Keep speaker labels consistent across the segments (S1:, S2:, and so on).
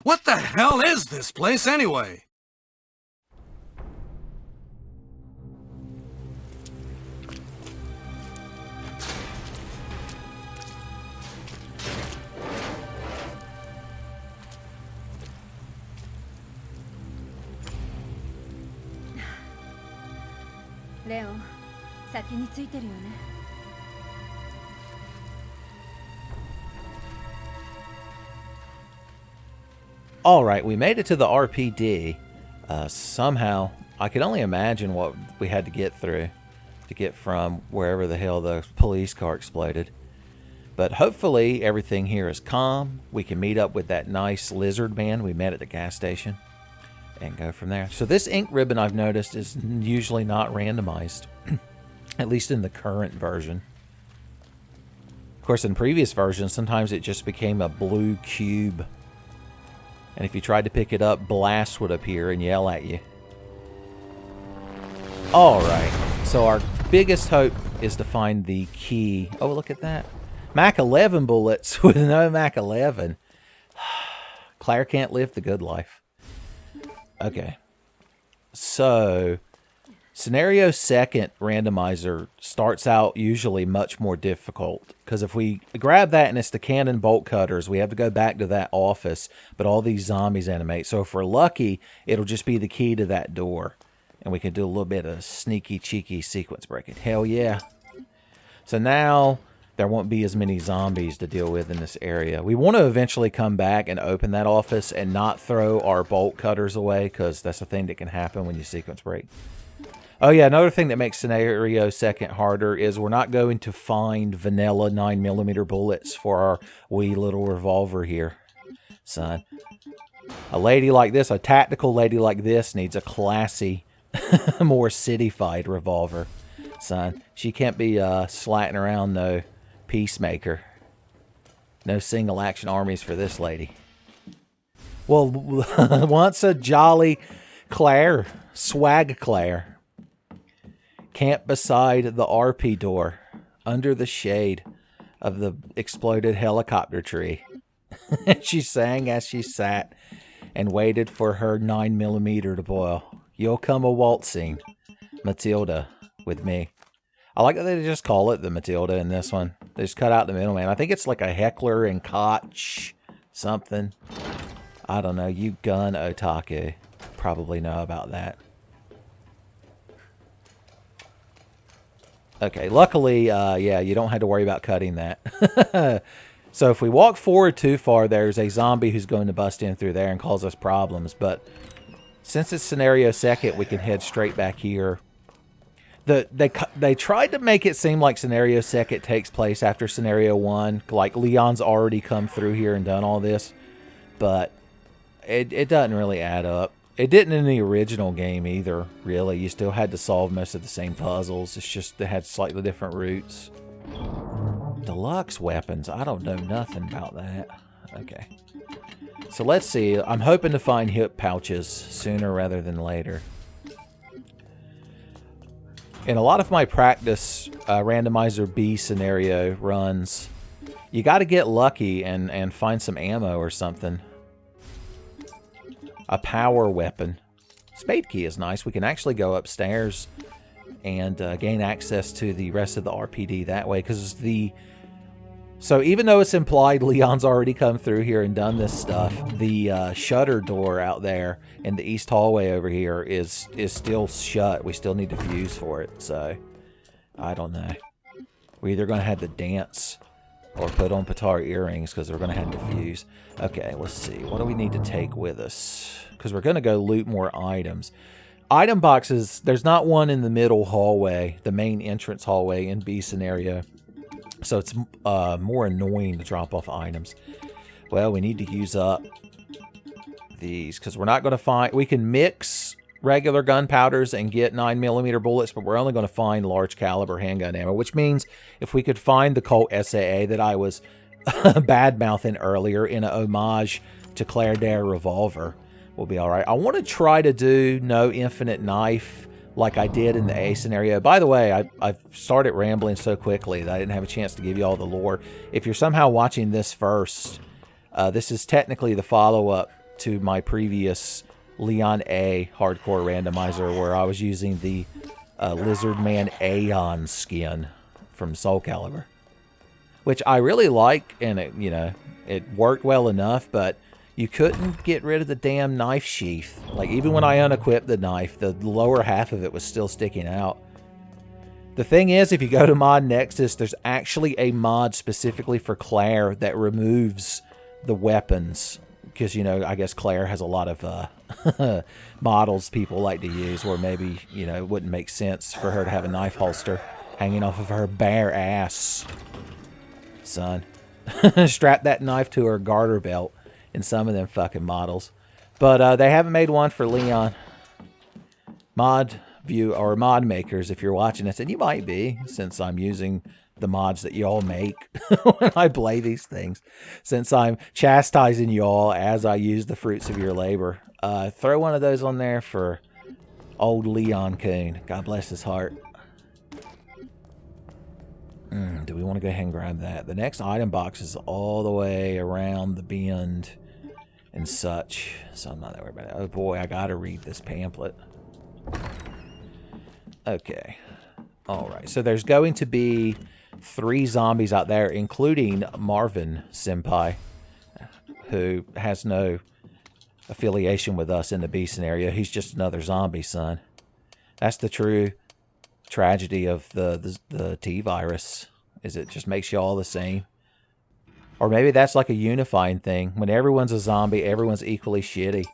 S1: What the hell is this place anyway?
S2: Leon, 先についてるよね。
S3: Alright, we made it to the RPD. Somehow, I could only imagine what we had to get through to get from wherever the hell the police car exploded. But hopefully everything here is calm. We can meet up with that nice Lizardman we met at the gas station and go from there. So this ink ribbon, I've noticed, is usually not randomized, at least in the current version. Of course, in previous versions, sometimes it just became a blue cube. And if you tried to pick it up, Blast would appear and yell at you. Alright, so our biggest hope is to find the key. Oh, look at that. Mac 11 bullets with no Mac 11. Claire can't live the good life. Okay. So, scenario second randomizer starts out usually much more difficult. Because if we grab that and it's the cannon bolt cutters, we have to go back to that office. But all these zombies animate. So if we're lucky, it'll just be the key to that door. And we can do a little bit of sneaky, cheeky sequence breaking. Hell yeah. So now there won't be as many zombies to deal with in this area. We want to eventually come back and open that office and not throw our bolt cutters away, because that's a thing that can happen when you sequence break. Oh yeah, another thing that makes scenario second harder is we're not going to find vanilla 9mm bullets for our wee little revolver here, son. A lady like this, a tactical lady like this, needs a classy, more city-fied revolver, son. She can't be slatting around no peacemaker. No single action armies for this lady. Well, once a jolly Claire, swag Claire, camped beside the RP door under the shade of the exploded helicopter tree. She sang as she sat and waited for her 9mm to boil. You'll come a waltzing, Matilda, with me. I like that they just call it the Matilda in this one. They just cut out the middleman. I think it's like a heckler and Koch something. I don't know. You gun otaku probably know about that. Okay, luckily, yeah, you don't have to worry about cutting that. So if we walk forward too far, there's a zombie who's going to bust in through there and cause us problems. But since it's scenario second, we can head straight back here. They tried to make it seem like scenario second takes place after scenario one. Like Leon's already come through here and done all this. But it doesn't really add up. It didn't in the original game either, really. You still had to solve most of the same puzzles. It's just they had slightly different routes. Deluxe weapons. I don't know nothing about that. Okay. So let's see. I'm hoping to find hip pouches sooner rather than later. In a lot of my practice randomizer B scenario runs, you got to get lucky and find some ammo or something. A power weapon. Spade key is nice. We can actually go upstairs and gain access to the rest of the RPD that way. Because so even though it's implied Leon's already come through here and done this stuff, the shutter door out there in the east hallway over here is still shut. We still need to fuse for it. So I don't know. We're either going to have to dance or put on Patar earrings because we're going to have to fuse. Okay, let's see. What do we need to take with us? Because we're going to go loot more items. Item boxes, there's not one in the middle hallway, the main entrance hallway in B scenario. So it's more annoying to drop off items. Well, we need to use up these because we're not going to find... We can mix regular gunpowders and get 9mm bullets, but we're only going to find large caliber handgun ammo, which means if we could find the Colt SAA that I was bad-mouthing earlier in an homage to Claire Dare revolver, we'll be all right. I want to try to do no infinite knife like I did in the A scenario. By the way, I've started rambling so quickly that I didn't have a chance to give you all the lore. If you're somehow watching this first, this is technically the follow-up to my previous Leon A hardcore randomizer where I was using the Lizardman Aeon skin from Soul Calibur, which I really like, and it, you know, it worked well enough, but you couldn't get rid of the damn knife sheath. Like, even when I unequipped the knife, the lower half of it was still sticking out. The thing is, if you go to Mod Nexus, there's actually a mod specifically for Claire that removes the weapons. Because, you know, I guess Claire has a lot of models people like to use where maybe, you know, it wouldn't make sense for her to have a knife holster hanging off of her bare ass. Son. Strap that knife to her garter belt in some of them fucking models. But they haven't made one for Leon. Mod view or mod makers, if you're watching this, and you might be, since I'm using the mods that y'all make when I play these things, since I'm chastising y'all as I use the fruits of your labor, throw one of those on there for old Leon Coon. God bless his heart. Do we want to go ahead and grab that? The next item box is all the way around the bend and such, so I'm not that worried about it. Oh boy, I gotta read this pamphlet. Okay. Alright, so there's going to be 3 zombies out there, including Marvin Senpai, who has no affiliation with us in the B scenario. He's just another zombie, son. That's the true tragedy of the T-virus, is it just makes you all the same. Or maybe that's like a unifying thing. When everyone's a zombie, everyone's equally shitty.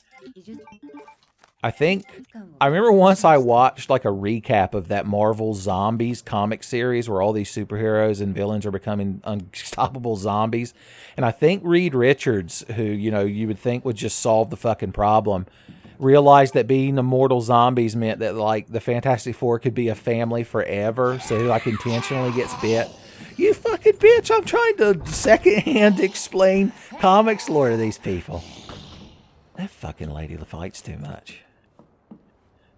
S3: I remember once I watched like a recap of that Marvel Zombies comic series where all these superheroes and villains are becoming unstoppable zombies. And I think Reed Richards, who, you know, you would think would just solve the fucking problem, realized that being immortal zombies meant that, like, the Fantastic Four could be a family forever. So he, like, intentionally gets bit. You fucking bitch, I'm trying to secondhand explain comics lore to these people. That fucking lady fights too much.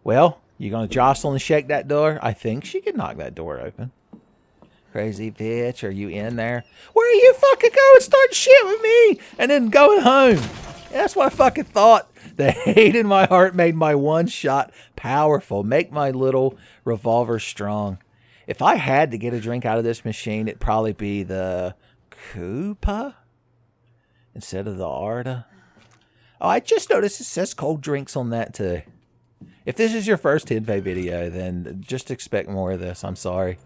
S3: Well, you gonna jostle and shake that door? I think she could knock that door open. Crazy bitch, are you in there? Where are you fucking going? Start shit with me! And then going home. That's what I fucking thought. The hate in my heart made my one shot powerful. Make my little revolver strong. If I had to get a drink out of this machine, it'd probably be the Koopa instead of the Arda. Oh, I just noticed it says cold drinks on that too. If this is your first Tidve video, then just expect more of this. I'm sorry.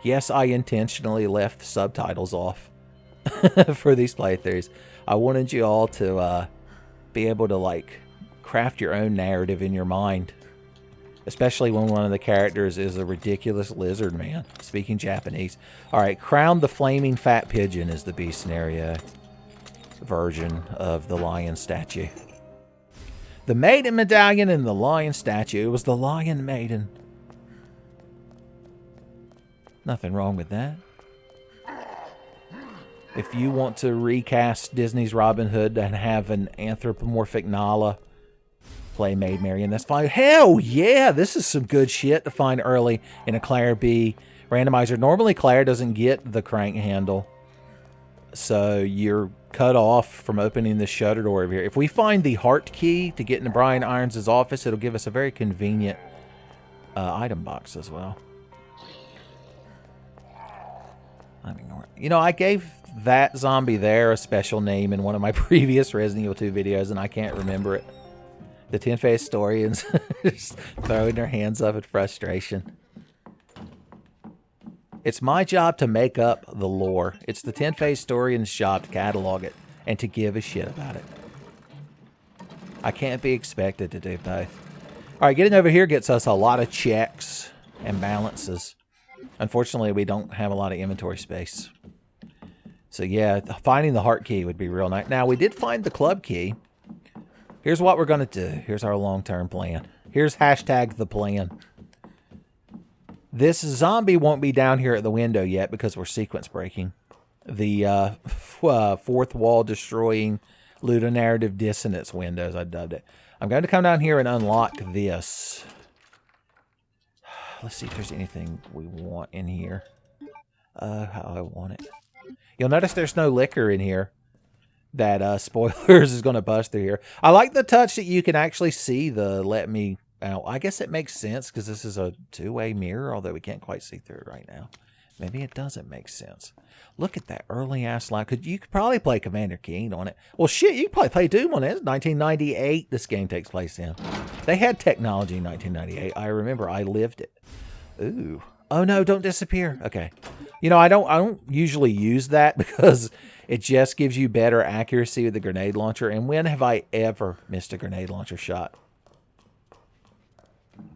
S3: Yes, I intentionally left the subtitles off for these playthroughs. I wanted you all to be able to, like, craft your own narrative in your mind. Especially when one of the characters is a ridiculous lizard man speaking Japanese. Alright, Crown the Flaming Fat Pigeon is the B scenario version of the lion statue. The maiden medallion and the lion statue. It was the lion maiden. Nothing wrong with that. If you want to recast Disney's Robin Hood and have an anthropomorphic Nala play Maid Marian, that's fine. Hell yeah! This is some good shit to find early in a Claire B randomizer. Normally Claire doesn't get the crank handle, so you're cut off from opening the shutter door over here. If we find the heart key to get into Brian Irons' office, it'll give us a very convenient item box as well. I'm ignoring. You know, I gave that zombie there a special name in one of my previous Resident Evil 2 videos, and I can't remember it. The Tin-Faced Historians just throwing their hands up in frustration. It's my job to make up the lore. It's the Tin-Faced Historian's job to catalog it and to give a shit about it. I can't be expected to do both. Alright, getting over here gets us a lot of checks and balances. Unfortunately, we don't have a lot of inventory space. So yeah, finding the heart key would be real nice. Now, we did find the club key. Here's what we're going to do. Here's our long-term plan. Here's hashtag the plan. This zombie won't be down here at the window yet because we're sequence breaking. The fourth wall destroying ludonarrative dissonance windows, I dubbed it. I'm going to come down here and unlock this. Let's see if there's anything we want in here. How I want it. You'll notice there's no liquor in here. That spoilers is going to bust through here. I like the touch that you can actually see the let me out. I guess it makes sense because this is a two-way mirror, although we can't quite see through it right now. Maybe it doesn't make sense. Look at that early-ass line. You could probably play Commander Keen on it. Well, shit, you could probably play Doom on it. It's 1998 this game takes place in. They had technology in 1998. I remember. I lived it. Ooh. Oh, no, don't disappear. Okay. You know, I don't usually use that because it just gives you better accuracy with the grenade launcher. And when have I ever missed a grenade launcher shot?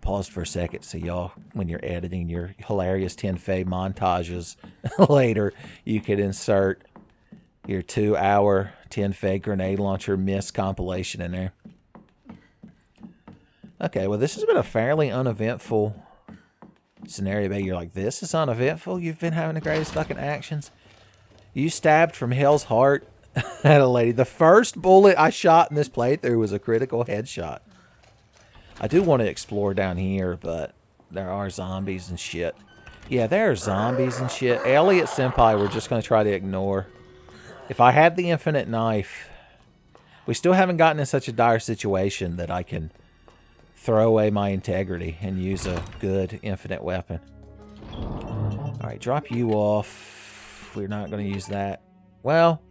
S3: Pause for a second so y'all, when you're editing your hilarious 10 Fae montages later, you could insert your 2-hour 10 Fae grenade launcher miss compilation in there. Okay, well, this has been a fairly uneventful scenario. But you're like, this is uneventful? You've been having the greatest fucking actions. You stabbed from hell's heart at a lady. The first bullet I shot in this playthrough was a critical headshot. I do want to explore down here, but there are zombies and shit. Yeah, there are zombies and shit. Elliot Senpai we're just going to try to ignore. If I had the infinite knife, we still haven't gotten in such a dire situation that I can throw away my integrity and use a good infinite weapon. Alright, drop you off. We're not going to use that. Well,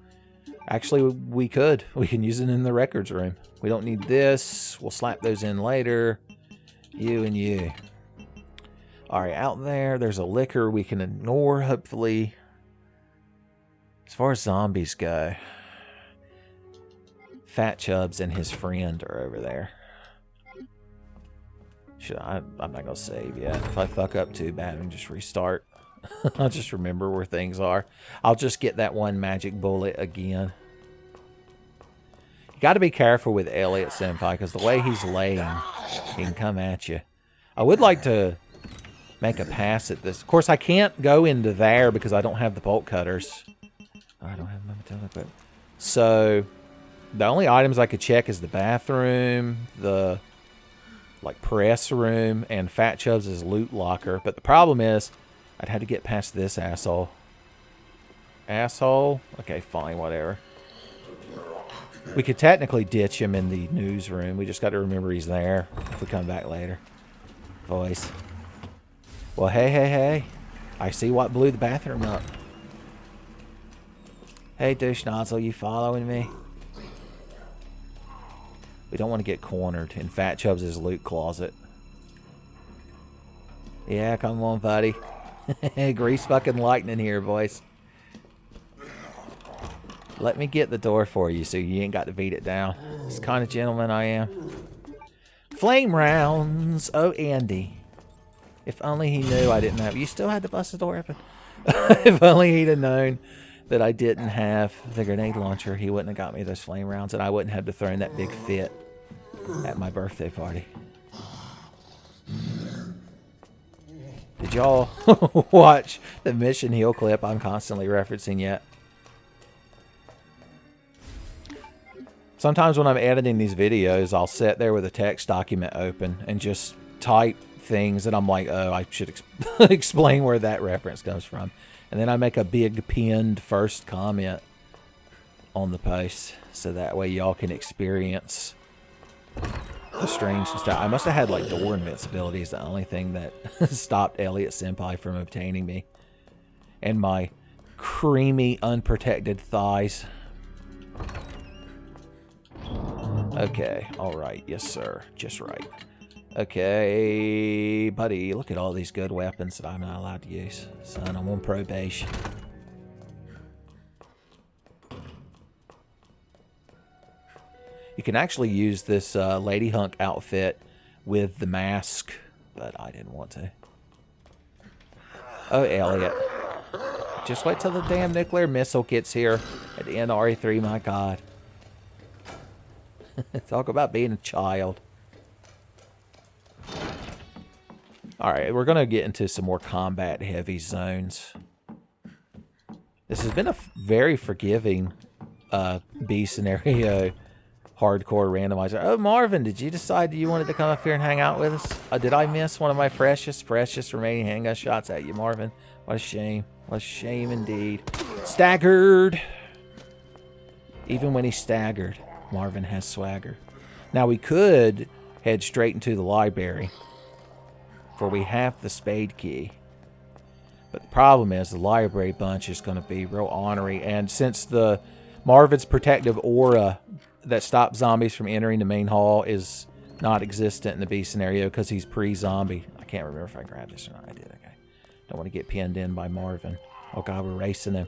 S3: actually, we could. We can use it in the records room. We don't need this. We'll slap those in later. You and you. Alright, out there, there's a liquor we can ignore, hopefully. As far as zombies go, Fat Chubbs and his friend are over there. I'm not going to save yet. If I fuck up too bad, I can just restart. I'll just remember where things are. I'll just get that one magic bullet again. You got to be careful with Elliot Senpai because the way he's laying, he can come at you. I would like to make a pass at this. Of course, I can't go into there because I don't have the bolt cutters. I don't have my metallic equipment. So, the only items I could check is the bathroom, the press room, and Fat Chubbs' loot locker. But the problem is, I'd have to get past this asshole. Asshole? Okay, fine, whatever. We could technically ditch him in the newsroom. We just got to remember he's there if we come back later. Voice. Well, hey. I see what blew the bathroom up. Hey, douche nozzle, you following me? We don't want to get cornered in Fat Chubbs' loot closet. Yeah, come on, buddy. Grease fucking lightning here, boys. Let me get the door for you so you ain't got to beat it down. It's the kind of gentleman I am. Flame rounds. Oh, Andy. If only he knew I didn't have... You still had to bust the door open? If only he'd have known that I didn't have the grenade launcher, he wouldn't have got me those flame rounds, and I wouldn't have to throw in that big fit at my birthday party. Did y'all watch the Mission Hill clip I'm constantly referencing yet? Sometimes when I'm editing these videos, I'll sit there with a text document open and just type things that I'm like, oh, I should explain where that reference comes from. And then I make a big pinned first comment on the post so that way y'all can experience the strange stuff. I must have had like door invincibility is the only thing that stopped Elliot Senpai from obtaining me. And my creamy, unprotected thighs. Okay, alright, yes sir, just right. Okay, buddy, look at all these good weapons that I'm not allowed to use. Son, I'm on probation. You can actually use this Lady Hunk outfit with the mask, but I didn't want to. Oh, Elliot. Just wait till the damn nuclear missile gets here at the end of RE3, my god. Talk about being a child. Alright, we're going to get into some more combat-heavy zones. This has been a very forgiving B scenario hardcore randomizer. Oh, Marvin, did you decide that you wanted to come up here and hang out with us? Did I miss one of my precious remaining handgun shots at you, Marvin? What a shame. A shame indeed. Staggered! Even when he's staggered, Marvin has swagger. Now we could head straight into the library, for we have the spade key. But the problem is the library bunch is going to be real ornery, and since the Marvin's protective aura that stops zombies from entering the main hall is not existent in the B scenario because he's pre-zombie. I can't remember if I grabbed this or not. I did, okay. Don't want to get pinned in by Marvin. Oh god, we're racing him.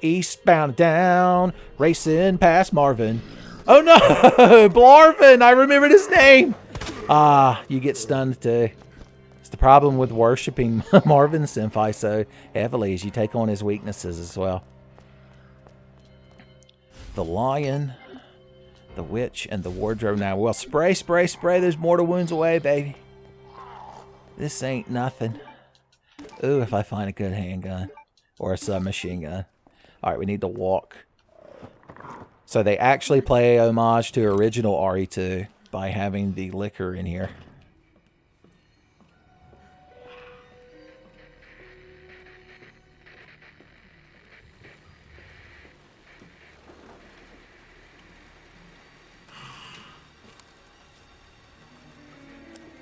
S3: Eastbound down, racing past Marvin. Oh no! Blarvin! I remembered his name! Ah, you get stunned too. It's the problem with worshipping Marvin Senpai so heavily is you take on his weaknesses as well. The lion, the witch, and the wardrobe now. Well, spray, spray, spray those mortal wounds away, baby. This ain't nothing. Ooh, if I find a good handgun. Or a submachine gun. Alright, we need to walk. So they actually play homage to original RE2 by having the liquor in here.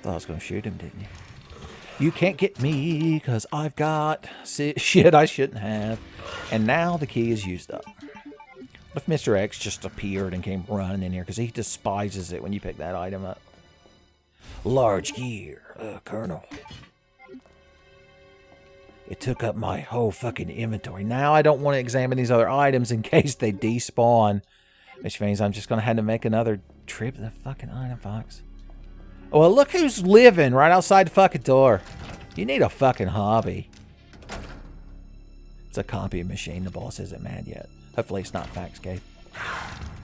S3: Thought I was going to shoot him, didn't you? You can't get me because I've got shit I shouldn't have. And now the key is used up. What if Mr. X just appeared and came running in here? Because he despises it when you pick that item up. Large gear, Colonel. It took up my whole fucking inventory. Now I don't want to examine these other items in case they despawn. Which means I'm just going to have to make another trip to the fucking item box. Well, look who's living right outside the fucking door. You need a fucking hobby. It's a copy machine. The boss isn't mad yet. Hopefully it's not Faxgate.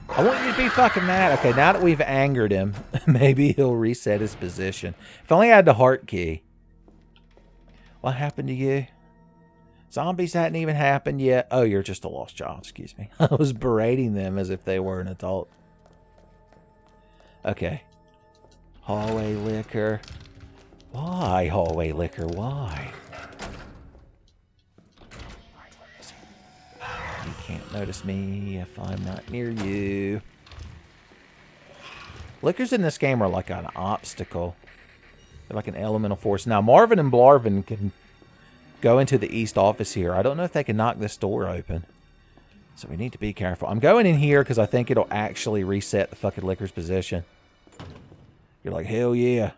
S3: I want you to be fucking mad. Okay, now that we've angered him, maybe he'll reset his position. If only I had the heart key. What happened to you? Zombies hadn't even happened yet. Oh, you're just a lost child. Excuse me. I was berating them as if they were an adult. Okay. Hallway liquor. Why hallway liquor? Why? You can't notice me if I'm not near you. Liquors in this game are like an obstacle. They're like an elemental force. Now, Marvin and Blarvin can go into the east office here. I don't know if they can knock this door open. So we need to be careful. I'm going in here because I think it'll actually reset the fucking liquor's position. You're like, hell yeah.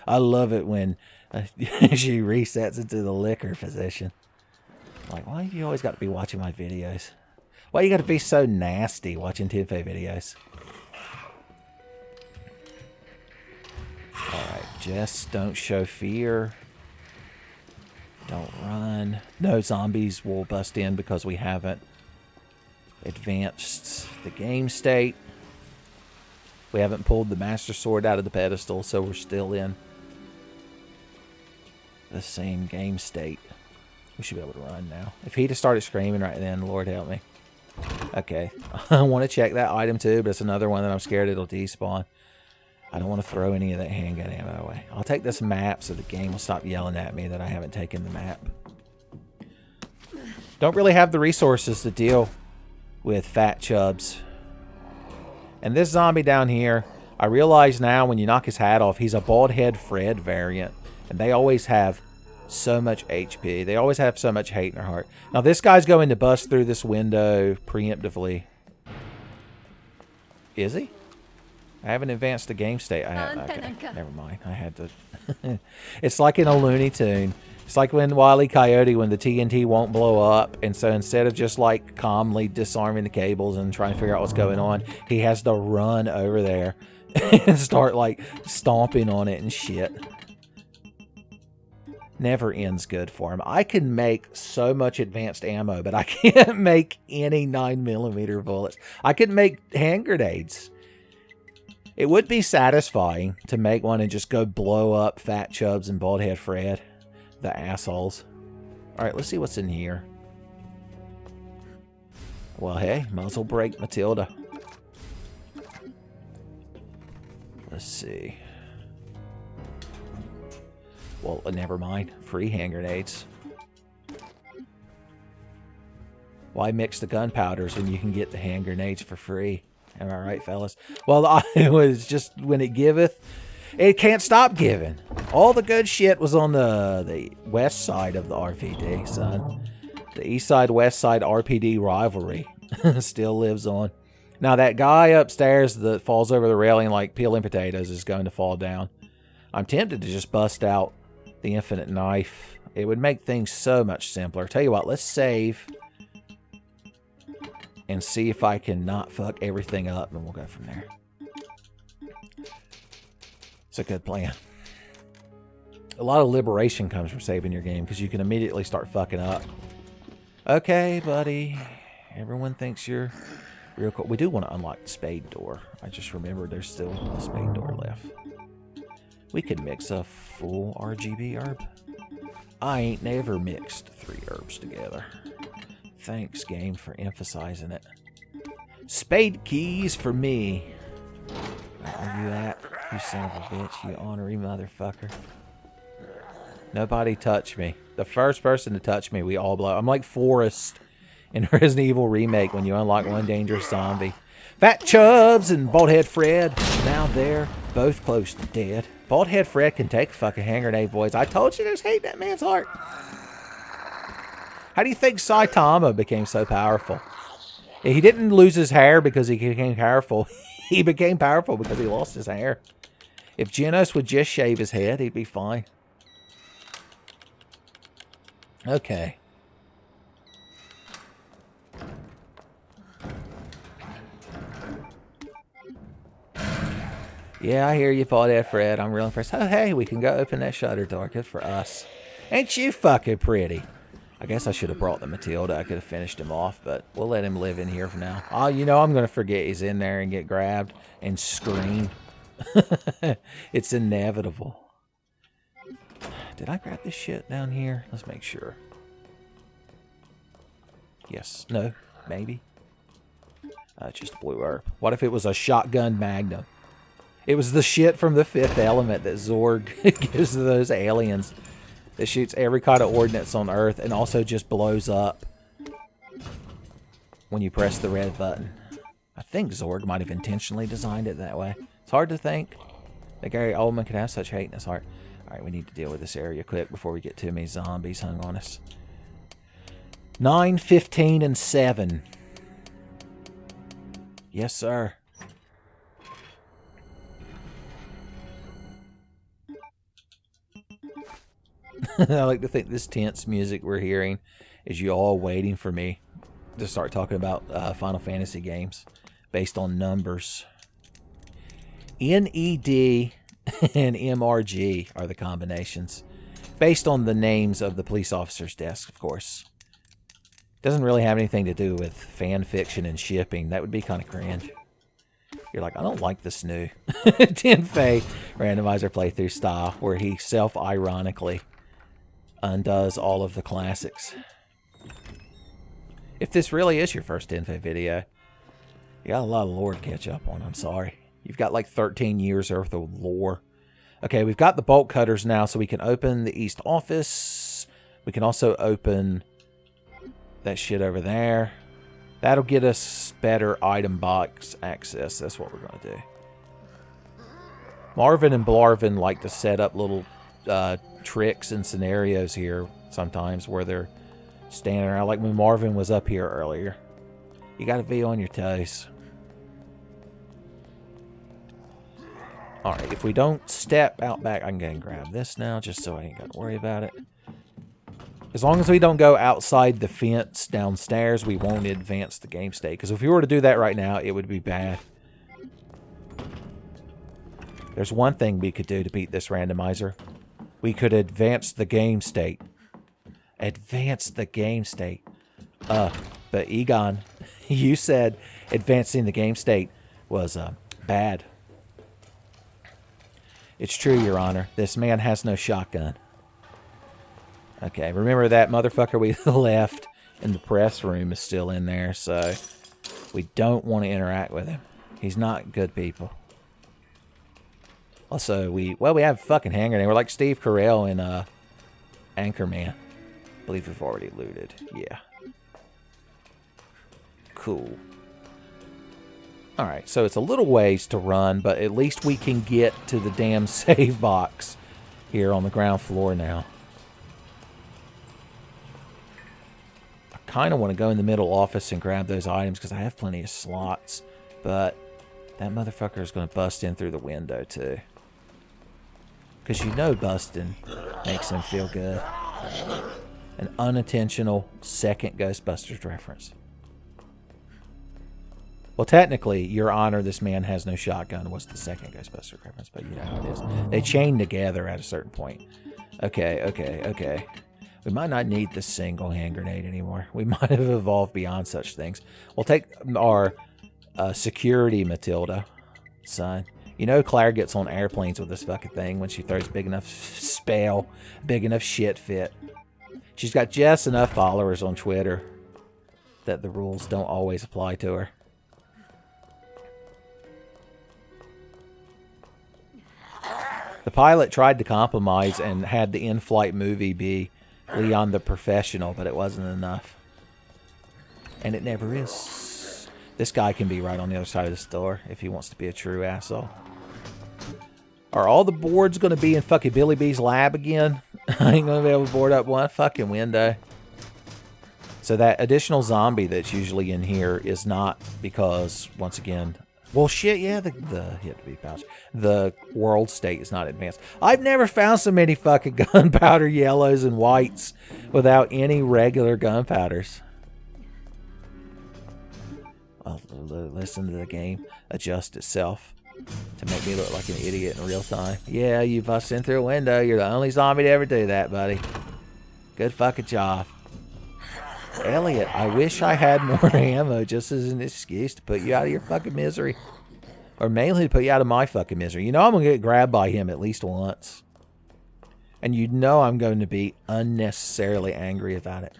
S3: I love it when she resets into the liquor position. Like, why have you always got to be watching my videos? Why you got to be so nasty watching Tinfei videos? Alright, just don't show fear. Don't run. No zombies will bust in because we haven't advanced the game state. We haven't pulled the Master Sword out of the pedestal, so we're still in the same game state. We should be able to run now. If he'd have started screaming right then, Lord help me. Okay. I want to check that item too, but it's another one that I'm scared it'll despawn. I don't want to throw any of that handgun ammo away. I'll take this map so the game will stop yelling at me that I haven't taken the map. Don't really have the resources to deal with fat chubs. And this zombie down here, I realize now when you knock his hat off, he's a bald head Fred variant. And they always have so much HP. They always have so much hate in their heart. Now this guy's going to bust through this window preemptively. Is he? I haven't advanced the game state. Okay, never mind. I had to... It's like in a Looney Tune. It's like when Wile E. Coyote, when the TNT won't blow up, and so instead of just like calmly disarming the cables and trying to figure out what's going on, he has to run over there and start like stomping on it and shit. Never ends good for him. I can make so much advanced ammo, but I can't make any 9mm bullets. I can make hand grenades. It would be satisfying to make one and just go blow up Fat Chubs and Baldhead Fred. The assholes. Alright, let's see what's in here. Well, hey, muzzle brake Matilda. Let's see. Well, never mind. Free hand grenades. Why mix the gunpowders when you can get the hand grenades for free? Am I right, fellas? Well, it was just when it giveth, it can't stop giving. All the good shit was on the west side of the RPD, son. The east side, west side RPD rivalry still lives on. Now, that guy upstairs that falls over the railing like peeling potatoes is going to fall down. I'm tempted to just bust out the infinite knife. It would make things so much simpler. Tell you what, let's save and see if I can not fuck everything up, and we'll go from there. It's a good plan. A lot of liberation comes from saving your game because you can immediately start fucking up. Okay, buddy. Everyone thinks you're real cool. We do want to unlock the spade door. I just remembered there's still a spade door left. We could mix a full RGB herb. I ain't never mixed 3 herbs together. Thanks, game, for emphasizing it. Spade keys for me. Are you that? You son of a bitch, you ornery motherfucker. Nobody touched me. The first person to touch me, we all blow. I'm like Forrest in Resident Evil Remake when you unlock one dangerous zombie. Fat Chubbs and Baldhead Fred, now they're both close to dead. Baldhead Fred can take a fucking hand grenade, boys. I told you there's hate in that man's heart. How do you think Saitama became so powerful? He didn't lose his hair because he became powerful. He became powerful because he lost his hair. If Genos would just shave his head, he'd be fine. Okay. Yeah, I hear you, Paul Dad Fred. I'm real impressed. Oh, hey, we can go open that shutter door. Good for us. Ain't you fucking pretty? I guess I should have brought the Matilda. I could have finished him off, but we'll let him live in here for now. Oh, you know, I'm going to forget he's in there and get grabbed and scream. It's inevitable. Did I grab this shit down here? Let's make sure. Yes. No. Maybe. Just blue herb. What if it was a shotgun magnum? It was the shit from the Fifth Element that Zorg gives to those aliens. That shoots every kind of ordnance on Earth and also just blows up when you press the red button. I think Zorg might have intentionally designed it that way. It's hard to think that Gary Oldman could have such hate in his heart. Alright, we need to deal with this area quick before we get too many zombies hung on us. 9, 15, and 7. Yes, sir. I like to think this tense music we're hearing is you all waiting for me to start talking about Final Fantasy games based on numbers. NED and MRG are the combinations. Based on the names of the police officer's desk, of course. Doesn't really have anything to do with fan fiction and shipping. That would be kind of cringe. You're like, I don't like this new Tenfei randomizer playthrough style where he self-ironically undoes all of the classics. If this really is your first Tenfei video, you got a lot of lore to catch up on. I'm sorry. You've got like 13 years worth of lore. Okay, we've got the bolt cutters now, so we can open the east office. We can also open that shit over there. That'll get us better item box access. That's what we're going to do. Marvin and Blarvin like to set up little tricks and scenarios here sometimes where they're standing around. Like when Marvin was up here earlier. You got to be on your toes. Alright, if we don't step out back, I can go and grab this now just so I ain't got to worry about it. As long as we don't go outside the fence downstairs, we won't advance the game state. Because if we were to do that right now, it would be bad. There's one thing we could do to beat this randomizer. We could advance the game state. Advance the game state. But Egon, you said advancing the game state was bad. It's true, Your Honor. This man has no shotgun. Okay, remember that motherfucker we left in the press room is still in there, so we don't want to interact with him. He's not good people. Also, we have fucking hand grenade. We're like Steve Carell in Anchorman. I believe we've already looted. Yeah. Cool. Alright, so it's a little ways to run, but at least we can get to the damn save box here on the ground floor now. I kind of want to go in the middle office and grab those items because I have plenty of slots, but that motherfucker is going to bust in through the window too. Because you know busting makes him feel good. An unintentional second Ghostbusters reference. Well, technically, Your Honor, this man has no shotgun was the second Ghostbusters reference, but you know how it is. They chain together at a certain point. Okay. We might not need this single hand grenade anymore. We might have evolved beyond such things. We'll take our security Matilda, son. You know Claire gets on airplanes with this fucking thing when she throws big enough spell, big enough shit fit. She's got just enough followers on Twitter that the rules don't always apply to her. The pilot tried to compromise and had the in-flight movie be Leon the Professional, but it wasn't enough. And it never is. This guy can be right on the other side of the store if he wants to be a true asshole. Are all the boards going to be in fucking Billy B's lab again? I ain't going to be able to board up one fucking window. So that additional zombie that's usually in here is not because, once again... Well, shit, yeah, the hit to be pouch. The world state is not advanced. I've never found so many fucking gunpowder yellows and whites without any regular gunpowders. I'll listen to the game adjust itself to make me look like an idiot in real time. Yeah, you bust in through a window. You're the only zombie to ever do that, buddy. Good fucking job. Elliot, I wish I had more ammo just as an excuse to put you out of your fucking misery. Or mainly to put you out of my fucking misery. You know I'm going to get grabbed by him at least once. And you know I'm going to be unnecessarily angry about it.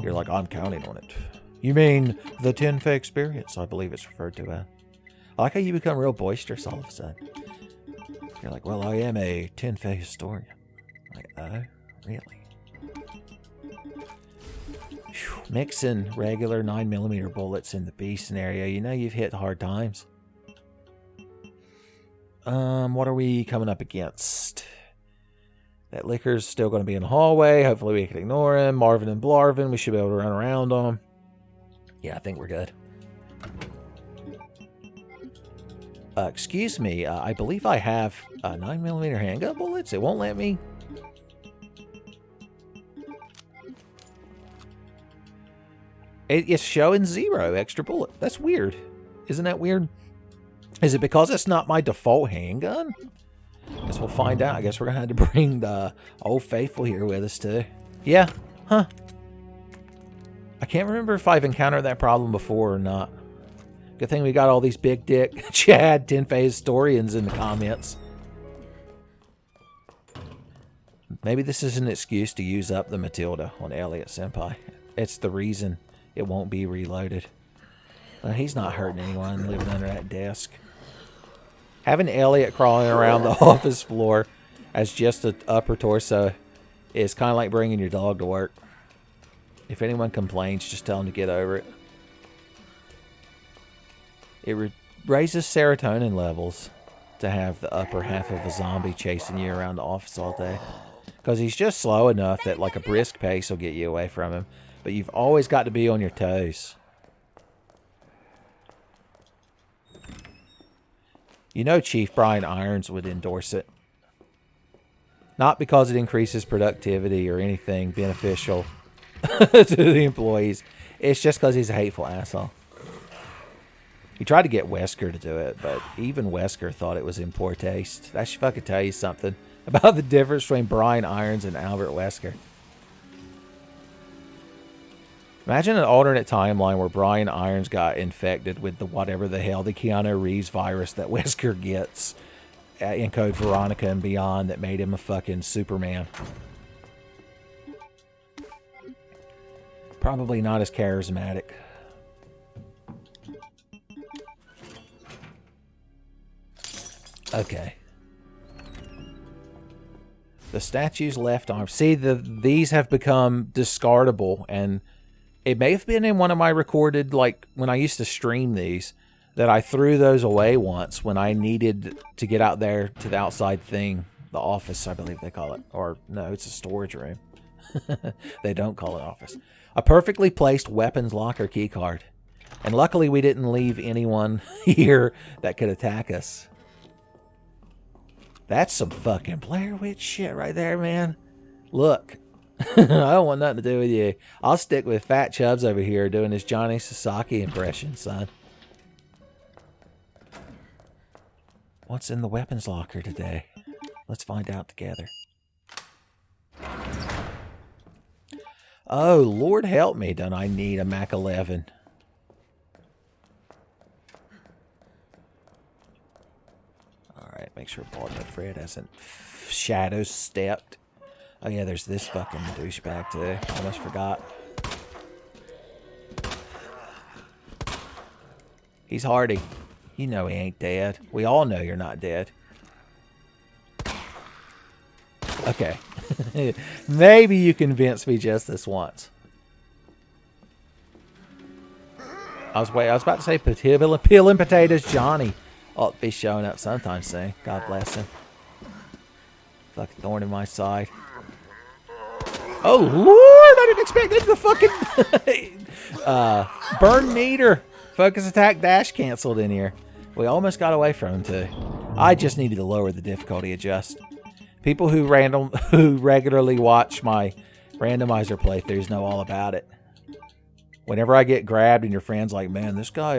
S3: You're like, I'm counting on it. You mean the 10-Fay experience, I believe it's referred to as. I like how you become real boisterous all of a sudden. You're like, well, I am a 10-Fay historian. I'm like, oh, really? Mixing regular 9mm bullets in the B scenario, you know you've hit hard times. What are we coming up against? That Licker's still going to be in the hallway. Hopefully we can ignore him. Marvin and Blarvin, we should be able to run around on him. Yeah, I think we're good. Excuse me, I believe I have 9mm handgun bullets. It won't let me... It's showing 0 extra bullet. That's weird. Isn't that weird? Is it because it's not my default handgun? Guess we'll find out. I guess we're going to have to bring the old faithful here with us too. Yeah. Huh. I can't remember if I've encountered that problem before or not. Good thing we got all these big dick Chad 10-Fay historians in the comments. Maybe this is an excuse to use up the Matilda on Elliot Senpai. It's the reason it won't be reloaded. Well, he's not hurting anyone living under that desk. Having Elliot crawling around the office floor as just an upper torso is kind of like bringing your dog to work. If anyone complains, just tell them to get over it. It raises serotonin levels to have the upper half of a zombie chasing you around the office all day. Because he's just slow enough that like a brisk pace will get you away from him. But you've always got to be on your toes. You know Chief Brian Irons would endorse it. Not because it increases productivity or anything beneficial to the employees. It's just because he's a hateful asshole. He tried to get Wesker to do it, but even Wesker thought it was in poor taste. That should fucking tell you something about the difference between Brian Irons and Albert Wesker. Imagine an alternate timeline where Brian Irons got infected with the whatever the hell the Keanu Reeves virus that Wesker gets in Code Veronica and beyond that made him a fucking Superman. Probably not as charismatic. Okay. The statue's left arm. See, these have become discardable and It may have been in one of my recorded, like, when I used to stream these, that I threw those away once when I needed to get out there to the outside thing. The office, I believe they call it. Or, no, it's a storage room. They don't call it office. A perfectly placed weapons locker key card. And luckily we didn't leave anyone here that could attack us. That's some fucking Blair Witch shit right there, man. Look. I don't want nothing to do with you. I'll stick with Fat Chubbs over here doing his Johnny Sasaki impression, son. What's in the weapons locker today? Let's find out together. Oh, Lord help me, don't I need a Mac 11. Alright, make sure Baldhead Fred hasn't shadow stepped. Oh yeah, there's this fucking douchebag too. Almost forgot. He's hardy. You know he ain't dead. We all know you're not dead. Okay. Maybe you convinced me just this once. I was about to say peeling potatoes Johnny. Ought to be showing up sometime soon. God bless him. Fucking thorn in my side. Oh Lord, I didn't expect that to fucking burn meter. Focus attack dash canceled in here. We almost got away from him too. I just needed to lower the difficulty adjust. People who regularly watch my randomizer playthroughs know all about it. Whenever I get grabbed and your friend's like, man, this guy,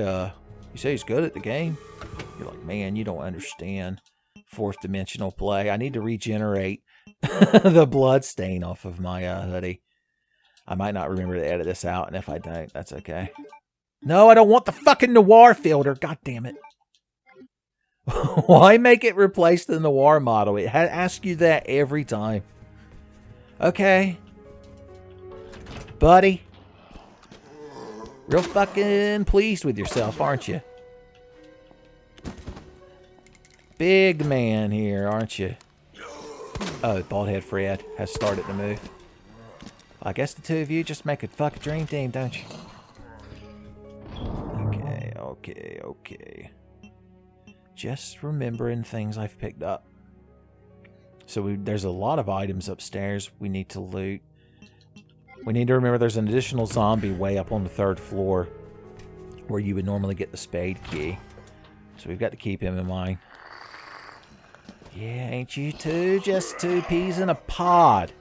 S3: you say he's good at the game? You're like, man, you don't understand fourth dimensional play. I need to regenerate the blood stain off of my hoodie. I might not remember to edit this out, and if I don't, that's okay. No, I don't want the fucking noir filter. God damn it. Why make it replace the noir model? It asks you that every time. Okay. Buddy. Real fucking pleased with yourself, aren't you? Big man here, aren't you? Oh, Baldhead Fred has started to move. I guess the two of you just make a fucking dream team, don't you? Okay. Just remembering things I've picked up. So there's a lot of items upstairs we need to loot. We need to remember there's an additional zombie way up on the 3rd floor where you would normally get the spade key. So we've got to keep him in mind. Yeah, ain't you two just two peas in a pod?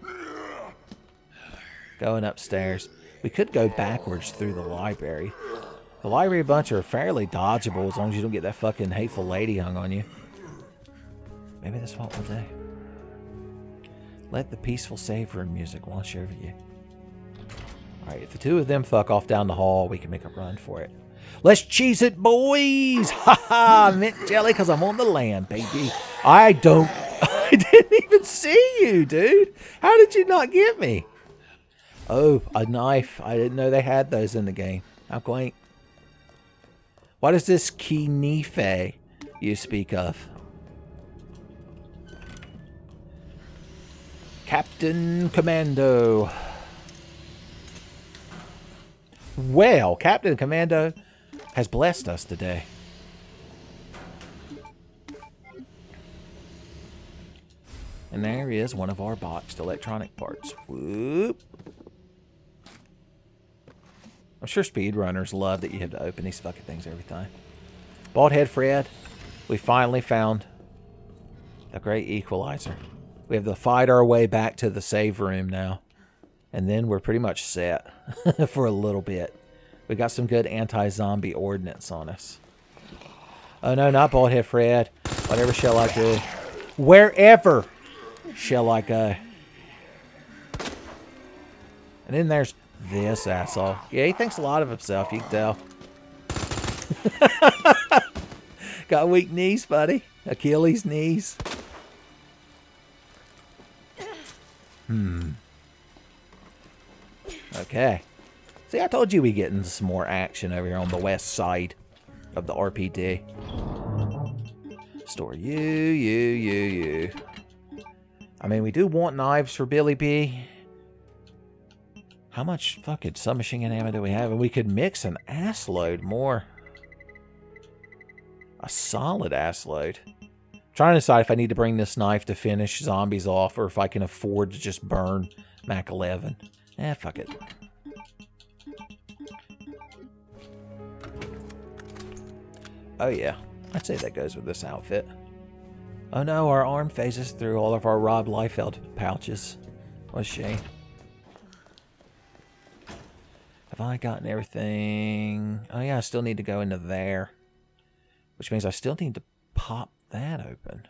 S3: Going upstairs. We could go backwards through the library. The library bunch are fairly dodgeable as long as you don't get that fucking hateful lady hung on you. Maybe that's what we'll do. Let the peaceful save room music wash over you. Alright, if the two of them fuck off down the hall, we can make a run for it. Let's cheese it, boys! Ha ha! Mint jelly because I'm on the land, baby. I didn't even see you, dude. How did you not get me? Oh, a knife. I didn't know they had those in the game. How quaint. What is this Kinife you speak of? Captain Commando. Well, Captain Commando has blessed us today. And there is one of our boxed electronic parts. Whoop. I'm sure speedrunners love that you have to open these fucking things every time. Baldhead Fred, we finally found the great equalizer. We have to fight our way back to the save room now. And then we're pretty much set for a little bit. We got some good anti-zombie ordnance on us. Oh no, not Baldhead Fred. Whatever shall I do? Wherever shall I go? And then there's this asshole. Yeah, he thinks a lot of himself, you can tell. Got weak knees, buddy. Achilles knees. Okay. See, I told you we get into some more action over here on the west side of the RPD. Store you. I mean, we do want knives for Billy B. How much fucking submachine gun ammo do we have? And we could mix an ass load more. A solid ass load. Trying to decide if I need to bring this knife to finish zombies off or if I can afford to just burn Mac 11. Fuck it. Oh yeah, I'd say that goes with this outfit. Oh no, our arm phases through all of our Rob Liefeld pouches. What a shame. Have I gotten everything? Oh yeah, I still need to go into there. Which means I still need to pop that open.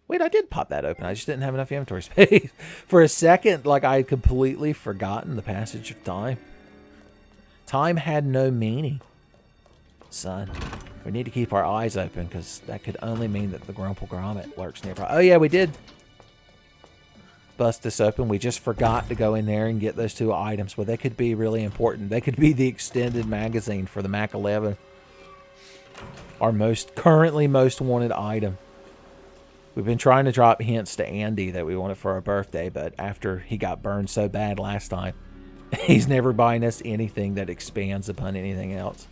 S3: Wait, I did pop that open. I just didn't have enough inventory space. For a second, like I had completely forgotten the passage of time. Time had no meaning. Son, we need to keep our eyes open because that could only mean that the Grumple Grommet lurks nearby. Oh yeah, we did bust this open. We just forgot to go in there and get those 2 items. Well, they could be really important. They could be the extended magazine for the Mac 11. Our currently most wanted item. We've been trying to drop hints to Andy that we want it for our birthday, but after he got burned so bad last time, he's never buying us anything that expands upon anything else.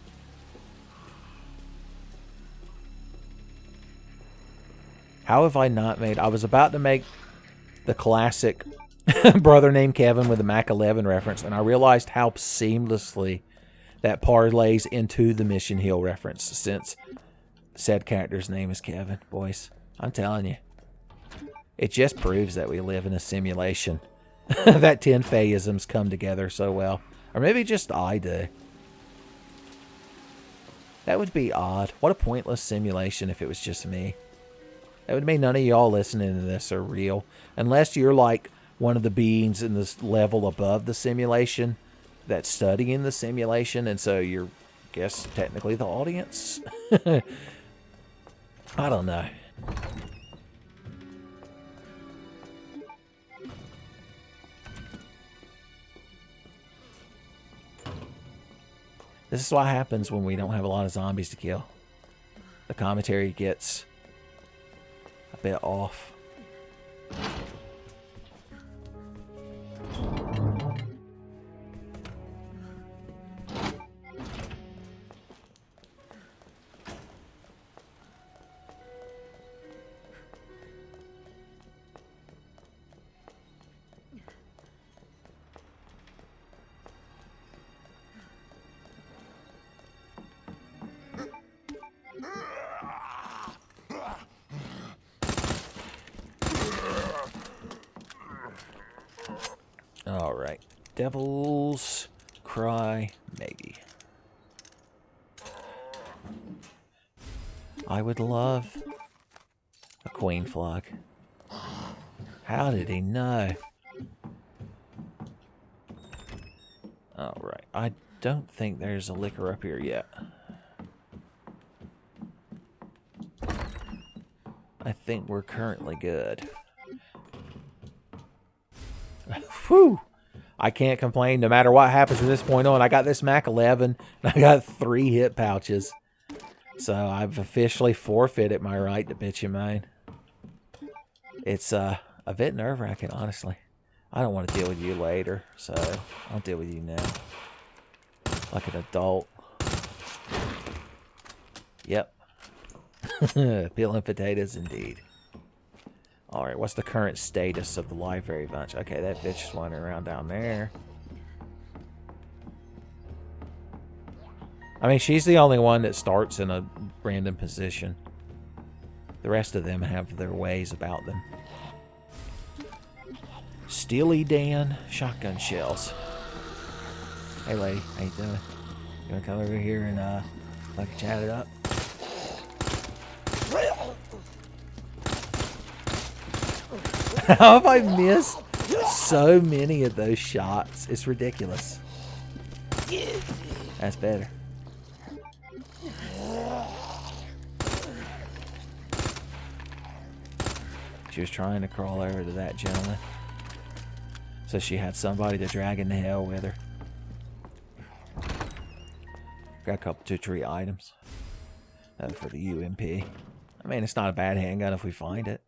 S3: How have I not made... I was about to make the classic brother named Kevin with the Mac 11 reference, and I realized how seamlessly that parlays into the Mission Hill reference since said character's name is Kevin. Boys, I'm telling you. It just proves that we live in a simulation. That 10 Fayeisms come together so well. Or maybe just I do. That would be odd. What a pointless simulation if it was just me. That would mean none of y'all listening to this are real. Unless you're like one of the beings in this level above the simulation that's studying the simulation, and so you're, I guess, technically the audience. I don't know. This is what happens when we don't have a lot of zombies to kill. The commentary gets a bit off. Alright. Devil's Cry, maybe. I would love a queen flag. How did he know? Alright. I don't think there's a liquor up here yet. I think we're currently good. Whew! I can't complain no matter what happens from this point on. I got this Mac 11, and I got 3 hit pouches. So I've officially forfeited my right to bitch and moan. It's a bit nerve-wracking, honestly. I don't want to deal with you later, so I'll deal with you now. Like an adult. Yep. Peeling potatoes indeed. Alright, what's the current status of the library bunch? Okay, that bitch is wandering around down there. I mean, she's the only one that starts in a random position. The rest of them have their ways about them. Steely Dan shotgun shells. Hey lady, how you doing? You wanna come over here and fucking chat it up? How have I missed so many of those shots? It's ridiculous. That's better. She was trying to crawl over to that gentleman. So she had somebody to drag into hell with her. Got a couple 2-3 items for the UMP. I mean, it's not a bad handgun if we find it.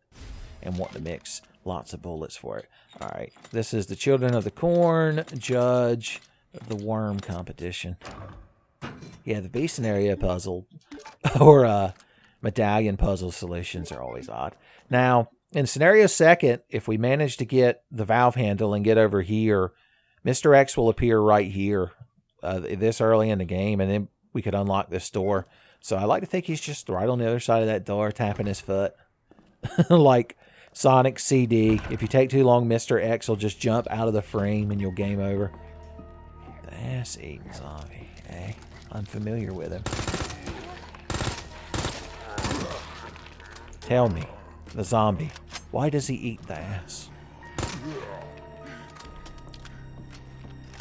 S3: and want to mix lots of bullets for it. All right, this is the Children of the Corn Judge the Worm competition. Yeah, the beast scenario puzzle or medallion puzzle solutions are always odd. Now, in scenario second, if we manage to get the valve handle and get over here, Mr. X will appear right here this early in the game, and then we could unlock this door. So I like to think he's just right on the other side of that door tapping his foot. Like Sonic CD. If you take too long, Mr. X will just jump out of the frame and you'll game over. The ass-eating zombie, eh? I'm familiar with him. Tell me, the zombie, why does he eat the ass?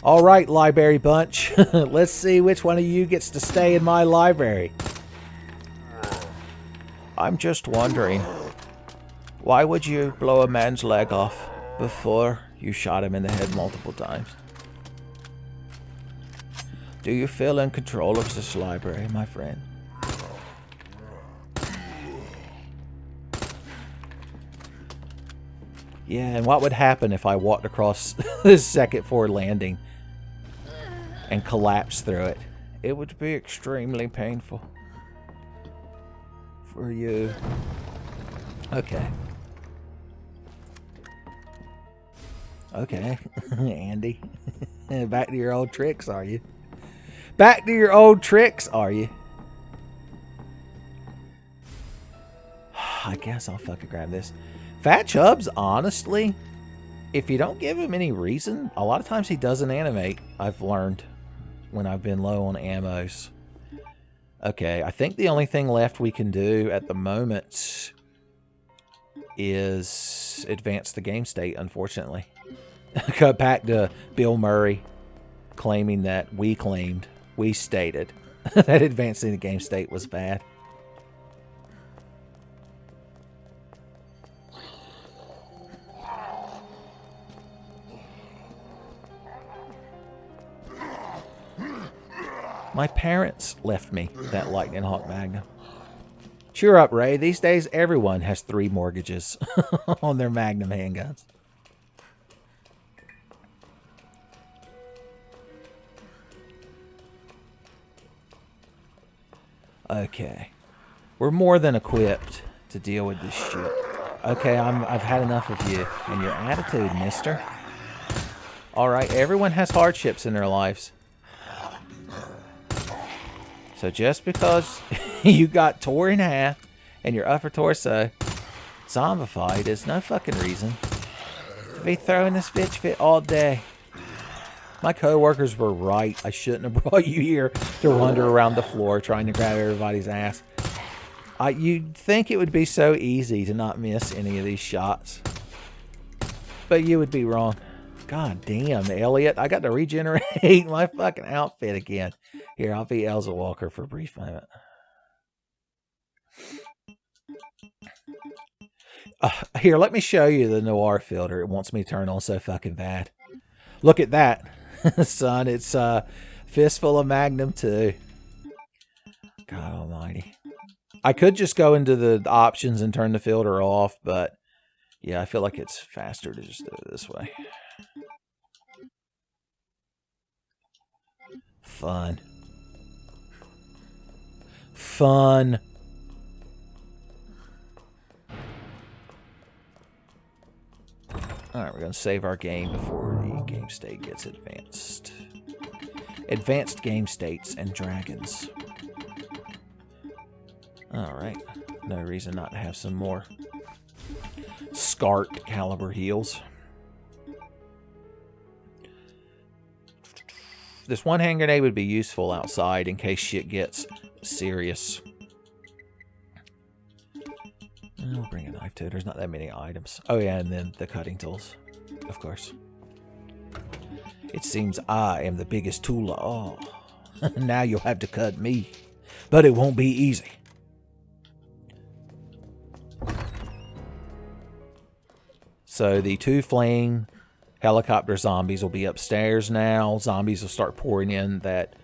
S3: All right, library bunch. Let's see which one of you gets to stay in my library. I'm just wondering, why would you blow a man's leg off before you shot him in the head multiple times? Do you feel in control of this library, my friend? Yeah, and what would happen if I walked across this second floor landing and collapsed through it? It would be extremely painful. For you. Okay. Okay, Andy. Back to your old tricks, are you? Back to your old tricks, are you? I guess I'll fucking grab this. Fat Chubbs, honestly, if you don't give him any reason, a lot of times he doesn't animate, I've learned, when I've been low on ammos. Okay, I think the only thing left we can do at the moment is advance the game state, unfortunately. Cut back to Bill Murray claiming that we stated that advancing the game state was bad. My parents left me that Lightning Hawk Magnum. Cheer up, Ray. These days, everyone has 3 mortgages on their Magnum handguns. Okay. We're more than equipped to deal with this shit. Okay, I've had enough of you and your attitude, mister. Alright, everyone has hardships in their lives. So just because you got tore in half and your upper torso zombified is no fucking reason to be throwing this bitch fit all day. My coworkers were right. I shouldn't have brought you here to wander around the floor trying to grab everybody's ass. You'd think it would be so easy to not miss any of these shots. But you would be wrong. God damn, Elliot. I got to regenerate my fucking outfit again. Here, I'll be Elsa Walker for a brief moment. Here, let me show you the noir filter. It wants me to turn on so fucking bad. Look at that. Son, it's a fistful of Magnum too. God almighty. I could just go into the options and turn the filter off, but yeah, I feel like it's faster to just do it this way. Fun. Fun. Alright, we're going to save our game before the game state gets advanced. Advanced game states and dragons. Alright, no reason not to have some more SCART caliber heals. This one hand grenade would be useful outside in case shit gets serious. I'll bring a knife too. There's not that many items. Oh yeah, and then the cutting tools, of course. It seems I am the biggest tool of all. Now you'll have to cut me, but it won't be easy. So the 2 fleeing helicopter zombies will be upstairs now. Zombies will start pouring in that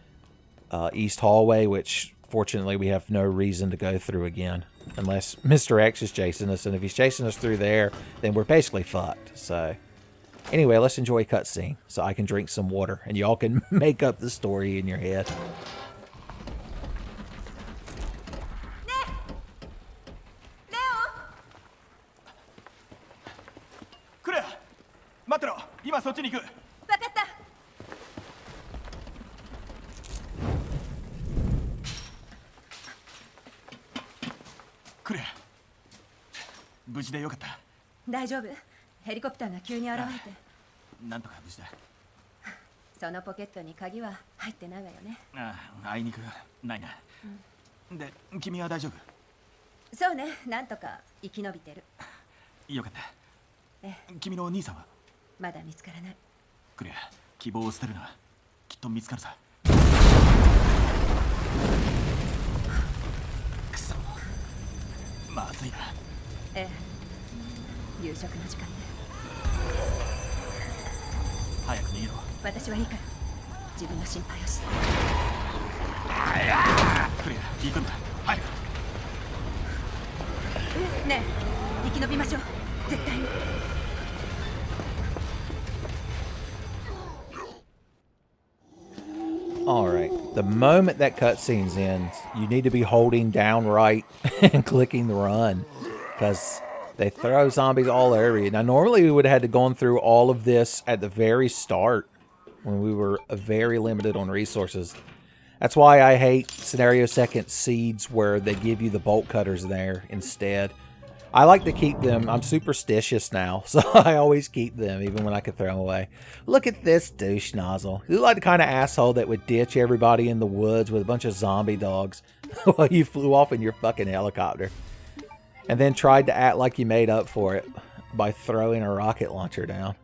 S3: east hallway, which fortunately we have no reason to go through again. Unless Mr. X is chasing us, and if he's chasing us through there, then we're basically fucked. So, anyway, let's enjoy cutscene so I can drink some water, and y'all can make up the story in your head.
S2: 大丈夫。ヘリコプターが急に現れて。
S4: なんとか無事だ。
S2: そのポケットに鍵は入ってないわよね。
S4: ああ、あいにくないな。で、君は大丈夫？
S2: そうね、なんとか生き延びてる。
S4: よかった。君のお兄さんは？
S2: まだ見つからない。
S4: クレア、希望を捨てるな。きっと見つかるさ。くそ。まずいな。
S2: ええ。夕食の時間ね。
S4: 早く逃げろ。
S2: 私はいいから自分の心配をして。
S4: クレア、行くんだ。早く。
S2: ねえ、生き延びましょう。絶対に。
S3: Alright, the moment that cutscene ends, you need to be holding down right and clicking the run. Because they throw zombies all over you. Now, normally we would have had to gone through all of this at the very start when we were very limited on resources. That's why I hate Scenario Second Seeds where they give you the bolt cutters there instead. I like to keep them. I'm superstitious now, so I always keep them, even when I could throw them away. Look at this douche nozzle. You look like the kind of asshole that would ditch everybody in the woods with a bunch of zombie dogs while you flew off in your fucking helicopter. And then tried to act like you made up for it by throwing a rocket launcher down.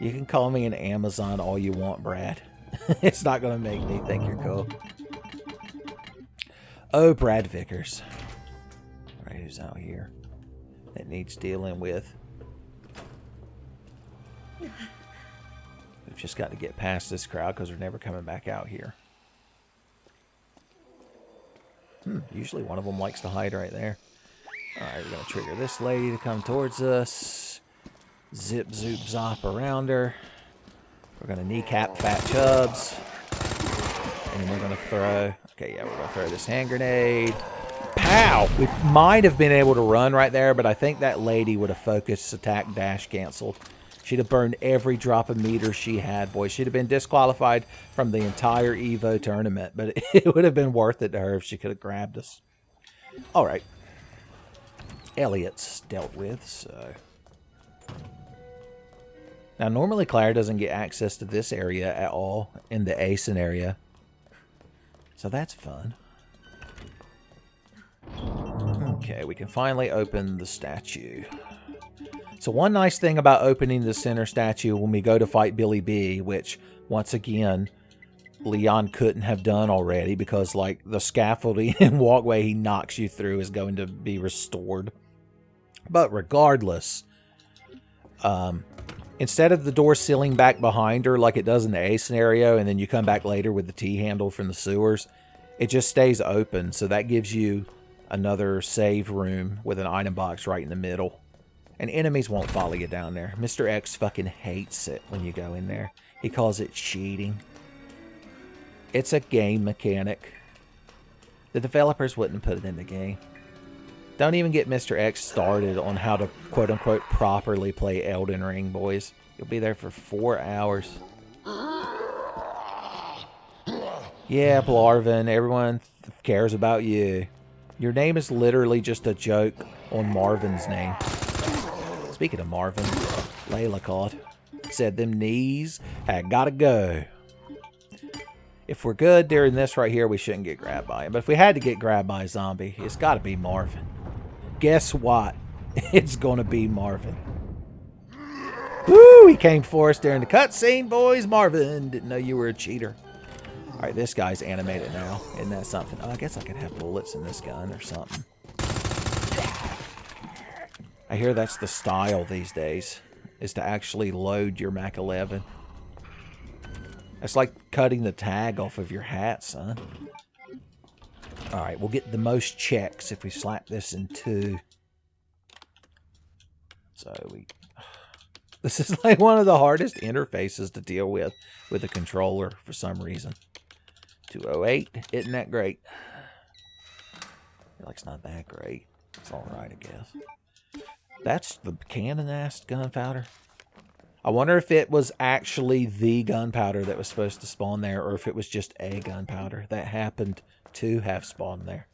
S3: You can call me an Amazon all you want, Brad. It's not going to make me think you're cool. Oh, Brad Vickers. All right, who's out here that needs dealing with? We've just got to get past this crowd because they're never coming back out here. Usually one of them likes to hide right there. Alright, we're going to trigger this lady to come towards us. Zip, zoop, zop around her. We're going to kneecap Fat Chubs. And we're going to throw... Okay, yeah, we're going to throw this hand grenade. Pow! We might have been able to run right there, but I think that lady would have focused attack dash canceled. She'd have burned every drop of meter she had, boy. She'd have been disqualified from the entire Evo tournament, but it would have been worth it to her if she could have grabbed us. Alright. Elliot's dealt with, so... Now, normally Claire doesn't get access to this area at all in the A scenario. So that's fun. Okay, we can finally open the statue. So one nice thing about opening the center statue when we go to fight Billy B, which, once again, Leon couldn't have done already because, like, the scaffolding and walkway he knocks you through is going to be restored. But regardless, instead of the door sealing back behind her like it does in the A scenario, and then you come back later with the T-handle from the sewers, it just stays open. So that gives you another save room with an item box right in the middle. And enemies won't follow you down there. Mr. X fucking hates it when you go in there. He calls it cheating. It's a game mechanic. The developers wouldn't put it in the game. Don't even get Mr. X started on how to, quote-unquote, properly play Elden Ring, boys. You'll be there for 4 hours. Yeah, Marvin, everyone cares about you. Your name is literally just a joke on Marvin's name. Speaking of Marvin, Layla called. Said them knees had gotta go. If we're good during this right here, we shouldn't get grabbed by him. But if we had to get grabbed by a zombie, it's gotta be Marvin. Guess what? It's gonna be Marvin. Woo! He came for us during the cutscene, boys. Marvin, didn't know you were a cheater. Alright, this guy's animated now. Isn't that something? Oh, I guess I could have bullets in this gun or something. I hear that's the style these days, is to actually load your Mac 11. It's like cutting the tag off of your hat, son. Alright, we'll get the most checks if we slap this in 2. So we... This is like one of the hardest interfaces to deal with a controller for some reason. 208, isn't that great? Like, it's not that great. It's alright, I guess. That's the cannon-ass gunpowder. I wonder if it was actually the gunpowder that was supposed to spawn there, or if it was just a gunpowder that happened to have spawned there.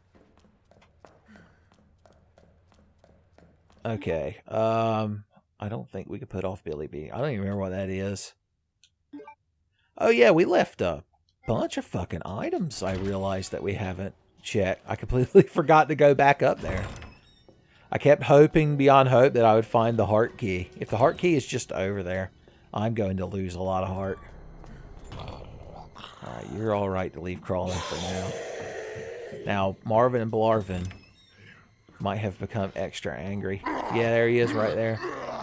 S3: Okay, I don't think we could put off Billy B. I don't even remember what that is. Oh yeah, we left a bunch of fucking items I realized that we haven't checked. I completely forgot to go back up there. I kept hoping beyond hope that I would find the heart key. If the heart key is just over there, I'm going to lose a lot of heart. Alright, you're alright to leave crawling for now. Now, Marvin and Blarvin might have become extra angry. Yeah, there he is right there.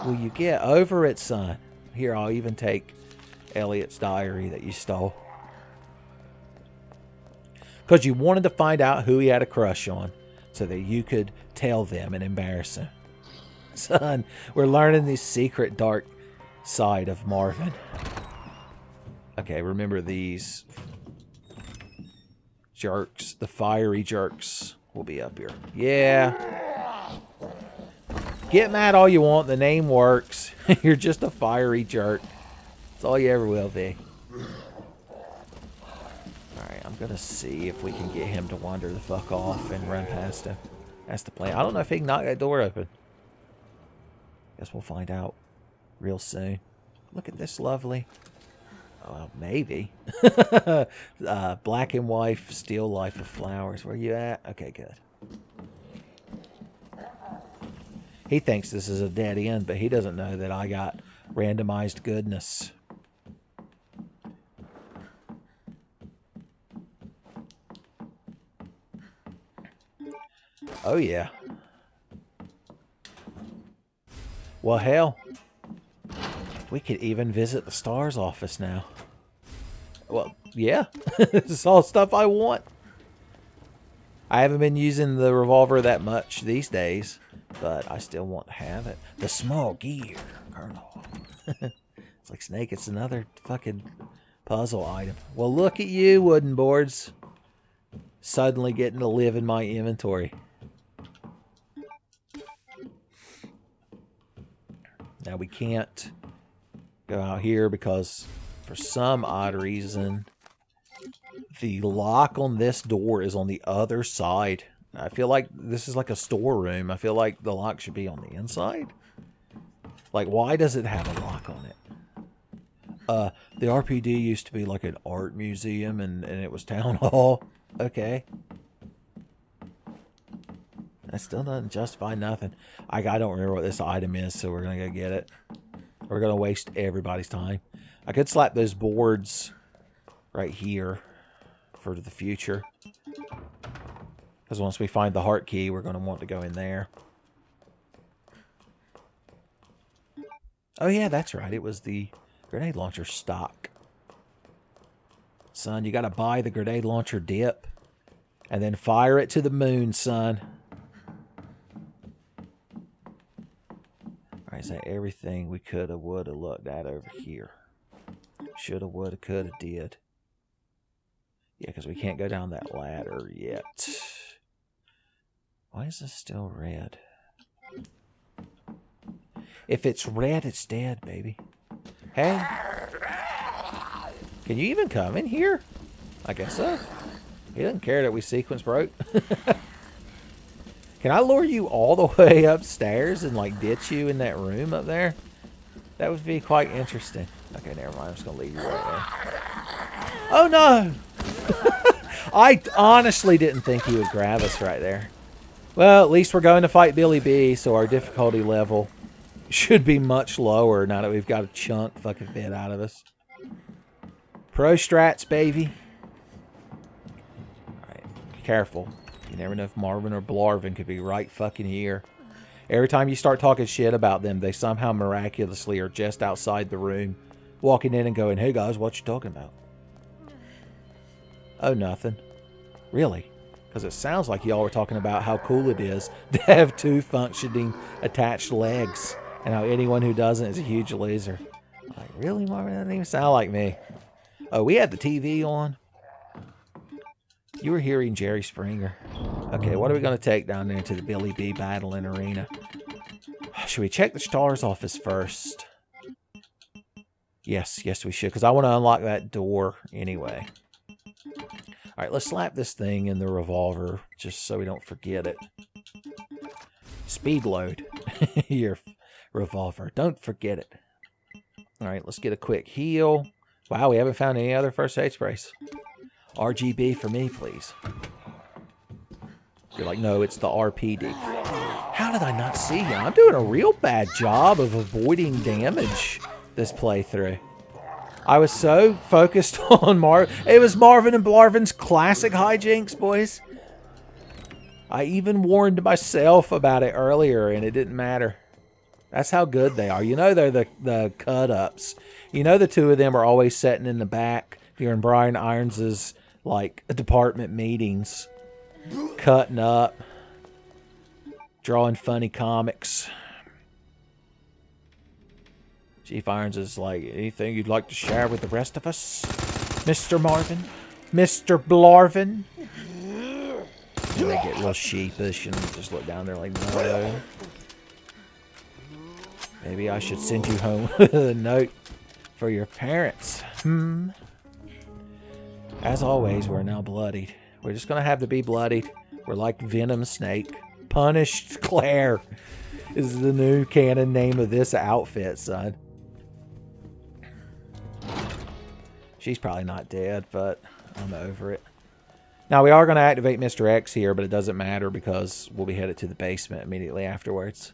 S3: Will you get over it, son? Here, I'll even take Elliot's diary that you stole. Because you wanted to find out who he had a crush on, so that you could tell them and embarrass him. Son, we're learning the secret dark side of Marvin. Okay, remember these jerks. The fiery jerks will be up here. Yeah. Get mad all you want. The name works. You're just a fiery jerk. That's all you ever will be. Alright, I'm going to see if we can get him to wander the fuck off and run past him. That's the plan. I don't know if he can knock that door open. Guess we'll find out real soon. Look at this lovely... Well, maybe. Black and white, still life of flowers. Where you at? Okay, good. He thinks this is a dead end, but he doesn't know that I got randomized goodness. Oh, yeah. Well, hell. We could even visit the STARS office now. Well, yeah. This is all stuff I want. I haven't been using the revolver that much these days, but I still want to have it. The small gear, Colonel. It's like Snake. It's another fucking puzzle item. Well, look at you, wooden boards. Suddenly getting to live in my inventory. Now we can't go out here because for some odd reason the lock on this door is on the other side. I feel like this is like a storeroom. I feel like the lock should be on the inside. Like, why does it have a lock on it? The RPD used to be like an art museum and it was town hall. Okay. That still doesn't justify nothing. I don't remember what this item is, so we're going to go get it. We're going to waste everybody's time. I could slap those boards right here for the future. Because once we find the heart key, we're going to want to go in there. Oh yeah, that's right. It was the grenade launcher stock. Son, you got to buy the grenade launcher dip. And then fire it to the moon, son. Alright, is that everything we coulda, woulda, looked at over here? Shoulda, woulda, coulda, did. Yeah, because we can't go down that ladder yet. Why is this still red? If it's red, it's dead, baby. Hey? Can you even come in here? I guess so. He doesn't care that we sequence broke. Can I lure you all the way upstairs and like ditch you in that room up there? That would be quite interesting. Okay, never mind. I'm just going to leave you right there. Oh no! I honestly didn't think he would grab us right there. Well, at least we're going to fight Billy B, so our difficulty level should be much lower now that we've got a chunk fucking bit out of us. Pro strats, baby. Alright, be careful. You never know if Marvin or Blarvin could be right fucking here. Every time you start talking shit about them, they somehow miraculously are just outside the room, walking in and going, "Hey guys, what you talking about?" Oh, nothing. Really? Because it sounds like y'all were talking about how cool it is to have 2 functioning attached legs. And how anyone who doesn't is a huge loser. Like, really, Marvin? That doesn't even sound like me. Oh, we had the TV on. You were hearing Jerry Springer. Okay, what are we going to take down there to the Billy B battling arena? Should we check the STARS office first? Yes, we should, because I want to unlock that door anyway. Alright, let's slap this thing in the revolver, just so we don't forget it. Speed load your revolver. Don't forget it. Alright, let's get a quick heal. Wow, we haven't found any other first aid sprays. RGB for me, please. You're like, no, it's the RPD. How did I not see him? I'm doing a real bad job of avoiding damage this playthrough. I was so focused on It was Marvin and Blarvin's classic hijinks, boys. I even warned myself about it earlier, and it didn't matter. That's how good they are. You know they're the cut-ups. You know the 2 of them are always sitting in the back during Brian Irons' like department meetings, cutting up, drawing funny comics. Chief Irons is like, anything you'd like to share with the rest of us, Mr. Marvin? Mr. Blarvin? And they get real sheepish and just look down there like, no. Maybe I should send you home with a note for your parents. As always, we're now bloodied. We're just going to have to be bloodied. We're like Venom Snake. Punished Claire is the new canon name of this outfit, son. She's probably not dead, but I'm over it. Now, we are going to activate Mr. X here, but it doesn't matter because we'll be headed to the basement immediately afterwards.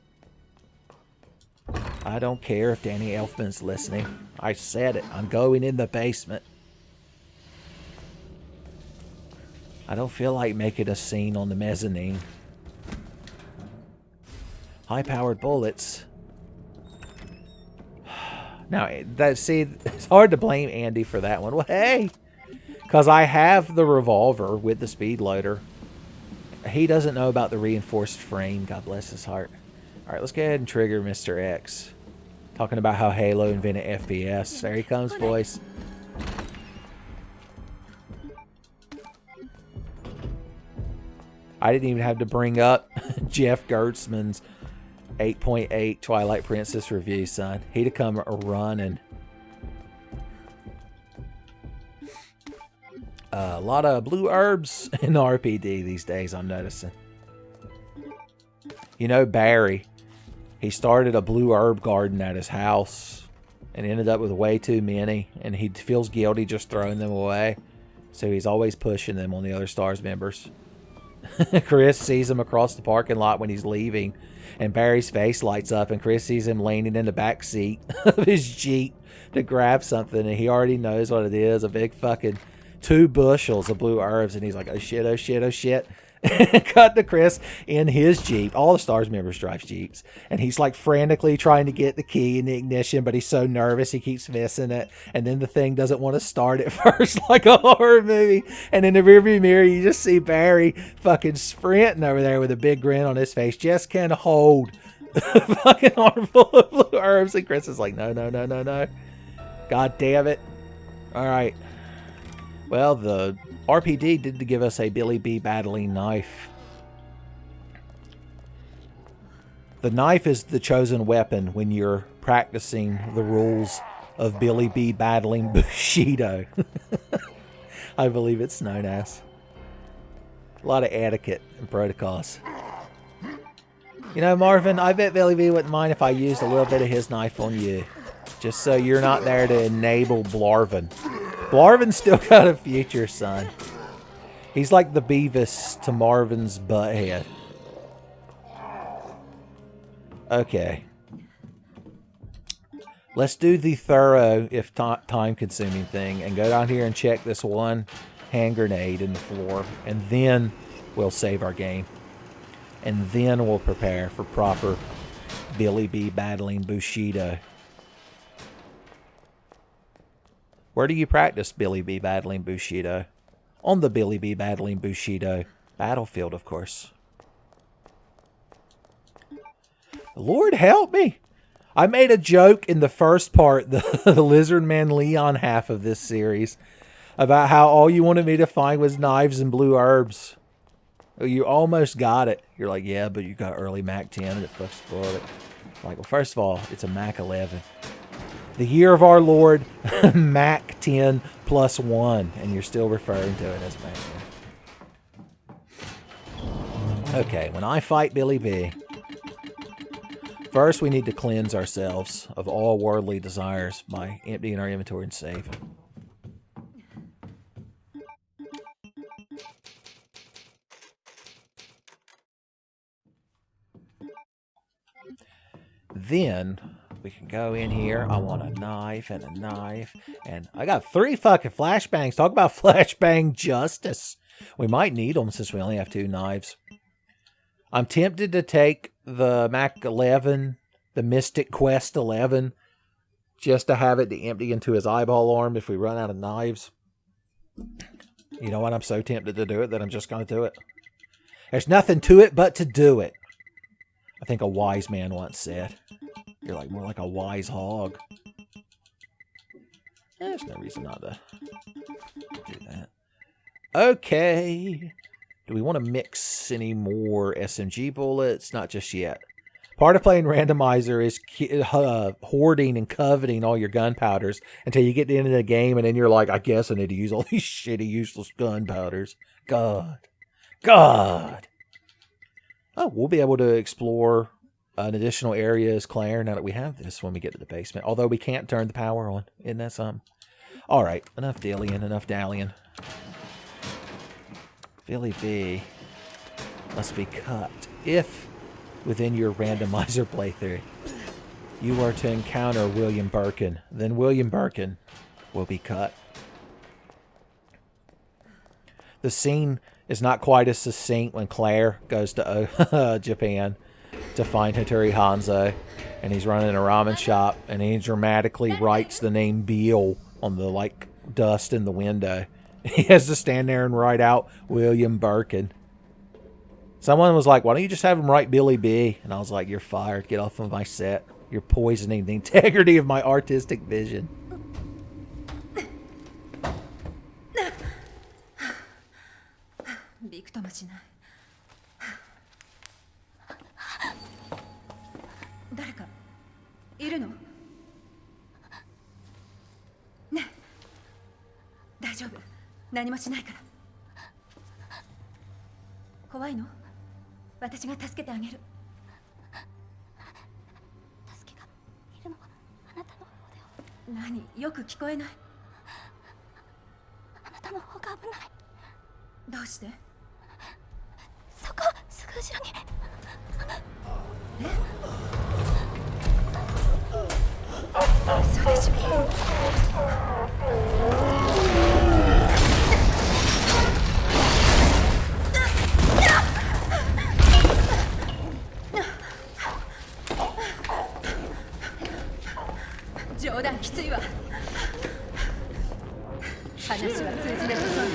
S3: I don't care if Danny Elfman's listening. I said it. I'm going in the basement. I don't feel like making a scene on the mezzanine. High-powered bullets. Now, see, it's hard to blame Andy for that one. Well, hey! Because I have the revolver with the speed loader. He doesn't know about the reinforced frame. God bless his heart. Alright, let's go ahead and trigger Mr. X. Talking about how Halo invented FPS. There he comes, boys. I didn't even have to bring up Jeff Gertzman's 8.8 Twilight Princess review, son. He'd have come running. A lot of blue herbs in RPD these days, I'm noticing. You know, Barry, he started a blue herb garden at his house and ended up with way too many, and he feels guilty just throwing them away. So he's always pushing them on the other STARS members. Chris sees him across the parking lot when he's leaving, and Barry's face lights up, and Chris sees him leaning in the back seat of his Jeep to grab something, and he already knows what it is, a big fucking 2 bushels of blue herbs, and he's like, oh shit, oh shit, oh shit. Cut to Chris in his Jeep. All the STARS members drive Jeeps, and he's like frantically trying to get the key in the ignition, but he's so nervous he keeps missing it, and then the thing doesn't want to start at first like a horror movie, and in the rearview mirror you just see Barry fucking sprinting over there with a big grin on his face, just can't hold a fucking armful of blue herbs, and Chris is like, no, no, no, no, no. God damn it. Alright. Well, the RPD did give us a Billy B battling knife. The knife is the chosen weapon when you're practicing the rules of Billy B battling Bushido. I believe it's known as. A lot of etiquette and protocols. You know, Marvin, I bet Billy B wouldn't mind if I used a little bit of his knife on you. Just so you're not there to enable Blarvin. Blarvin's still got a future, son. He's like the Beavis to Marvin's butthead. Okay. Let's do the thorough, if time-consuming thing, and go down here and check this one hand grenade in the floor, and then we'll save our game. And then we'll prepare for proper Billy B battling Bushido. Where do you practice Billy B battling Bushido? On the Billy B battling Bushido Battlefield, of course. Lord help me! I made a joke in the first part, the Lizardman Leon half of this series, about how all you wanted me to find was knives and blue herbs. You almost got it. You're like, yeah, but you got early Mac 10 and it fucking spoiled it. Like, well, first of all, it's a Mac 11. The year of our Lord, Mac 10 plus 1, and you're still referring to it as Mac 10. Okay, when I fight Billy B, first we need to cleanse ourselves of all worldly desires by emptying our inventory and saving. Then we can go in here. I want a knife and a knife. And I got 3 fucking flashbangs. Talk about flashbang justice. We might need them since we only have 2 knives. I'm tempted to take the Mac 11, the Mystic Quest 11, just to have it to empty into his eyeball arm if we run out of knives. You know what? I'm so tempted to do it that I'm just going to do it. There's nothing to it but to do it. I think a wise man once said. You're like more like a wise hog. There's no reason not to do that. Okay. Do we want to mix any more SMG bullets? Not just yet. Part of playing Randomizer is hoarding and coveting all your gunpowders until you get to the end of the game and then you're like, I guess I need to use all these shitty, useless gunpowders. God. Oh, we'll be able to explore an additional area as Claire now that we have this when we get to the basement. Although we can't turn the power on. Isn't that something? Alright, enough dillying, enough dallying. Billy B must be cut. If, within your Randomizer playthrough, you were to encounter William Birkin, then William Birkin will be cut. The scene is not quite as succinct when Claire goes to Japan to find Hattori Hanzo, and he's running a ramen shop, and he dramatically writes the name Beale on the like dust in the window. He has to stand there and write out William Birkin. Someone was like, why don't you just have him write Billy B? And I was like, you're fired. Get off of my set. You're poisoning the integrity of my artistic vision.
S2: びくともしない。誰かいるの？ねえ、大丈夫。何もしないから。怖いの？私が助けてあげる。助けがいるのはあなたの方では。何？よく聞こえない。あなたの方が危ない。どうして？そこ、すぐ後ろに。え？嘘でしょ。冗談きついわ。話は通じなさそう。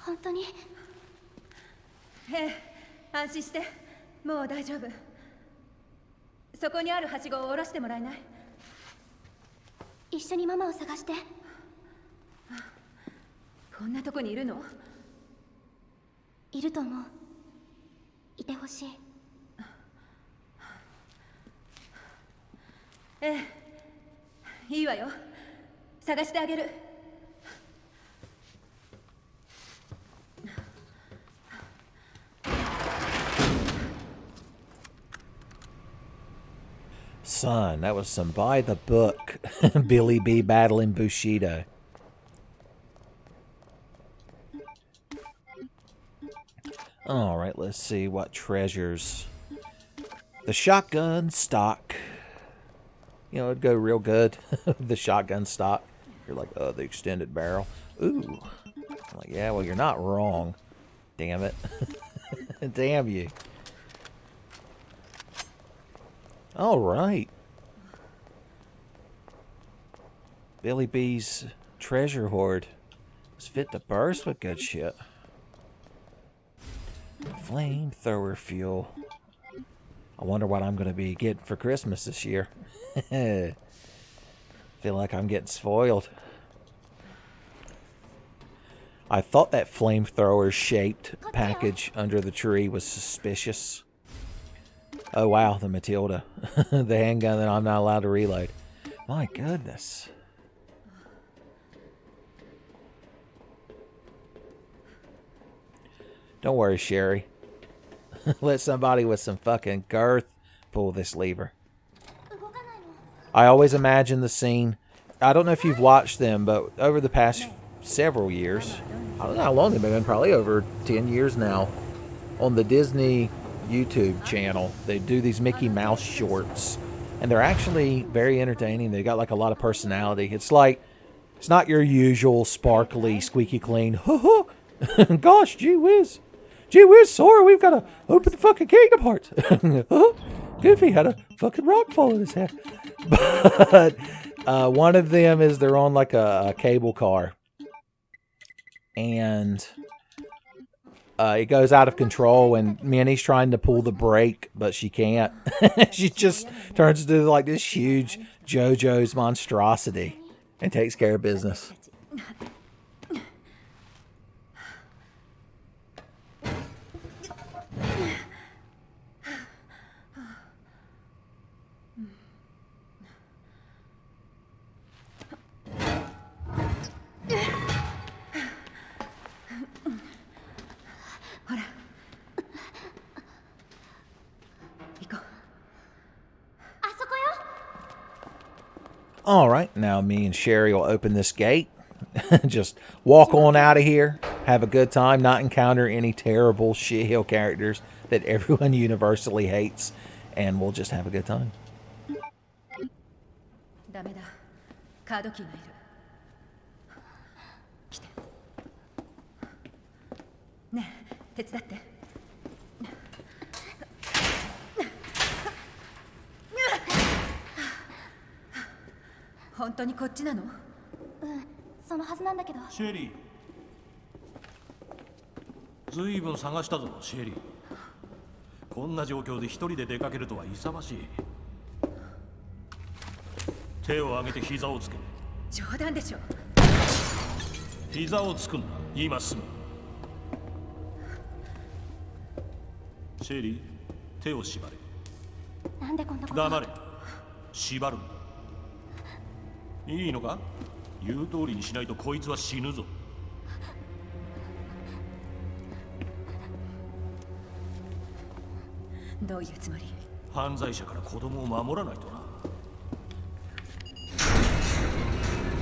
S2: 本当に？
S5: ええ、安心して。もう大丈夫。そこにあるはしごを下ろしてもらえない？
S2: 一緒にママを探して。
S5: こんなとこにいるの？
S2: いると思う。いてほしい。
S5: ええ、いいわよ。探してあげる。
S3: Son, that was some by the book Billy B battling Bushido. Alright, let's see what treasures. The shotgun stock. You know, it'd go real good. The shotgun stock. You're like, oh, the extended barrel. Ooh. I'm like, yeah, well, you're not wrong. Damn it. Damn you. Alright. Billy B's treasure hoard is fit to burst with good shit. Flamethrower fuel. I wonder what I'm going to be getting for Christmas this year. Feel like I'm getting spoiled. I thought that flamethrower shaped package under the tree was suspicious. Oh wow, the Matilda. The handgun that I'm not allowed to reload. My goodness. Don't worry, Sherry. Let somebody with some fucking girth pull this lever. I always imagine the scene. I don't know if you've watched them, but over the past several years, I don't know how long they've been, probably over 10 years now, on the Disney YouTube channel, they do these Mickey Mouse shorts, and they're actually very entertaining. They got like a lot of personality. It's like, it's not your usual sparkly, squeaky clean, gosh, gee whiz. Gee whiz, Sora, we've got to open the fucking Kingdom Hearts. Goofy had a fucking rock fall in his head. But one of them is they're on like a cable car. And it goes out of control, and Minnie's trying to pull the brake, but she can't. She just turns into like this huge JoJo's monstrosity and takes care of business. Alright, now me and Sherry will open this gate. Just walk on out of here. Have a good time. Not encounter any terrible shithill characters that everyone universally hates. And we'll just have a good time.
S6: シェリー、ずいぶん探したぞ、シェリー。こんな状況で一人で出かけるとは勇ましい。手を上げて膝をつけ。
S5: 冗談でしょ。
S6: 膝をつくんだ、今すぐ。シェリー、手を縛れ。
S2: なんでこんなこと。
S6: 黙れ。縛るんだ。いいのか？言う通りにしないとこいつは死ぬぞ。
S5: どういうつもり？
S6: 犯罪者から子供を守らないとな。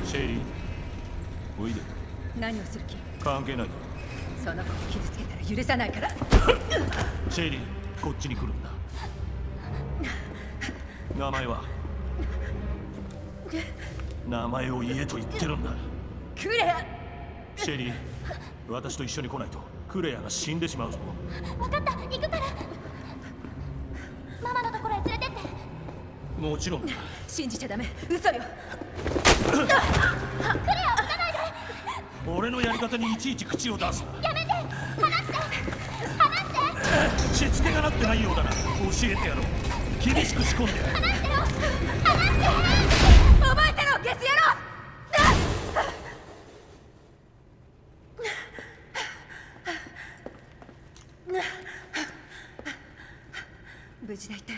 S6: シェリー、おいで。
S5: 何をする気？
S6: 関係ないだろ。
S5: その子を傷つけたら許さないから。
S6: シェリー、こっちに来るんだ。名前は？名前を言えと言ってるんだ。
S5: クレア。
S6: シェリー、私と一緒に来ないとクレアが死んでしまうぞ。
S2: 分かった、行くから。ママのところへ連れてって。
S6: もちろんだ。
S5: 信じちゃダメ、嘘よ。
S2: クレアを撃たないで。
S6: 俺のやり方にいちいち口を出すな。
S2: やめ
S6: しつけがなってないようだな。教えてやろう。厳しく仕込んでやる。
S5: 覚えてろゲス野郎。無事でいて。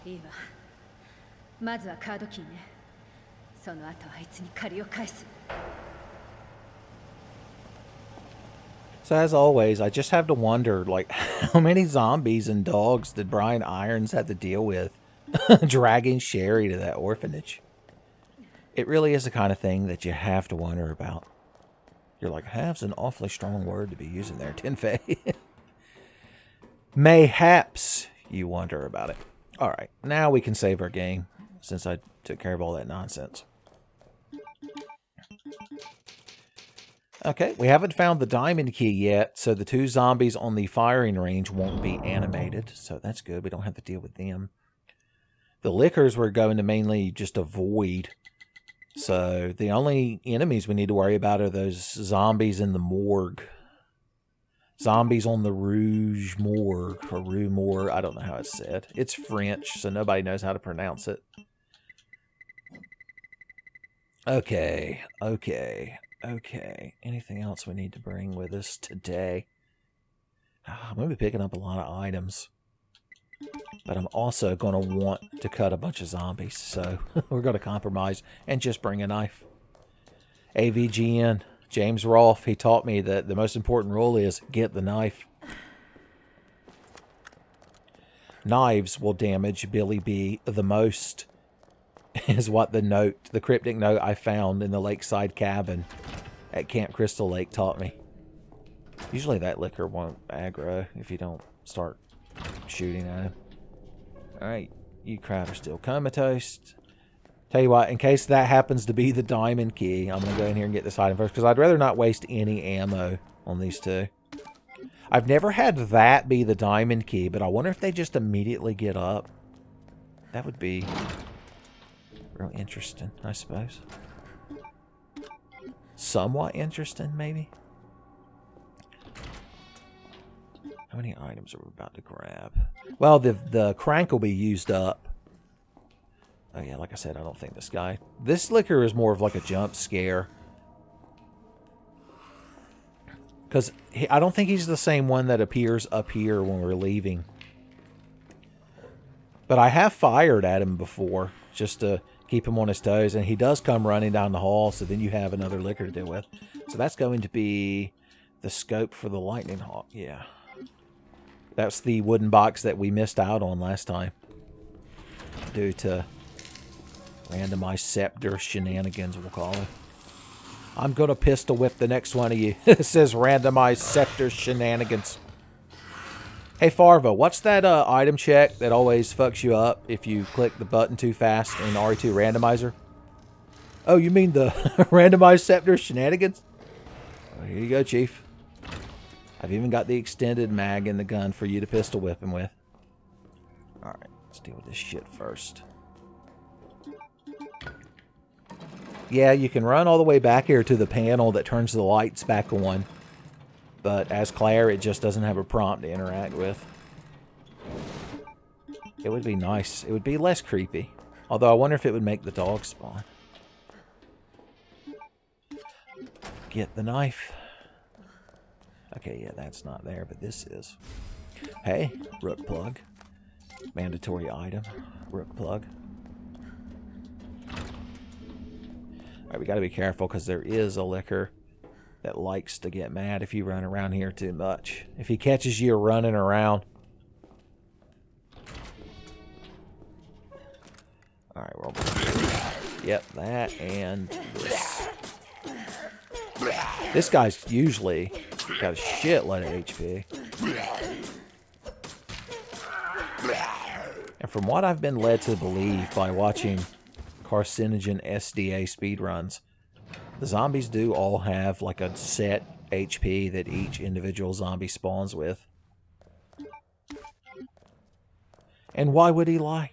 S5: いいわ。まずはカードキーね。その後あいつに借りを返す。
S3: So as always, I just have to wonder, like, how many zombies and dogs did Brian Irons have to deal with dragging Sherry to that orphanage? It really is the kind of thing that you have to wonder about. You're like, have's an awfully strong word to be using there, Tinfei. Mayhaps you wonder about it. Alright, now we can save our game, since I took care of all that nonsense. Okay, we haven't found the diamond key yet, so the 2 zombies on the firing range won't be animated, so that's good. We don't have to deal with them. The lickers we're going to mainly just avoid, so the only enemies we need to worry about are those zombies in the morgue. Zombies on the Rouge Morgue, or Rue Morgue, I don't know how it's said. It's French, so nobody knows how to pronounce it. Okay. Anything else we need to bring with us today? I'm going to be picking up a lot of items. But I'm also going to want to cut a bunch of zombies. So we're going to compromise and just bring a knife. AVGN, James Rolfe, he taught me that the most important rule is get the knife. Knives will damage Billy B the most. Is what the cryptic note I found in the lakeside cabin at Camp Crystal Lake taught me. Usually that liquor won't aggro if you don't start shooting at him. Alright, you crowd are still comatose. Tell you what, in case that happens to be the diamond key, I'm going to go in here and get this item first, because I'd rather not waste any ammo on these 2. I've never had that be the diamond key, but I wonder if they just immediately get up. That would be real interesting, I suppose. Somewhat interesting, maybe? How many items are we about to grab? Well, the crank will be used up. Oh yeah, like I said, I don't think this guy... This liquor is more of like a jump scare. Because I don't think he's the same one that appears up here when we're leaving. But I have fired at him before, just to keep him on his toes, and he does come running down the hall, so then you have another liquor to deal with. So that's going to be the scope for the lightning hawk. Yeah. That's the wooden box that we missed out on last time, due to randomized scepter shenanigans, we'll call it. I'm going to pistol whip the next one of you. It says randomized scepter shenanigans. Hey Farva, what's that item check that always fucks you up if you click the button too fast in RE2 randomizer? Oh, you mean the randomized scepter shenanigans? Well, here you go, Chief. I've even got the extended mag in the gun for you to pistol whip him with. Alright, let's deal with this shit first. Yeah, you can run all the way back here to the panel that turns the lights back on. But as Claire, it just doesn't have a prompt to interact with. It would be nice. It would be less creepy. Although I wonder if it would make the dog spawn. Get the knife. Okay, yeah, that's not there, but this is. Hey, rook plug. Mandatory item. Rook plug. Alright, we gotta be careful because there is a liquor that likes to get mad if you run around here too much. If he catches you running around. Alright, we're almost... Yep, that and this. This guy's usually got a shitload of HP. And from what I've been led to believe by watching Carcinogen SDA speedruns, the zombies do all have like a set HP that each individual zombie spawns with. And why would he lie?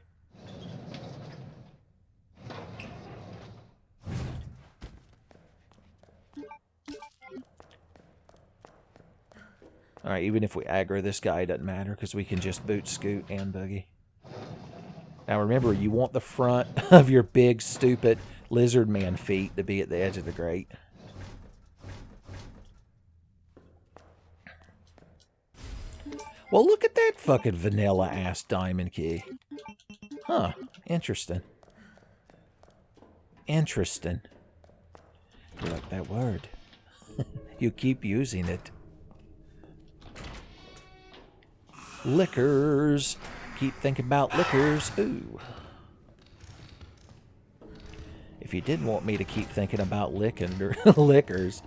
S3: Alright, even if we aggro this guy, it doesn't matter because we can just boot, scoot, and boogie. Now remember, you want the front of your big, stupid Lizardman feet to be at the edge of the grate. Well, look at that fucking vanilla-ass diamond key. Huh. Interesting. Interesting. You like that word. You keep using it. Liquors. Keep thinking about liquors. Ooh. If you didn't want me to keep thinking about liquors,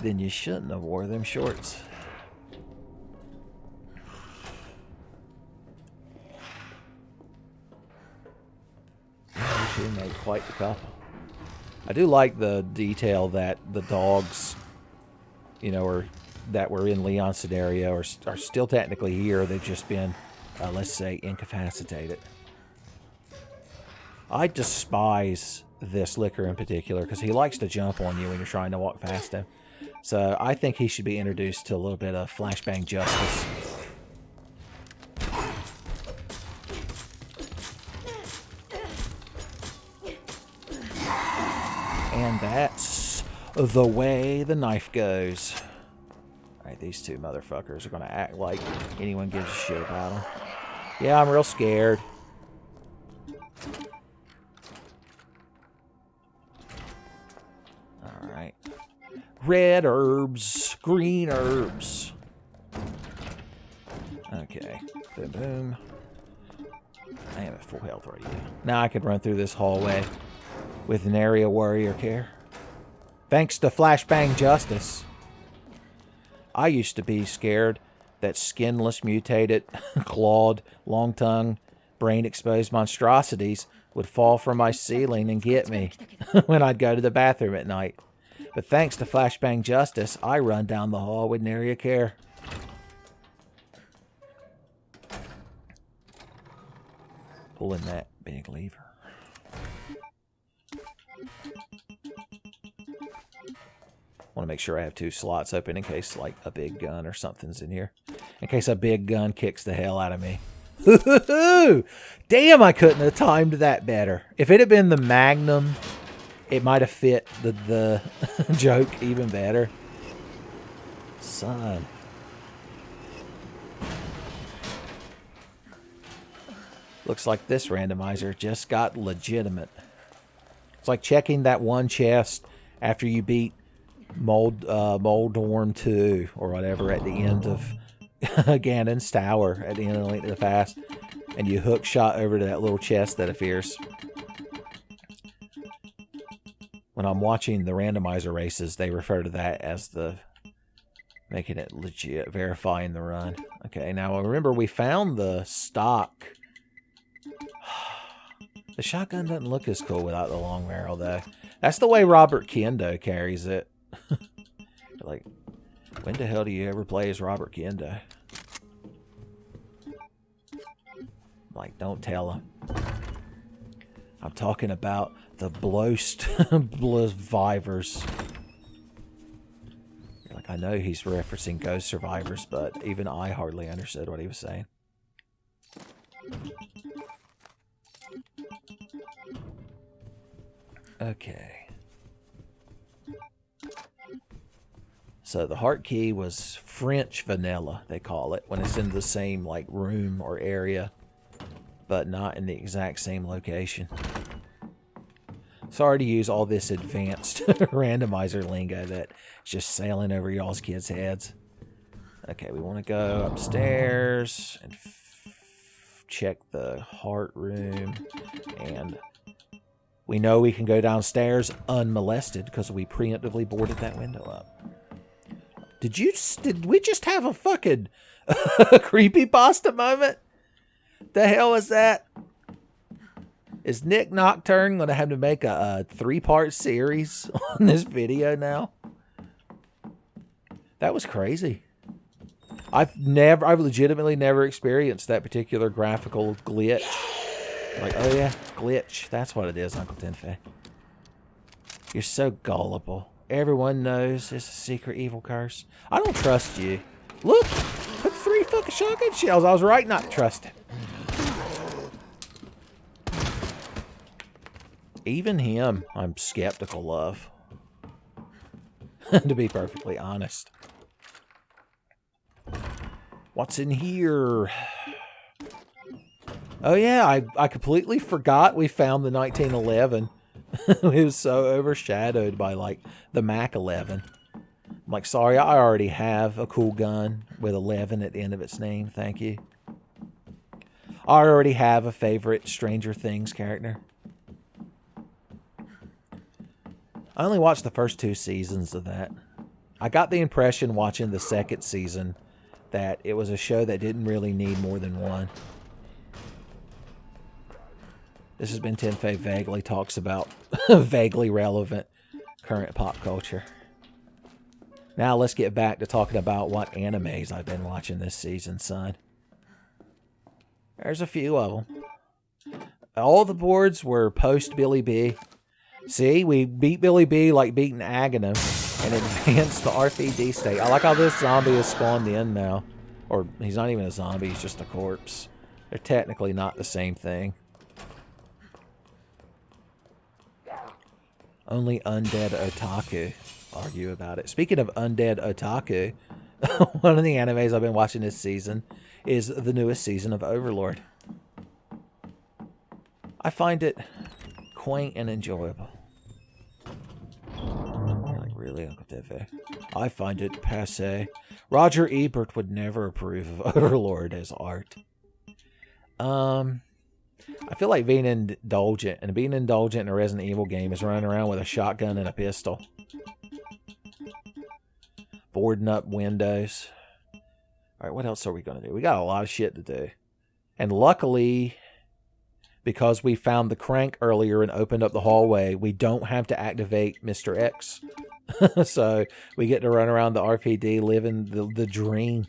S3: then you shouldn't have wore them shorts. She made quite the couple. I do like the detail that the dogs, you know, that were in Leon's scenario are still technically here. They've just been, let's say, incapacitated. I despise this liquor in particular because he likes to jump on you when you're trying to walk past him. So I think he should be introduced to a little bit of flashbang justice. And that's the way the knife goes. Alright, these two motherfuckers are going to act like anyone gives a shit about them. Yeah, I'm real scared. Alright. Red herbs. Green herbs. Okay. Boom, boom. I am at full health right now. Now I can run through this hallway with an area warrior care. Thanks to flashbang justice. I used to be scared that skinless, mutated, clawed, long-tongued, brain-exposed monstrosities would fall from my ceiling and get me when I'd go to the bathroom at night. But thanks to flashbang justice, I run down the hall with an area care. Pulling that big lever. Want to make sure I have 2 slots open in case like a big gun or something's in here. In case a big gun kicks the hell out of me. Damn, I couldn't have timed that better. If it had been the Magnum, it might have fit the joke even better. Son. Looks like this randomizer just got legitimate. It's like checking that one chest after you beat Moldorm 2 or whatever at the end of Ganon's Tower at the end of the Link to the Past, and you hook shot over to that little chest that appears. When I'm watching the randomizer races, they refer to that as the making it legit, verifying the run. Okay, now remember we found the stock. The shotgun doesn't look as cool without the long barrel though. That's the way Robert Kendo carries it. Like, when the hell do you ever play as Robert Kendo? Like, don't tell him. I'm talking about the Blost Survivors. Like, I know he's referencing Ghost Survivors, but even I hardly understood what he was saying. Okay. So the heart key was French vanilla, they call it, when it's in the same like room or area, but not in the exact same location. Sorry to use all this advanced randomizer lingo that's just sailing over y'all's kids' heads. Okay, we want to go upstairs and check the heart room, and we know we can go downstairs unmolested because we preemptively boarded that window up. Did we just have a fucking creepypasta moment? The hell is that? Is Nick Nocturne going to have to make a 3-part series on this video now? That was crazy. I've legitimately never experienced that particular graphical glitch. Like, oh yeah, glitch. That's what it is, Uncle Tenfei. You're so gullible. Everyone knows it's a secret evil curse. I don't trust you. Look! shotgun shells. I was right not to trust it. Even him, I'm skeptical of. To be perfectly honest. What's in here? Oh yeah, I completely forgot we found the 1911. It was so overshadowed by like the Mac 11. I'm like, sorry, I already have a cool gun with 11 at the end of its name. Thank you. I already have a favorite Stranger Things character. I only watched the first 2 seasons of that. I got the impression watching the second season that it was a show that didn't really need more than one. This has been Tenfei Vaguely talks about vaguely relevant current pop culture. Now let's get back to talking about what animes I've been watching this season, son. There's a few of them. All the boards were post Billy B. See, we beat Billy B like beating Aghanim and advanced the RPD state. I like how this zombie is spawned in now. Or he's not even a zombie, he's just a corpse. They're technically not the same thing. Only undead otaku argue about it. Speaking of undead otaku, one of the animes I've been watching this season is the newest season of Overlord. I find it quaint and enjoyable. Like, really, Uncle Tefe? I find it passé. Roger Ebert would never approve of Overlord as art. I feel like being indulgent, and being indulgent in a Resident Evil game is running around with a shotgun and a pistol. Boarding up windows. Alright, what else are we going to do? We got a lot of shit to do. And luckily, because we found the crank earlier and opened up the hallway, we don't have to activate Mr. X. So, we get to run around the RPD living the dream.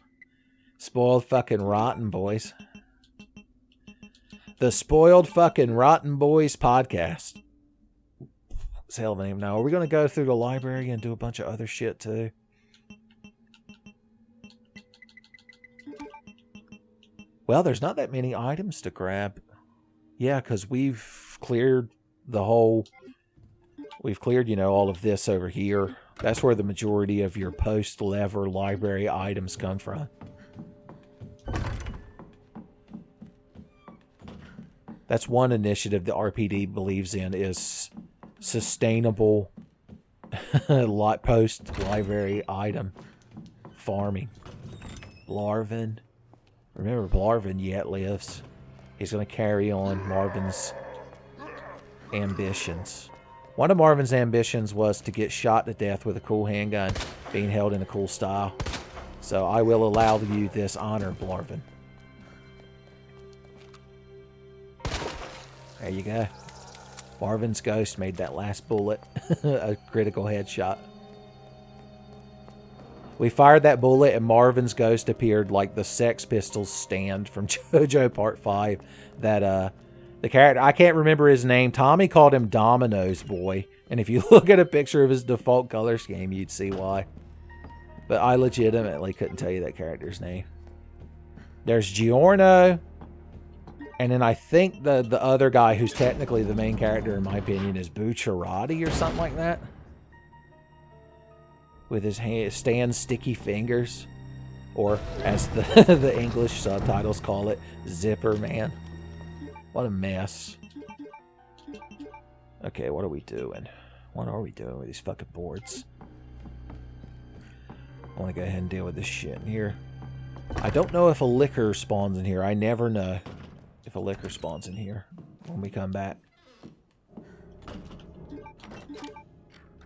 S3: Spoiled fucking rotten, boys. The Spoiled Fucking Rotten Boys podcast. It's a hell of a name. Now, are we going to go through the library and do a bunch of other shit too? Well, there's not that many items to grab. Yeah, because we've cleared the whole... We've cleared, you know, all of this over here. That's where the majority of your post-lever library items come from. That's one initiative the RPD believes in, is sustainable post-library item farming. Blarvin. Remember, Blarvin yet lives. He's going to carry on Marvin's ambitions. One of Marvin's ambitions was to get shot to death with a cool handgun, being held in a cool style. So I will allow you this honor, Blarvin. There you go. Marvin's ghost made that last bullet a critical headshot. We fired that bullet and Marvin's ghost appeared like the Sex Pistols stand from JoJo Part 5. That, the character, I can't remember his name. Tommy called him Domino's Boy. And if you look at a picture of his default color scheme, you'd see why. But I legitimately couldn't tell you that character's name. There's Giorno. And then I think the other guy who's technically the main character, in my opinion, is Bucciarati or something like that. With his Stan's sticky fingers. Or, as the English subtitles call it, Zipper Man. What a mess. Okay, what are we doing? What are we doing with these fucking boards? I want to go ahead and deal with this shit in here. I don't know if a liquor spawns in here. I never know if a liquor spawns in here when we come back.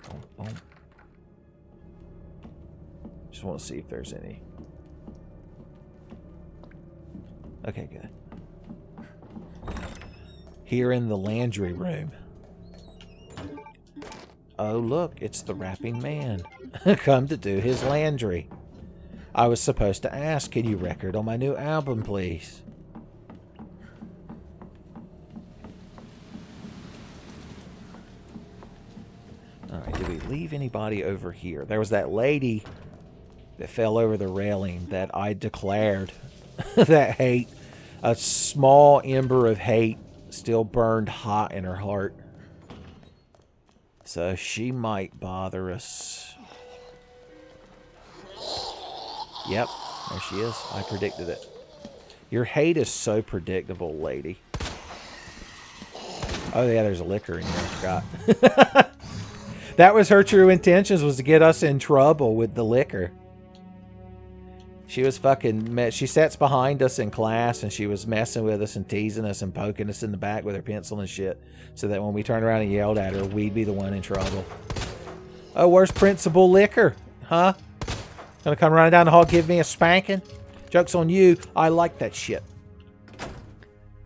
S3: Boom, boom. Just want to see if there's any. Okay, good. Here in the laundry room. Oh, look, it's the rapping man. Come to do his laundry. I was supposed to ask, can you record on my new album, please? Alright, did we leave anybody over here? There was that lady that fell over the railing that I declared that hate, a small ember of hate still burned hot in her heart. So she might bother us. Yep, there she is. I predicted it. Your hate is so predictable, lady. Oh yeah, there's a liquor in here, I forgot. That was her true intentions, was to get us in trouble with the liquor. She was fucking... She sits behind us in class, and she was messing with us and teasing us and poking us in the back with her pencil and shit, so that when we turned around and yelled at her, we'd be the one in trouble. Oh, where's Principal Liquor? Huh? Gonna come running down the hall, give me a spanking? Joke's on you. I like that shit.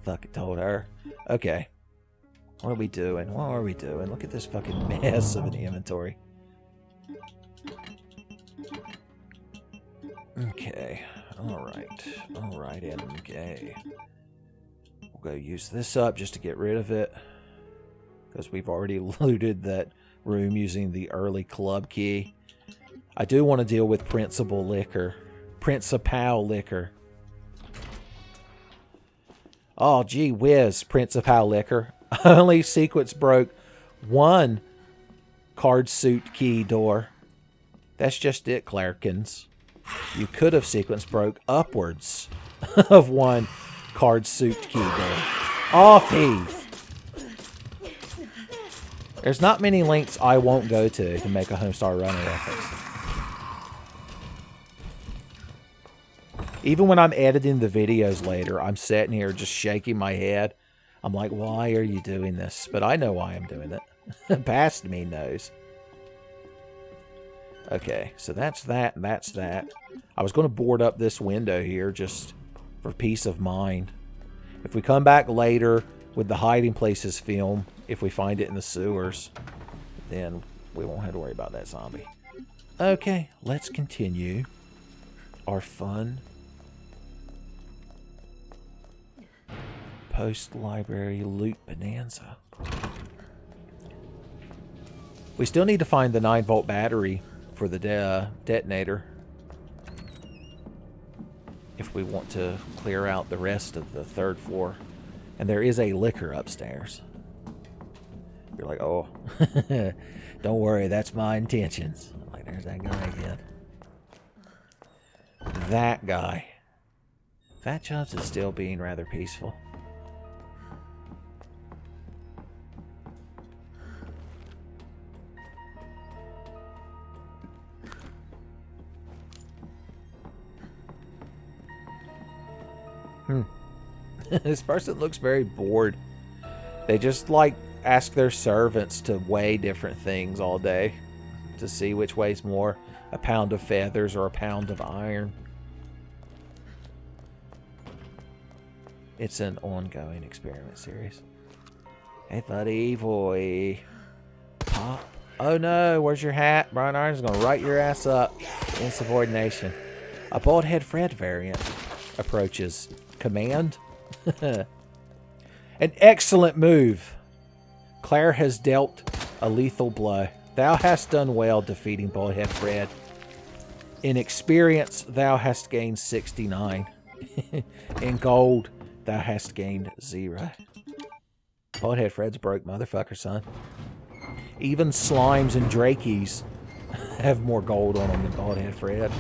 S3: Fuck it, told her. Okay. What are we doing? What are we doing? Look at this fucking mess of an inventory. Okay. Alright. Alright, MK. We'll go use this up just to get rid of it. Because we've already looted that room using the early club key. I do want to deal with Principal Liquor. Principal Liquor. Oh, gee whiz, Principal Liquor. Only sequence broke one card suit key door. That's just it, Clarkins. You could have sequence broke upwards of one card suit key door. Off heave. There's not many links I won't go to make a Homestar Runner reference. Even when I'm editing the videos later, I'm sitting here just shaking my head. I'm like, why are you doing this? But I know why I'm doing it. Past me knows. Okay, so that's that, and that's that. I was going to board up this window here just for peace of mind. If we come back later with the hiding places film, if we find it in the sewers, then we won't have to worry about that zombie. Okay, let's continue our fun post-library loot bonanza. We still need to find the 9-volt battery for the detonator if we want to clear out the rest of the 3rd floor. And there is a liquor upstairs. You're like, oh, don't worry, that's my intentions. Like, there's that guy again. That guy. Fat Chubs is still being rather peaceful. This person looks very bored. They just like ask their servants to weigh different things all day to see which weighs more, a pound of feathers or a pound of iron. It's an ongoing experiment series. Hey buddy boy. Pop. Oh no, where's your hat? Brian Iron's gonna write your ass up. Insubordination. A bald head Fred variant approaches. Command. An excellent move. Claire has dealt a lethal blow. Thou hast done well defeating Baldhead Fred. In experience, thou hast gained 69. In gold, thou hast gained 0. Baldhead Fred's broke motherfucker, son. Even slimes and drakeys have more gold on them than Baldhead Fred.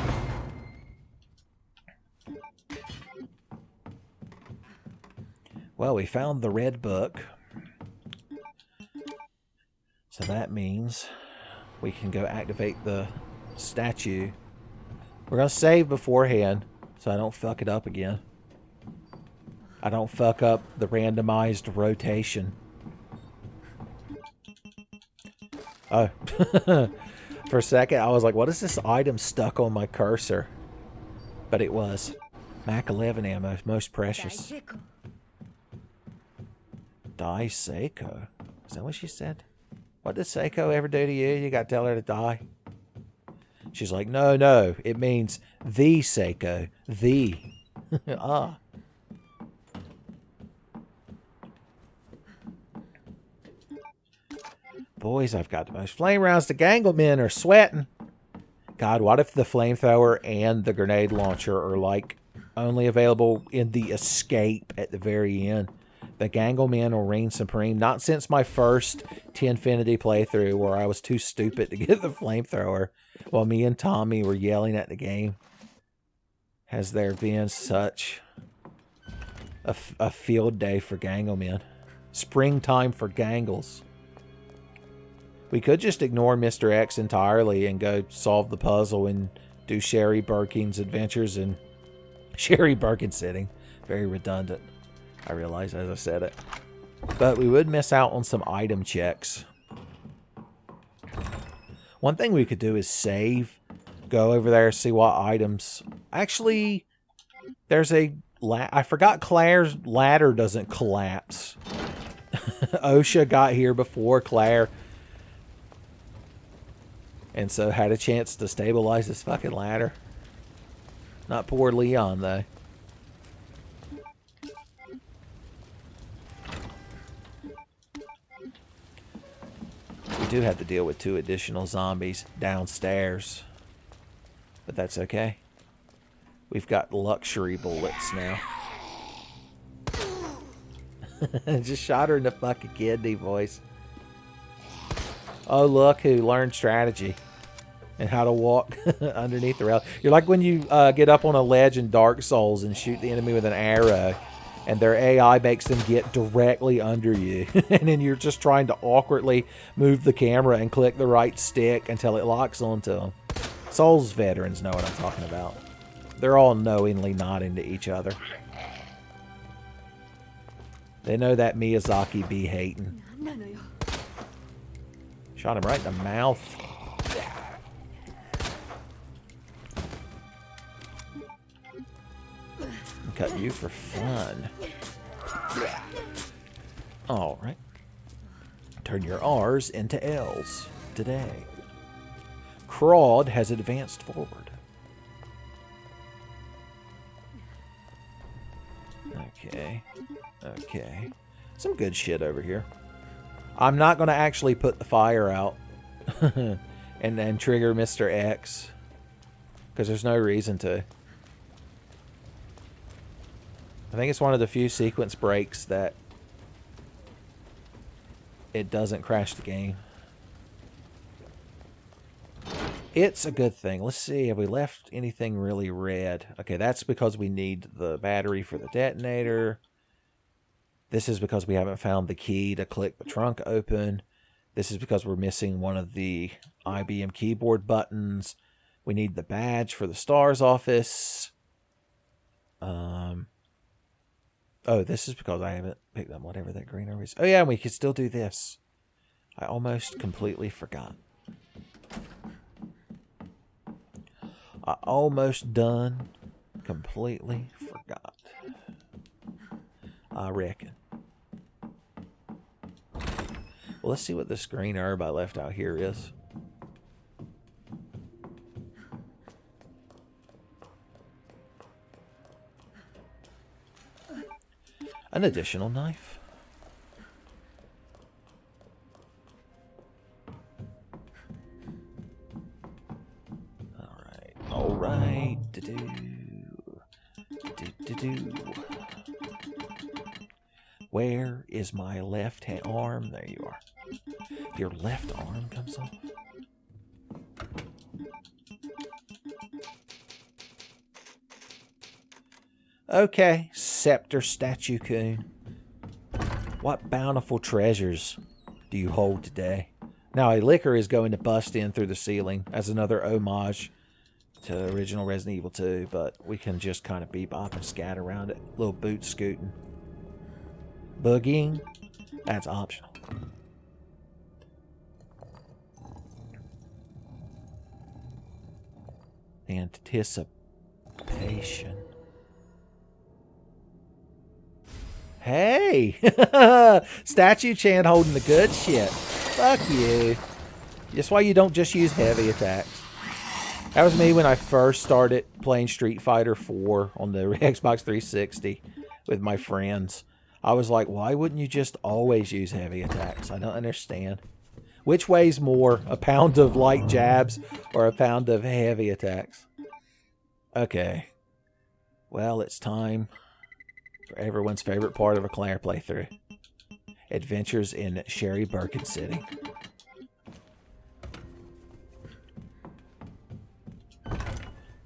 S3: Well, we found the red book. So that means we can go activate the statue. We're going to save beforehand so I don't fuck it up again. I don't fuck up the randomized rotation. Oh. For a second, I was like, what is this item stuck on my cursor? But it was. Mac 11 ammo, most precious. Die Seiko. Is that what she said? What did Seiko ever do to you? You got to tell her to die? She's like, no, no. It means the Seiko. The. Ah. Boys, I've got the most flame rounds. The Ganglemen are sweating. God, what if the flamethrower and the grenade launcher are like only available in the escape at the very end. The Gangleman will reign supreme. Not since my first Tinfinity playthrough where I was too stupid to get the flamethrower while me and Tommy were yelling at the game. Has there been such a field day for Ganglemen. Springtime for Gangles. We could just ignore Mr. X entirely and go solve the puzzle and do Sherry Birkin's adventures in Sherry Birkin sitting. Very redundant. I realize as I said it. But we would miss out on some item checks. One thing we could do is save. Go over there, see what items. Actually, there's a... I forgot Claire's ladder doesn't collapse. OSHA got here before Claire. And so had a chance to stabilize this fucking ladder. Not poor Leon, though. We do have to deal with 2 additional zombies downstairs. But that's okay. We've got luxury bullets now. Just shot her in the fucking kidney voice. Oh, look who learned strategy. And how to walk underneath the rail. You're like when you get up on a ledge in Dark Souls and shoot the enemy with an arrow. And their AI makes them get directly under you. And then you're just trying to awkwardly move the camera and click the right stick until it locks onto them. Souls veterans know what I'm talking about. They're all knowingly nodding to each other. They know that Miyazaki be hating. Shot him right in the mouth. Cut you for fun. Alright. Turn your R's into L's today. Crawd has advanced forward. Okay. Okay. Some good shit over here. I'm not going to actually put the fire out and then trigger Mr. X because there's no reason to. I think it's one of the few sequence breaks that it doesn't crash the game. It's a good thing. Let's see, have we left anything really red? Okay, that's because we need the battery for the detonator. This is because we haven't found the key to click the trunk open. This is because we're missing one of the IBM keyboard buttons. We need the badge for the STARS office. Oh, this is because I haven't picked up whatever that green is. Oh yeah, we can still do this. I almost completely forgot. I almost done completely forgot. I reckon. Well, let's see what this green herb I left out here is. An additional knife. All right. Where is my left hand arm? There you are. Your left arm comes off. Okay, Scepter Statue Coon. What bountiful treasures do you hold today? Now, a liquor is going to bust in through the ceiling as another homage to original Resident Evil 2, but we can just kind of bebop and scat around it. Little boot scooting. Boogieing, that's optional. Anticipation. Hey! Statue Chan holding the good shit. Fuck you. That's why you don't just use heavy attacks. That was me when I first started playing Street Fighter 4 on the Xbox 360 with my friends. I was like, why wouldn't you just always use heavy attacks? I don't understand. Which weighs more, a pound of light jabs or a pound of heavy attacks? Okay. Well, it's time for everyone's favorite part of a Claire playthrough. Adventures in Sherry Birkin City.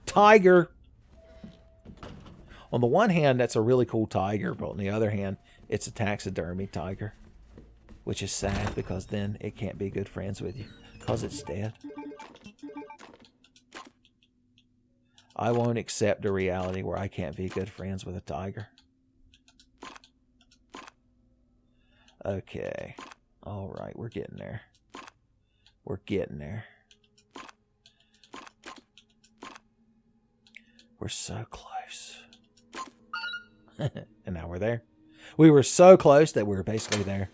S3: Tiger! On the one hand, that's a really cool tiger, but on the other hand, it's a taxidermy tiger. Which is sad, because then it can't be good friends with you, because it's dead. I won't accept a reality where I can't be good friends with a tiger. Okay. Alright, we're getting there. We're getting there. We're so close. And now we're there. We were so close that we were basically there.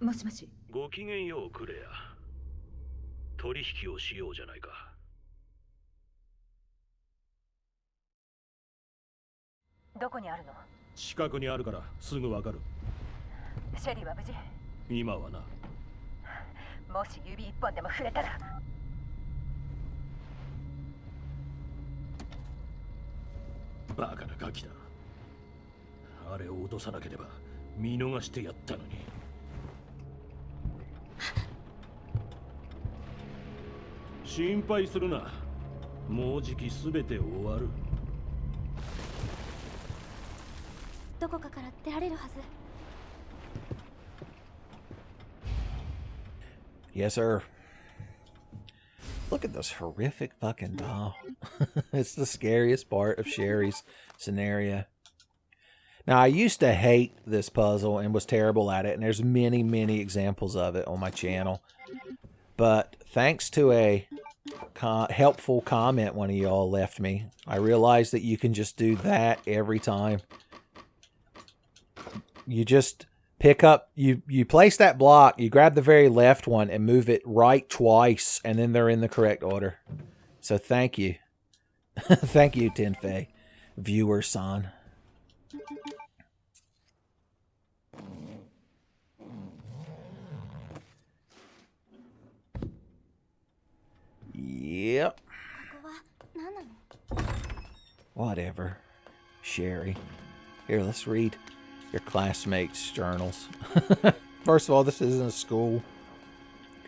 S5: Moshi.
S6: ごきげんようクレア。取引をしようじゃないか。
S5: どこにあるの？
S6: 近くにあるからすぐわかる。
S5: シェリーは無事？
S6: 今はな。
S5: もし指一本でも触れたら。
S6: バカなガキだ。あれを落とさなければ見逃してやったのに。心配するな。もうじきすべて終わる。
S2: どこかから出られるはず。
S3: Yes, sir. Look at this horrific fucking doll. It's the scariest part of Sherry's scenario. Now, I used to hate this puzzle and was terrible at it, and there's many, many examples of it on my channel. But thanks to a helpful comment one of y'all left me, I realized that you can just do that every time. You just pick up, you place that block, you grab the very left one and move it right twice, and then they're in the correct order. So thank you. Thank you, Tenfei, viewer-san. Yep. Whatever. Sherry. Here, let's read your classmates' journals. First of all, this isn't a school.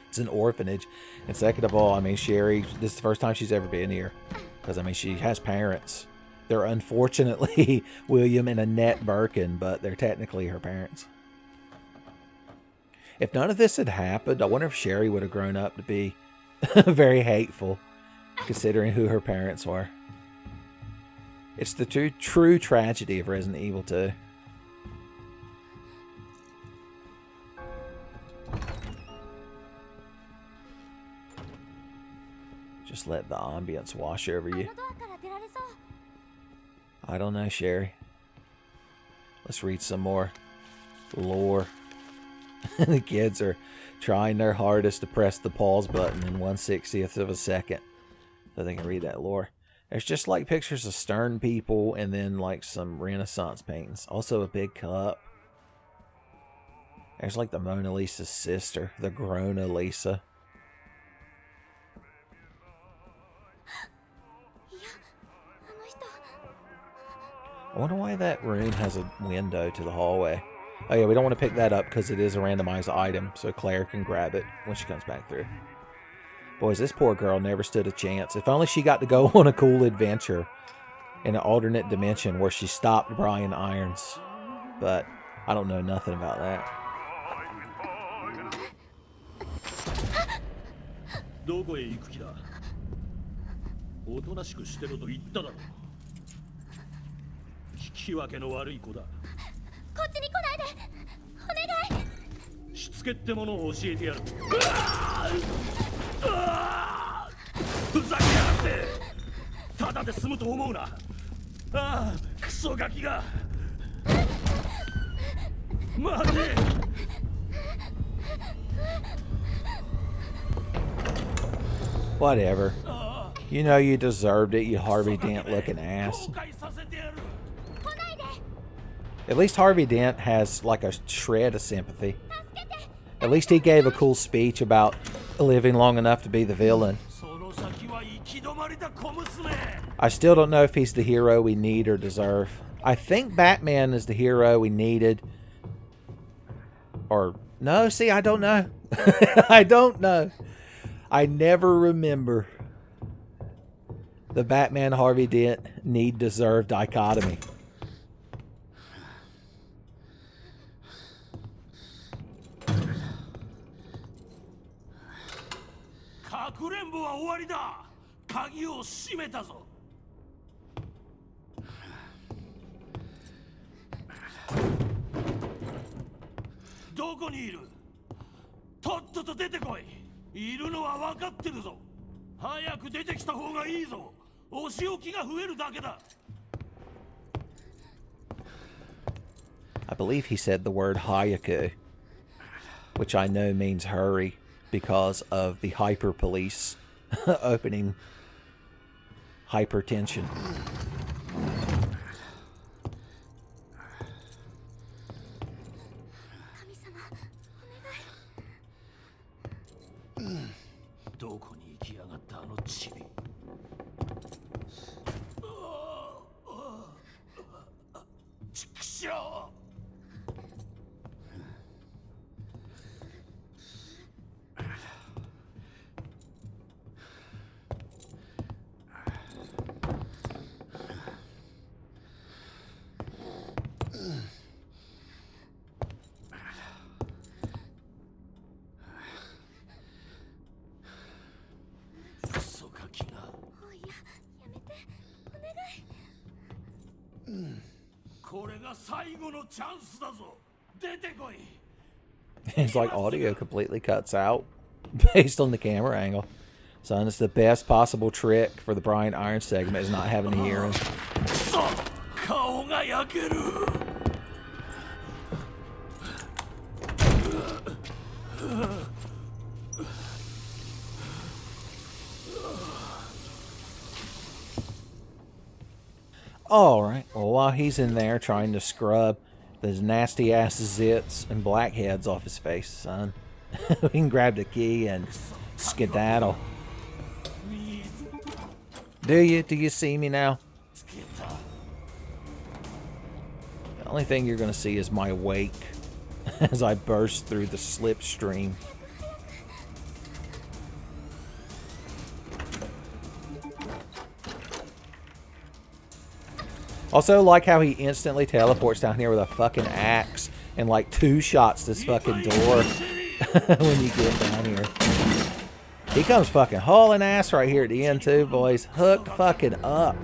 S3: It's an orphanage. And second of all, I mean, Sherry, this is the first time she's ever been here. Because, I mean, she has parents. They're unfortunately William and Annette Birkin, but they're technically her parents. If none of this had happened, I wonder if Sherry would have grown up to be very hateful, considering who her parents were. It's the true tragedy of Resident Evil 2. Just let the ambience wash over you. I don't know, Sherry. Let's read some more lore. The kids are trying their hardest to press the pause button in 1/60th of a second so they can read that lore. There's just like pictures of stern people and then like some Renaissance paintings. Also a big cup. There's like the Mona Lisa's sister, the Grona Lisa. I wonder why that room has a window to the hallway. Oh yeah, we don't want to pick that up because it is a randomized item, so Claire can grab it when she comes back through. Boys, this poor girl never stood a chance. If only she got to go on a cool adventure in an alternate dimension where she stopped Brian Irons. But I don't know nothing about that.
S6: どこへ行く気だ。おとなしくしてろと言っただろう。聞き分けの悪い子だ。
S2: こっちに来ないで。お願い。
S6: しつけってものを教えてやる。ふざけやがって。ただで済むと思うな。ああ、クソガキが。待て。
S3: Whatever. You know you deserved it, you Harvey Dent looking ass. At least Harvey Dent has like a shred of sympathy. At least he gave a cool speech about living long enough to be the villain. I still don't know if he's the hero we need or deserve. I think Batman is the hero we needed. Or, no, see, I don't know. I don't know. I never remember the Batman Harvey Dent need deserve dichotomy. I believe he said the word Hayaku, which I know means hurry because of the hyper police opening hypertension. It's like audio completely cuts out based on the camera angle. Son, it's the best possible trick for the Brian Iron segment is not having to hear him. Alright, well while he's in there trying to scrub those nasty ass zits and blackheads off his face, son, we can grab the key and skedaddle. Do you? Do you see me now? The only thing you're going to see is my wake as I burst through the slipstream. Also, like how he instantly teleports down here with a fucking axe and like 2 shots this fucking door when you get down here. He comes fucking hauling ass right here at the end too, boys. Hooked fucking up.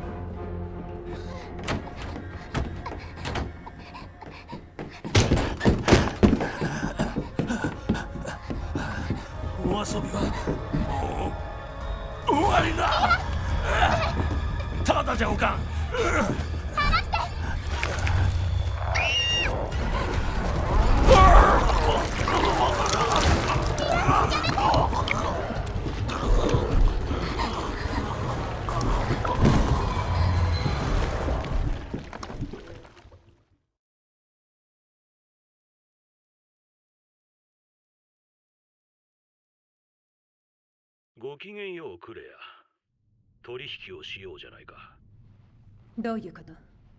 S5: どういうこと？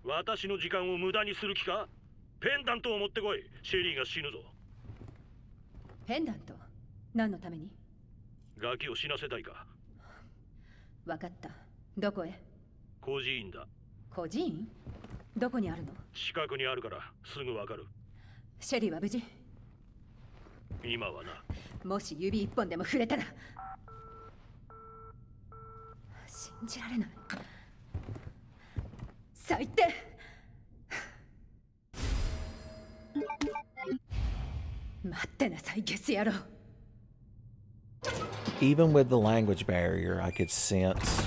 S6: 私の時間を無駄にする気か？ペンダントを持ってこい。シェリーが死ぬぞ。
S5: ペンダント？何のために？
S6: ガキを死なせたいか？
S5: わかった。どこへ？
S6: 孤児院だ。
S5: 孤児院？どこにあるの？
S6: 近くにあるからすぐわかる。
S5: シェリーは無事？
S6: 今はな。
S5: もし指一本でも触れたら。信じられない。最低。待ってなさい、ゲス野郎。
S3: Even with the language barrier, I could sense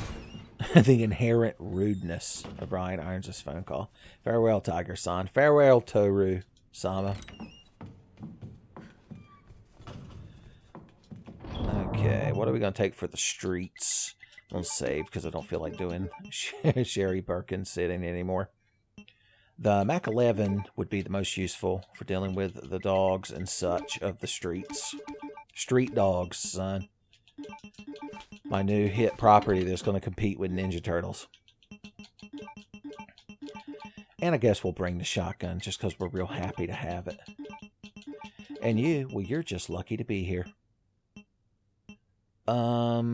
S3: the inherent rudeness of Brian Irons' phone call. Farewell, Tiger-san. Farewell, Toru-sama. Okay, what are we going to take for the streets? I'll save because I don't feel like doing Sherry Birkin sitting anymore. The Mac 11 would be the most useful for dealing with the dogs and such of the streets. Street dogs, son. My new hit property that's going to compete with Ninja Turtles. And I guess we'll bring the shotgun just because we're real happy to have it. And you, well, you're just lucky to be here. The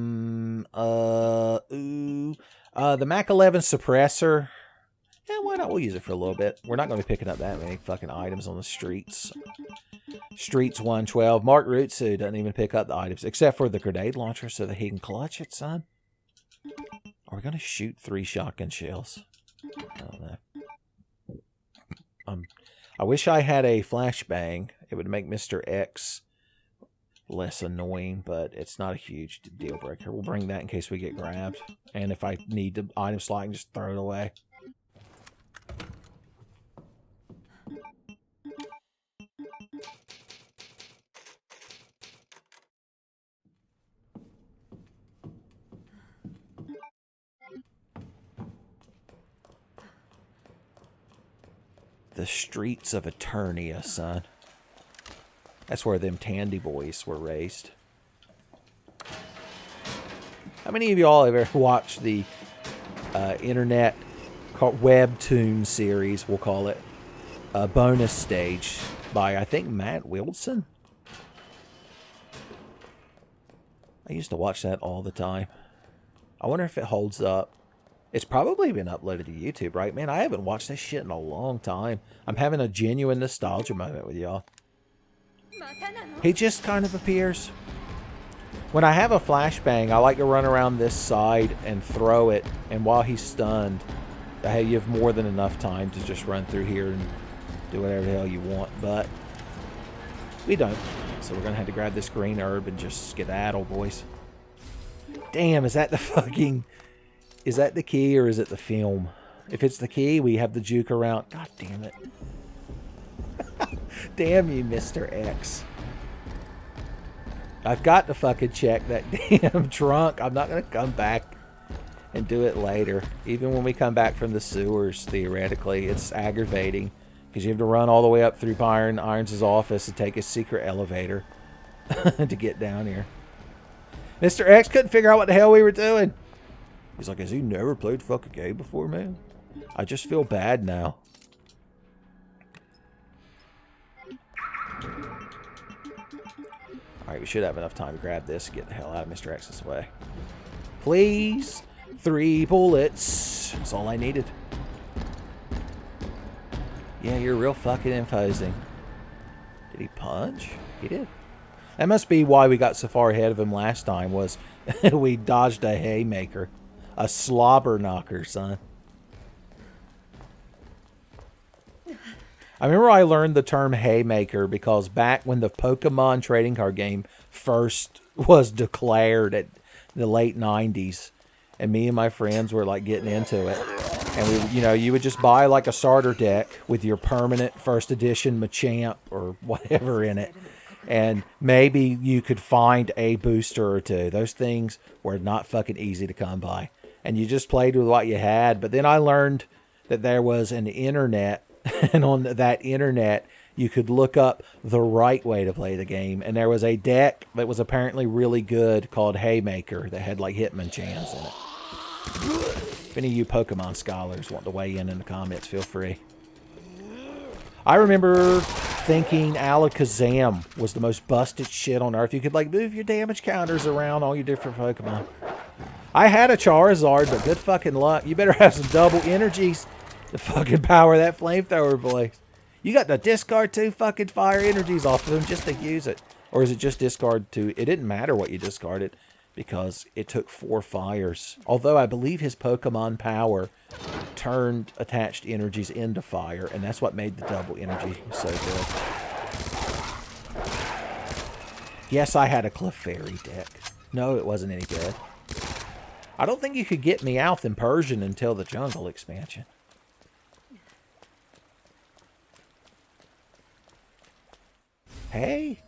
S3: Mac 11 suppressor. Yeah, why not? We'll use it for a little bit. We're not going to be picking up that many fucking items on the streets. Streets 112. Mark Rutsu doesn't even pick up the items, except for the grenade launcher so that he can clutch it, son. Are we going to shoot 3 shotgun shells? I don't know. I wish I had a flashbang. It would make Mr. X less annoying, but it's not a huge deal breaker. We'll bring that in case we get grabbed. And if I need the item slot, I can just throw it away. The streets of Eternia, son. That's where them Tandy boys were raised. How many of y'all have ever watched the internet webtoon series, we'll call it, Bonus Stage by, I think, Matt Wilson? I used to watch that all the time. I wonder if it holds up. It's probably been uploaded to YouTube, right? Man, I haven't watched that shit in a long time. I'm having a genuine nostalgia moment with y'all. He just kind of appears. When I have a flashbang, I like to run around this side and throw it. And while he's stunned, you have more than enough time to just run through here and do whatever the hell you want. But we don't. So we're going to have to grab this green herb and just skedaddle, boys. Damn, is that the fucking... Is that the key or is it the film? If it's the key, we have the juke around. God damn it. Damn you, Mr. X. I've got to fucking check that damn trunk. I'm not going to come back and do it later. Even when we come back from the sewers, theoretically, it's aggravating. Because you have to run all the way up through Irons' office and take his secret elevator to get down here. Mr. X couldn't figure out what the hell we were doing. He's like, has he never played fucking game before, man? I just feel bad now. Alright, we should have enough time to grab this and get the hell out of Mr. X's way. Please. 3 bullets. That's all I needed. Yeah, you're real fucking imposing. Did he punch? He did. That must be why we got so far ahead of him last time, was we dodged a haymaker. A slobber knocker, son. I remember I learned the term haymaker because back when the Pokemon trading card game first was declared at the late 90s, and me and my friends were like getting into it. And we, you know, you would just buy like a starter deck with your permanent first edition Machamp or whatever in it. And maybe you could find a booster or two. Those things were not fucking easy to come by. And you just played with what you had. But then I learned that there was an internet. And on that internet, you could look up the right way to play the game. And there was a deck that was apparently really good called Haymaker that had like Hitmonchans in it. If any of you Pokemon scholars want to weigh in the comments, feel free. I remember thinking Alakazam was the most busted shit on earth. You could like move your damage counters around all your different Pokemon. I had a Charizard, but good fucking luck. You better have some double energies to fucking power that flamethrower, boys. You got to discard 2 fucking fire energies off of them just to use it. Or is it just discard 2? It didn't matter what you discarded because it took 4 fires. Although I believe his Pokemon power turned attached energies into fire, and that's what made the double energy so good. Yes, I had a Clefairy deck. No, it wasn't any good. I don't think you could get Meowth in Persian until the jungle expansion. Hey,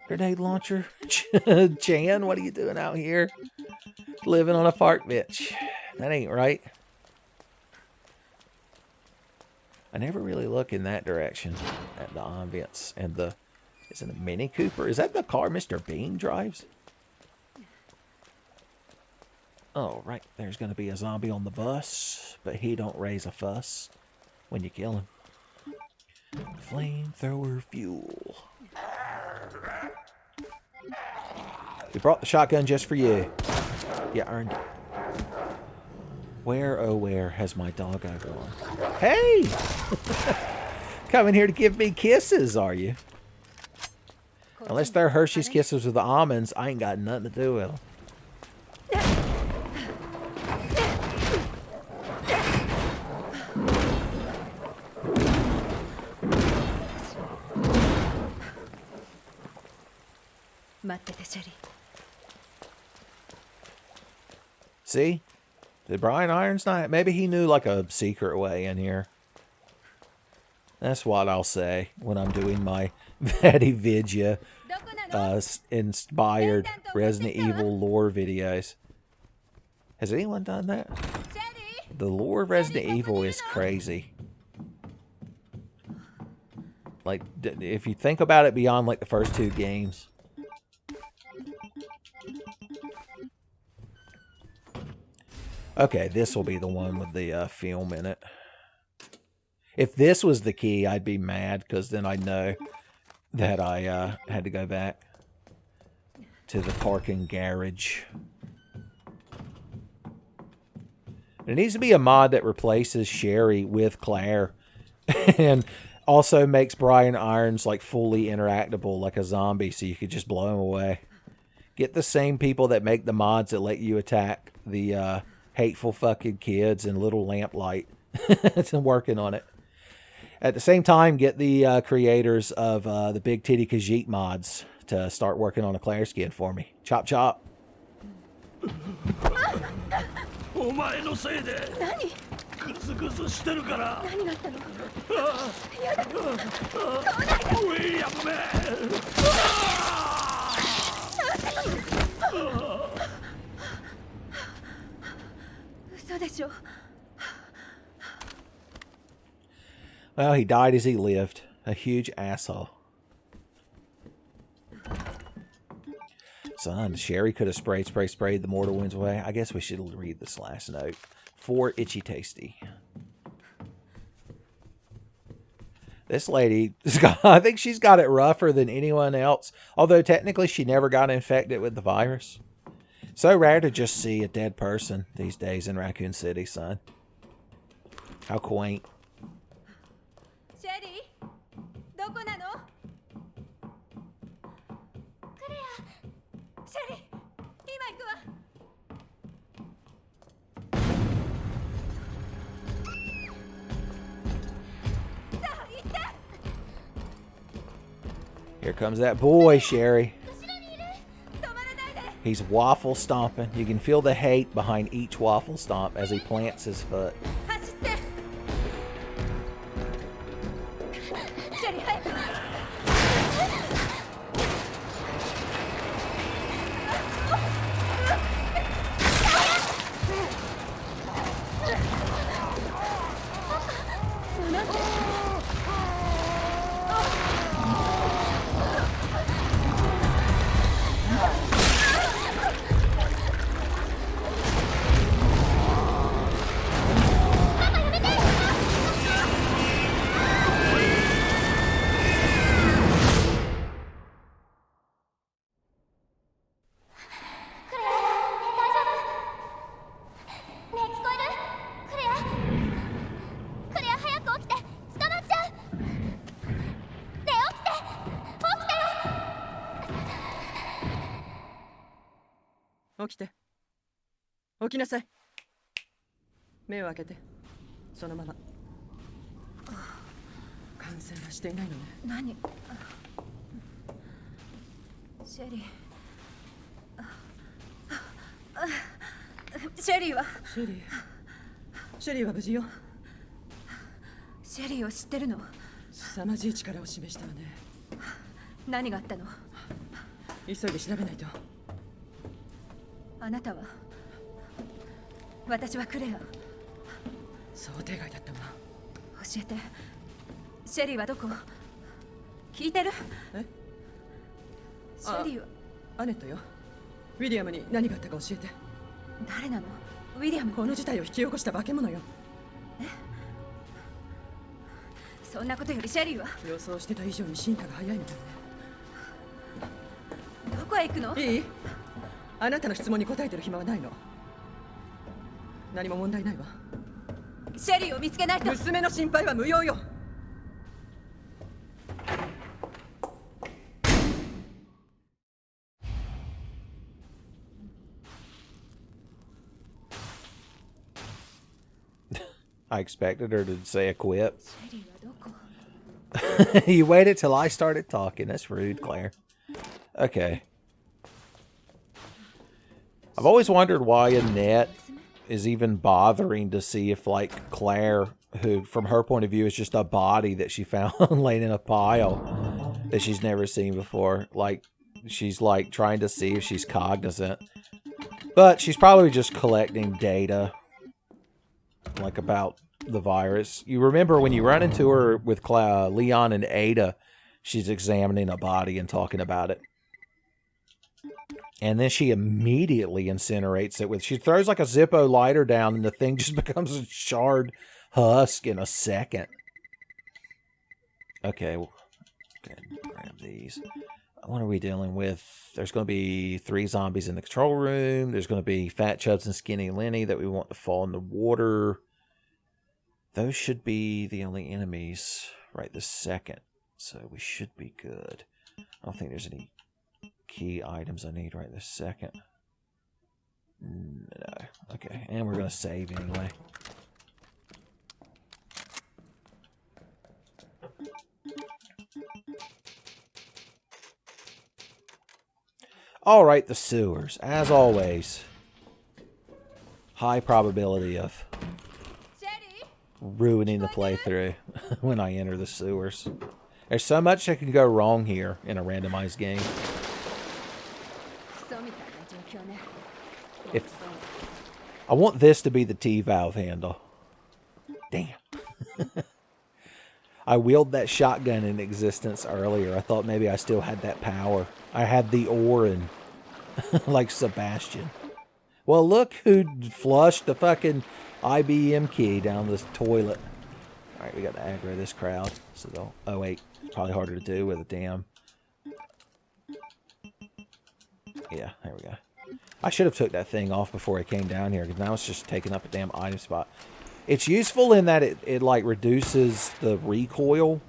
S3: grenade launcher. Chan, what are you doing out here? Living on a park bench. That ain't right. I never really look in that direction at the ambience and the... Is it a Mini Cooper? Is that the car Mr. Bean drives? Oh, right. There's going to be a zombie on the bus, but he don't raise a fuss when you kill him. Flamethrower fuel. We brought the shotgun just for you. You earned it. Where, oh where, has my doggo gone? Hey! Coming here to give me kisses, are you? Unless they're Hershey's Kisses with the almonds, I ain't got nothing to do with them. See? Did Brian Irons not? Maybe he knew like a secret way in here. That's what I'll say when I'm doing my Vadi Vidya inspired Resident Evil lore videos. Has anyone done that? The lore of Resident Evil is crazy. Like, if you think about it beyond like the first two games. Okay, this will be the one with the film in it. If this was the key, I'd be mad, because then I'd know that I had to go back to the parking garage. There needs to be a mod that replaces Sherry with Claire. And also makes Brian Irons like fully interactable like a zombie, so you could just blow him away. Get the same people that make the mods that let you attack the hateful fucking kids and Little Lamplight. It's working on it. At the same time, get the creators of the Big Titty Khajiit mods to start working on a Claire skin for me. Chop chop.
S6: お前のせいでグズグズしてるから。何があったの？やだ。ウィリアムめ。
S5: 嘘でしょ。
S3: Well, he died as he lived. A huge asshole. Son, Sherry could have sprayed the mortal wounds away. I guess we should read this last note. For Itchy Tasty. This lady, I think she's got it rougher than anyone else. Although technically she never got infected with the virus. So rare to just see a dead person these days in Raccoon City, son. How quaint.
S5: シェリー、どこなの？クレア、シェリー、今行くわ。さあ、行って。
S3: Here comes that boy, Sherry. He's waffle stomping. You can feel the hate behind each waffle stomp as he plants his foot.
S5: 私はクレア。
S7: 想定外だったわ。
S5: 教えて、シェリーはどこ？聞いてる？
S7: え？
S5: シェリーは
S7: アネットよ。ウィリアムに何があったか教えて。
S5: 誰なの？ウィリアム。
S7: この事態を引き起こした化け物よ。
S5: そんなことよりシェリーは
S7: 予想してた以上に進化が早いみたいね。
S5: どこへ行くの？
S7: いい？あなたの質問に答えてる暇はないの。何も問題ないわ。
S5: シェリーを見つけないと。
S7: 娘の心配は無用よ。
S3: I expected her to say a quip.
S5: シェリーはどこ？
S3: You waited till I started talking. That's rude, Claire. Okay. I've always wondered why Annette is even bothering to see if, like, Claire, who, from her point of view, is just a body that she found laying in a pile that she's never seen before. Like, she's, like, trying to see if she's cognizant. But she's probably just collecting data, like, about the virus. You remember when you run into her with Leon and Ada, she's examining a body and talking about it. And then she immediately incinerates it with... She throws like a Zippo lighter down and the thing just becomes a charred husk in a second. Okay, well, grab these. What are we dealing with? There's going to be 3 zombies in the control room. There's going to be Fat Chubs and Skinny Lenny that we want to fall in the water. Those should be the only enemies right this second. So we should be good. I don't think there's any key items I need right this second. No. Okay, and we're going to save anyway. Alright, the sewers. As always, high probability of ruining the playthrough when I enter the sewers. There's so much that can go wrong here in a randomized game. If I want this to be the T-valve handle. Damn. I wheeled that shotgun in existence earlier. I thought maybe I still had that power. I had the Orin. Like Sebastian. Well, look who flushed the fucking IBM key down this toilet. Alright, we got to aggro this crowd. So they'll... Oh, wait. It's probably harder to do with a damn... Yeah, there we go. I should have took that thing off before I came down here, because now it's just taking up a damn item spot. It's useful in that it like, reduces the recoil.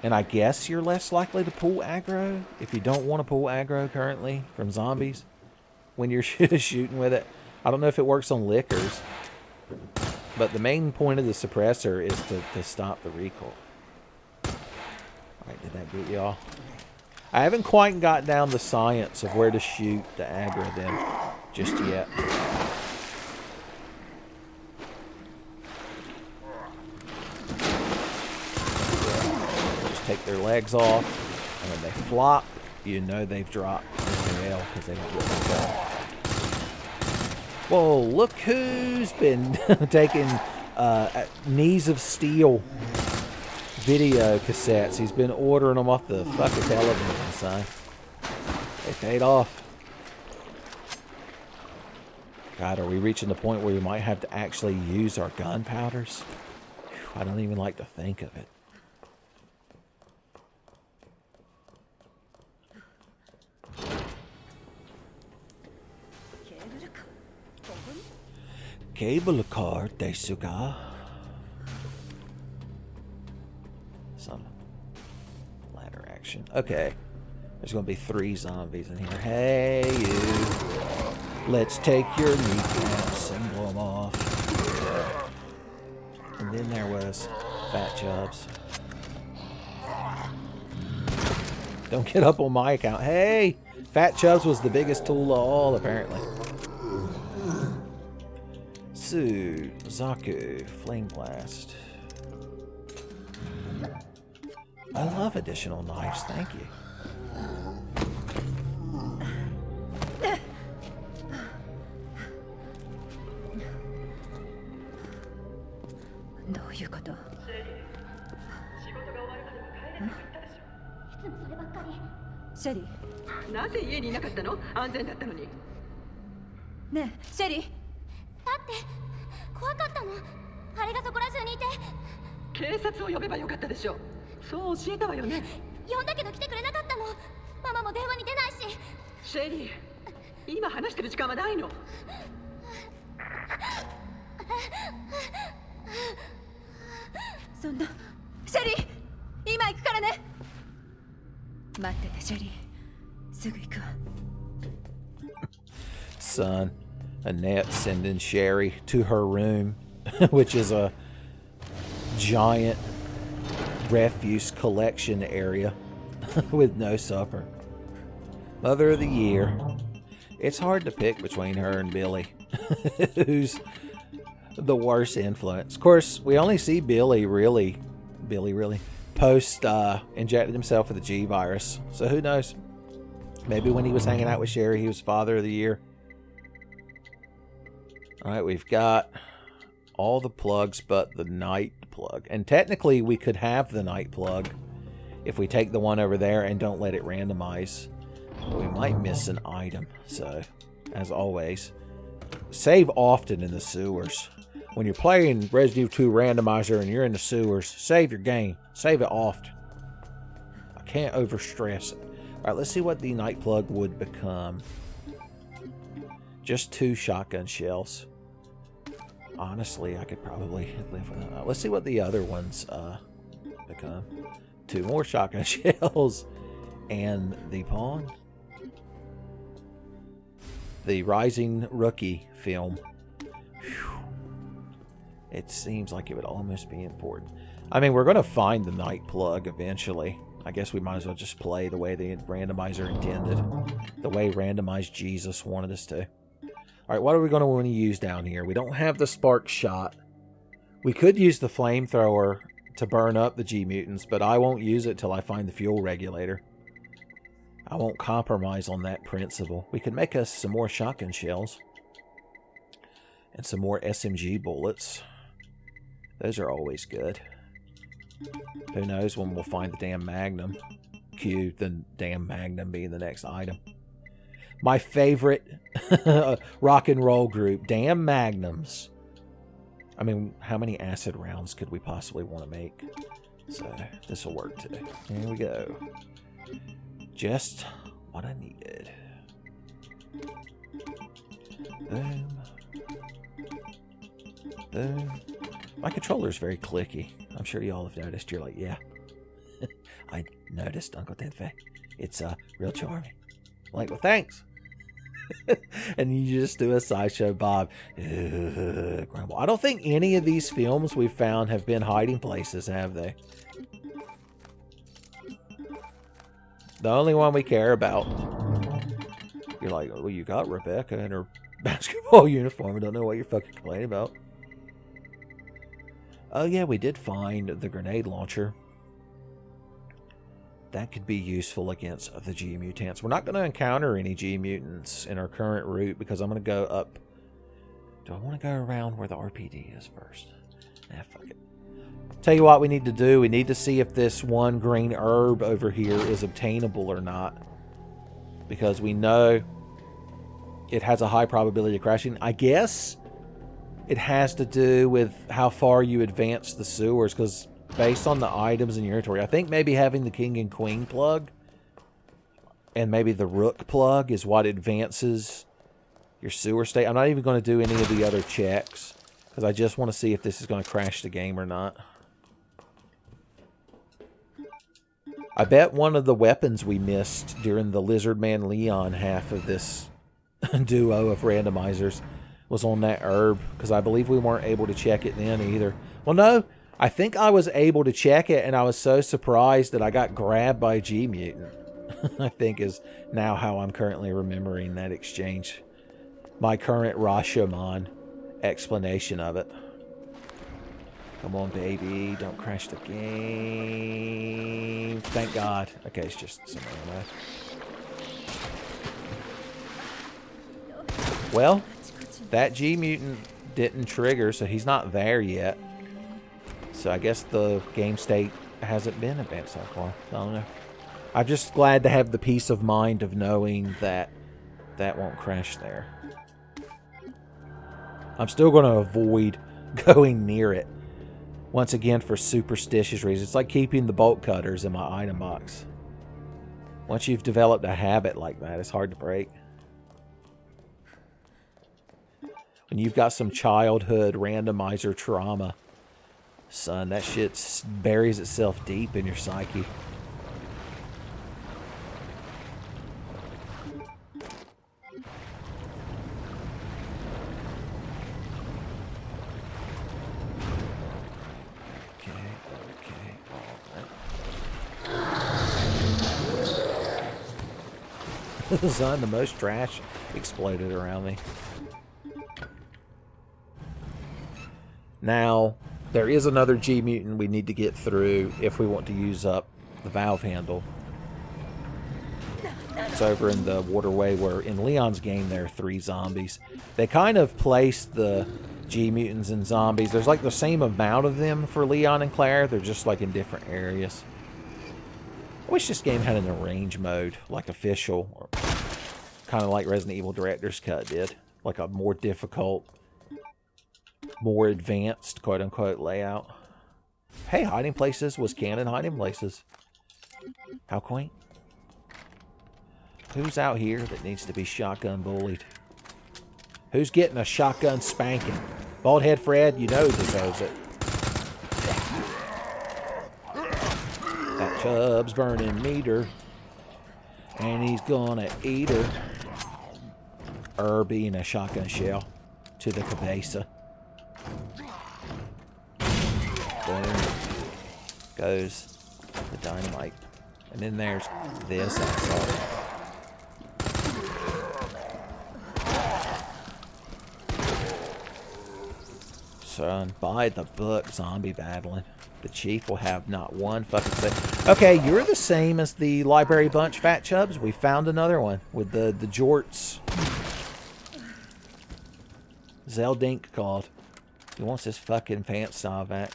S3: And I guess you're less likely to pull aggro if you don't want to pull aggro currently from zombies when you're shooting with it. I don't know if it works on lickers, but the main point of the suppressor is to stop the recoil. Alright, did that get y'all? I haven't quite got down the science of where to shoot to aggro them just yet. Just take their legs off, and when they flop, you know they've dropped their L because they don't get back up. Whoa, look who's been taking Knees of Steel video cassettes. He's been ordering them off the fucking television, son. They paid off. God, are we reaching the point where we might have to actually use our gunpowders? I don't even like to think of it. Cable car desu ka? Some ladder action. Okay. There's going to be 3 zombies in here. Hey, you. Let's take your kneecaps and blow them off. And then there was Fat Chubs. Don't get up on my account. Hey! Fat Chubs was the biggest tool of all, apparently. Zaku, Flame Blast. I love additional knives, thank you.
S2: そればっかり。
S5: シェリー、
S7: なぜ家にいなかったの？安全だったのに。
S5: ねえシェリー、
S2: だって怖かったの。あれがそこら中にいて。
S7: 警察を呼べばよかったでしょ。そう教えたわよね。
S2: 呼んだけど来てくれなかったの。ママも電話に出ないし。
S7: シェリー、今話してる時間はないの。
S5: そんなシェリー、今行くからね。待っててシェリー、すぐ行くわ。
S3: Son, Annette sending Sherry to her room, which is a giant refuse collection area with no supper. Mother of the year. It's hard to pick between her and Billy. Who's the worst influence? Of course, we only see Billy really post injected himself with the G virus. So who knows? Maybe when he was hanging out with Sherry, he was father of the year. Alright, we've got all the plugs but the night plug. And technically we could have the night plug if we take the one over there and don't let it randomize. But we might miss an item. So, as always, save often in the sewers. When you're playing Resident Evil 2 Randomizer and you're in the sewers, save your game. Save it often. I can't overstress it. Alright, let's see what the night plug would become. Just 2 shotgun shells. Honestly, I could probably live with that. Let's see what the other ones become. 2 more shotgun shells. And the pawn. The Rising Rookie film. Whew. It seems like it would almost be important. I mean, we're going to find the night plug eventually. I guess we might as well just play the way the randomizer intended. The way randomized Jesus wanted us to. Alright, what are we going to want to use down here? We don't have the spark shot. We could use the flamethrower to burn up the G-mutants, but I won't use it till I find the fuel regulator. I won't compromise on that principle. We could make us some more shotgun shells. And some more SMG bullets. Those are always good. Who knows when we'll find the damn Magnum. Cue the damn Magnum being the next item. My favorite rock and roll group. Damn Magnums. I mean, how many acid rounds could we possibly want to make? So, this will work too. Here we go. Just what I needed. Boom. Boom. My controller's very clicky. I'm sure y'all have noticed. You're like, yeah. I noticed, Uncle Tenfei. It's real charming. I'm like, well, thanks. And you just do a sideshow Bob. Grumble. I don't think any of these films we've found have been hiding places, have they? The only one we care about. You're like, well, you got Rebecca in her basketball uniform. I don't know what you're fucking complaining about. Oh yeah, we did find the grenade launcher. That could be useful against the G-mutants. We're not going to encounter any G-mutants in our current route because I'm going to go up. Do I want to go around where the RPD is first? Nah, fuck it. Tell you what we need to do. We need to see if this one green herb over here is obtainable or not. Because we know it has a high probability of crashing. I guess it has to do with how far you advance the sewers. Because based on the items in your inventory, I think maybe having the King and Queen plug and maybe the Rook plug is what advances your sewer state. I'm not even going to do any of the other checks because I just want to see if this is going to crash the game or not. I bet one of the weapons we missed during the Lizardman Leon half of this duo of randomizers was on that herb, because I believe we weren't able to check it then either. Well, no, I think I was able to check it, and I was so surprised that I got grabbed by a G-mutant. I think is now how I'm currently remembering that exchange. My current Rashomon explanation of it. Come on, baby. Don't crash the game. Thank God. Okay, it's just some ammo. Well, that G-mutant didn't trigger, so he's not there yet. So I guess the game state hasn't been advanced that far. I don't know. I'm just glad to have the peace of mind of knowing that that won't crash there. I'm still going to avoid going near it. Once again, for superstitious reasons. It's like keeping the bolt cutters in my item box. Once you've developed a habit like that, it's hard to break. When you've got some childhood randomizer trauma, son, that shit buries itself deep in your psyche. Son, the most trash exploded around me. Now, there is another G mutant we need to get through if we want to use up the valve handle. It's over in the waterway where in Leon's game there are 3 zombies. They kind of place the G mutants and zombies. There's like the same amount of them for Leon and Claire. They're just like in different areas. I wish this game had an arrange mode, like official, or kind of like Resident Evil Director's Cut did. Like a more difficult, more advanced, quote-unquote, layout. Hey, hiding places was canon hiding places. How quaint. Who's out here that needs to be shotgun bullied? Who's getting a shotgun spanking? Baldhead Fred, you know he deserves it. That chub's burning meter. And he's gonna eat her. Being a shotgun shell to the cabeza. Boom. Goes the dynamite. And then there's this outside. Son, by the book, zombie battling. The chief will have not one fucking thing. Okay, you're the same as the library bunch, Fat Chubs. We found another one with the jorts. Zeldink called. He wants his fucking pants saw back.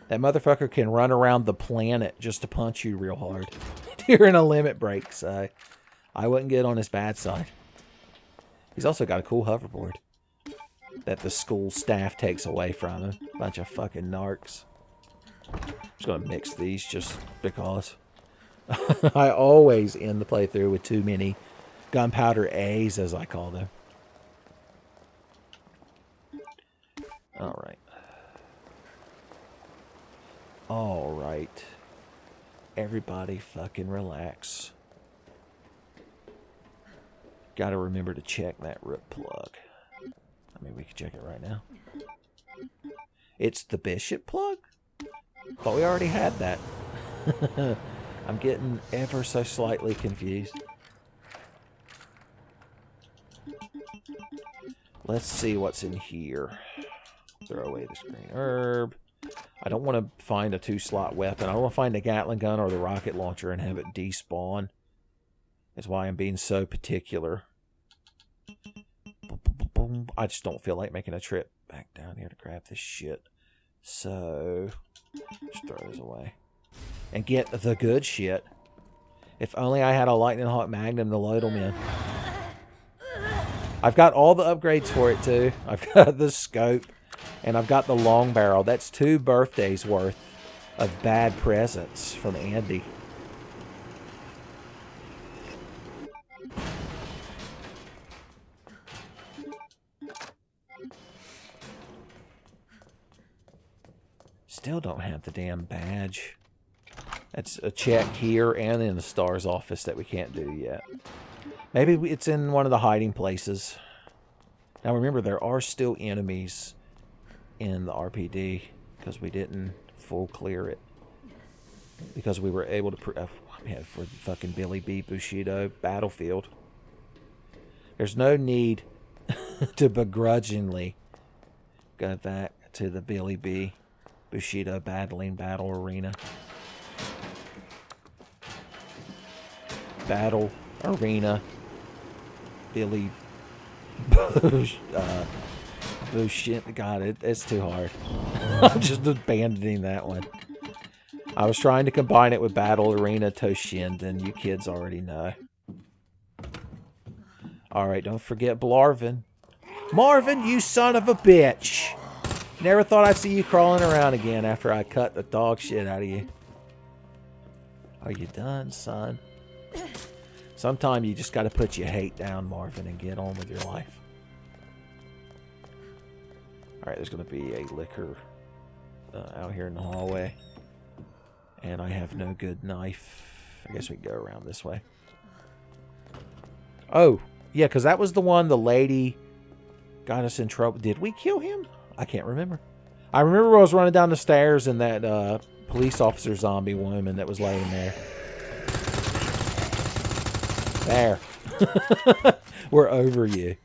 S3: That motherfucker can run around the planet just to punch you real hard during a limit break, so I wouldn't get on his bad side. He's also got a cool hoverboard that the school staff takes away from him. Bunch of fucking narcs. I'm just going to mix these just because. I always end the playthrough with too many gunpowder A's, as I call them. Alright. Alright. Everybody fucking relax. Gotta remember to check that root plug. I mean, we can check it right now. It's the bishop plug? Thought we already had that. I'm getting ever so slightly confused. Let's see what's in here. Throw away this green herb. I don't want to find a 2-slot weapon. I don't want to find the Gatling gun or the rocket launcher and have it despawn. That's why I'm being so particular. I just don't feel like making a trip back down here to grab this shit. So, just throw this away. And get the good shit. If only I had a Lightning Hawk Magnum to load them in. I've got all the upgrades for it too. I've got the scope. And I've got the long barrel. That's 2 birthdays worth of bad presents from Andy. Still don't have the damn badge. That's a check here and in the STARS office that we can't do yet. Maybe it's in one of the hiding places. Now remember, there are still enemies in the RPD because we didn't full clear it. Because we were able to... for the fucking Billy B. Bushido battlefield. There's no need to begrudgingly go back to the Billy B. Bushido battle arena. Battle arena. Billy... Bullshit. God, it's too hard. I'm just abandoning that one. I was trying to combine it with Battle Arena Toshinden. You kids already know. Alright, don't forget Blarvin. Marvin, you son of a bitch! Never thought I'd see you crawling around again after I cut the dog shit out of you. Are you done, son? Sometimes you just gotta put your hate down, Marvin, and get on with your life. Alright, there's gonna be a liquor out here in the hallway. And I have no good knife. I guess we can go around this way. Oh, yeah, because that was the one the lady got us in trouble. Did we kill him? I can't remember. I remember I was running down the stairs and that police officer zombie woman that was laying there. There. We're over you.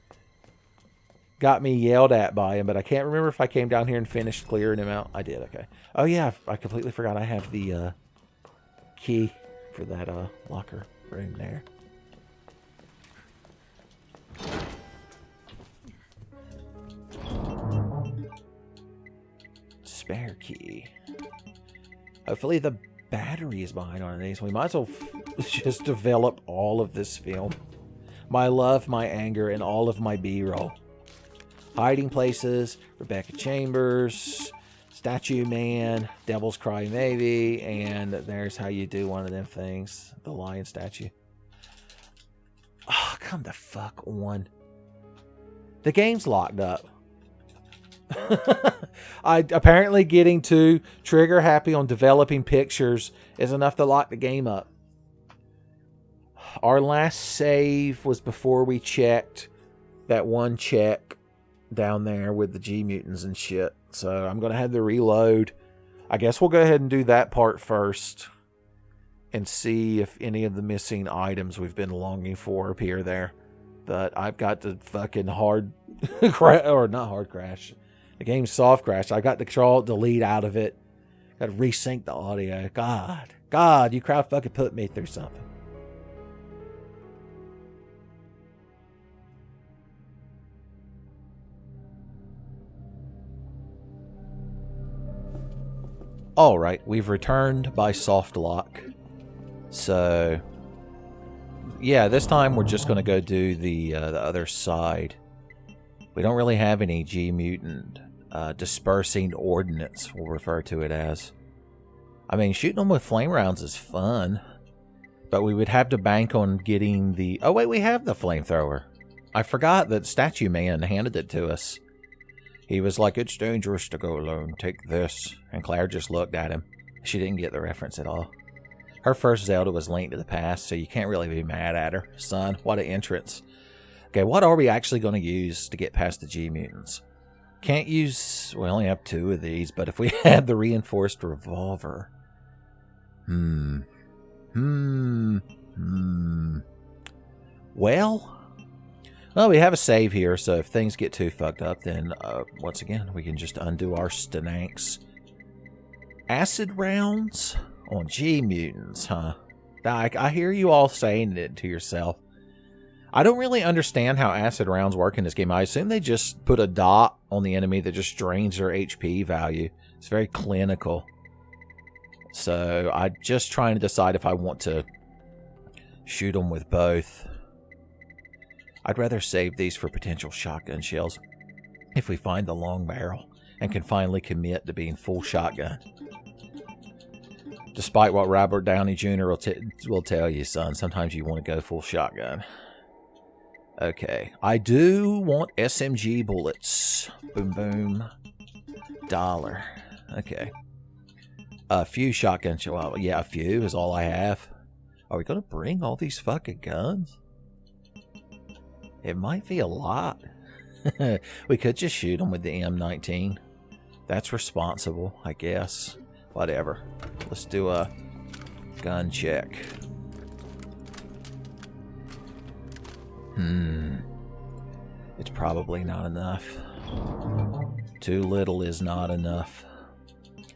S3: Got me yelled at by him, but I can't remember if I came down here and finished clearing him out. I did, okay. Oh yeah, I completely forgot I have the key for that locker room there. Spare key. Hopefully the battery is behind one of these. We might as well just develop all of this film. My love, my anger, and all of my B-roll. Hiding places, Rebecca Chambers, Statue Man, Devil's Cry Maybe, and there's how you do one of them things. The lion statue. Oh, come the fuck on. The game's locked up. Apparently getting too trigger happy on developing pictures is enough to lock the game up. Our last save was before we checked that one check down there with the G mutants and shit. So I'm going to have to reload. I guess we'll go ahead and do that part first and see if any of the missing items we've been longing for appear there. But I've got the fucking hard or not hard crash. The game's soft crash. I got the control delete out of it. Got to resync the audio. God, you crowd fucking put me through something. Alright, we've returned by soft lock. So, yeah, this time we're just going to go do the other side. We don't really have any G-Mutant dispersing ordnance, we'll refer to it as. I mean, shooting them with flame rounds is fun, but we would have to bank on getting the... Oh, wait, we have the flamethrower. I forgot that Statue Man handed it to us. He was like, it's dangerous to go alone. Take this. And Claire just looked at him. She didn't get the reference at all. Her first Zelda was Link to the Past, so you can't really be mad at her. Son, what an entrance. Okay, what are we actually going to use to get past the G-Mutants? Can't use... We only have 2 of these, but if we had the reinforced revolver... Well, we have a save here, so if things get too fucked up, then, once again, we can just undo our stananks. Acid rounds on G-Mutants, huh? I hear you all saying it to yourself. I don't really understand how acid rounds work in this game. I assume they just put a dot on the enemy that just drains their HP value. It's very clinical. So, I'm just trying to decide if I want to shoot them with both. I'd rather save these for potential shotgun shells if we find the long barrel and can finally commit to being full shotgun. Despite what Robert Downey Jr. will tell you, son, sometimes you want to go full shotgun. Okay, I do want SMG bullets. Boom, boom. $1. Okay. A few shotgun shells. Well, yeah, a few is all I have. Are we going to bring all these fucking guns? It might be a lot. We could just shoot them with the M19. That's responsible, I guess. Whatever. Let's do a gun check. It's probably not enough. Too little is not enough.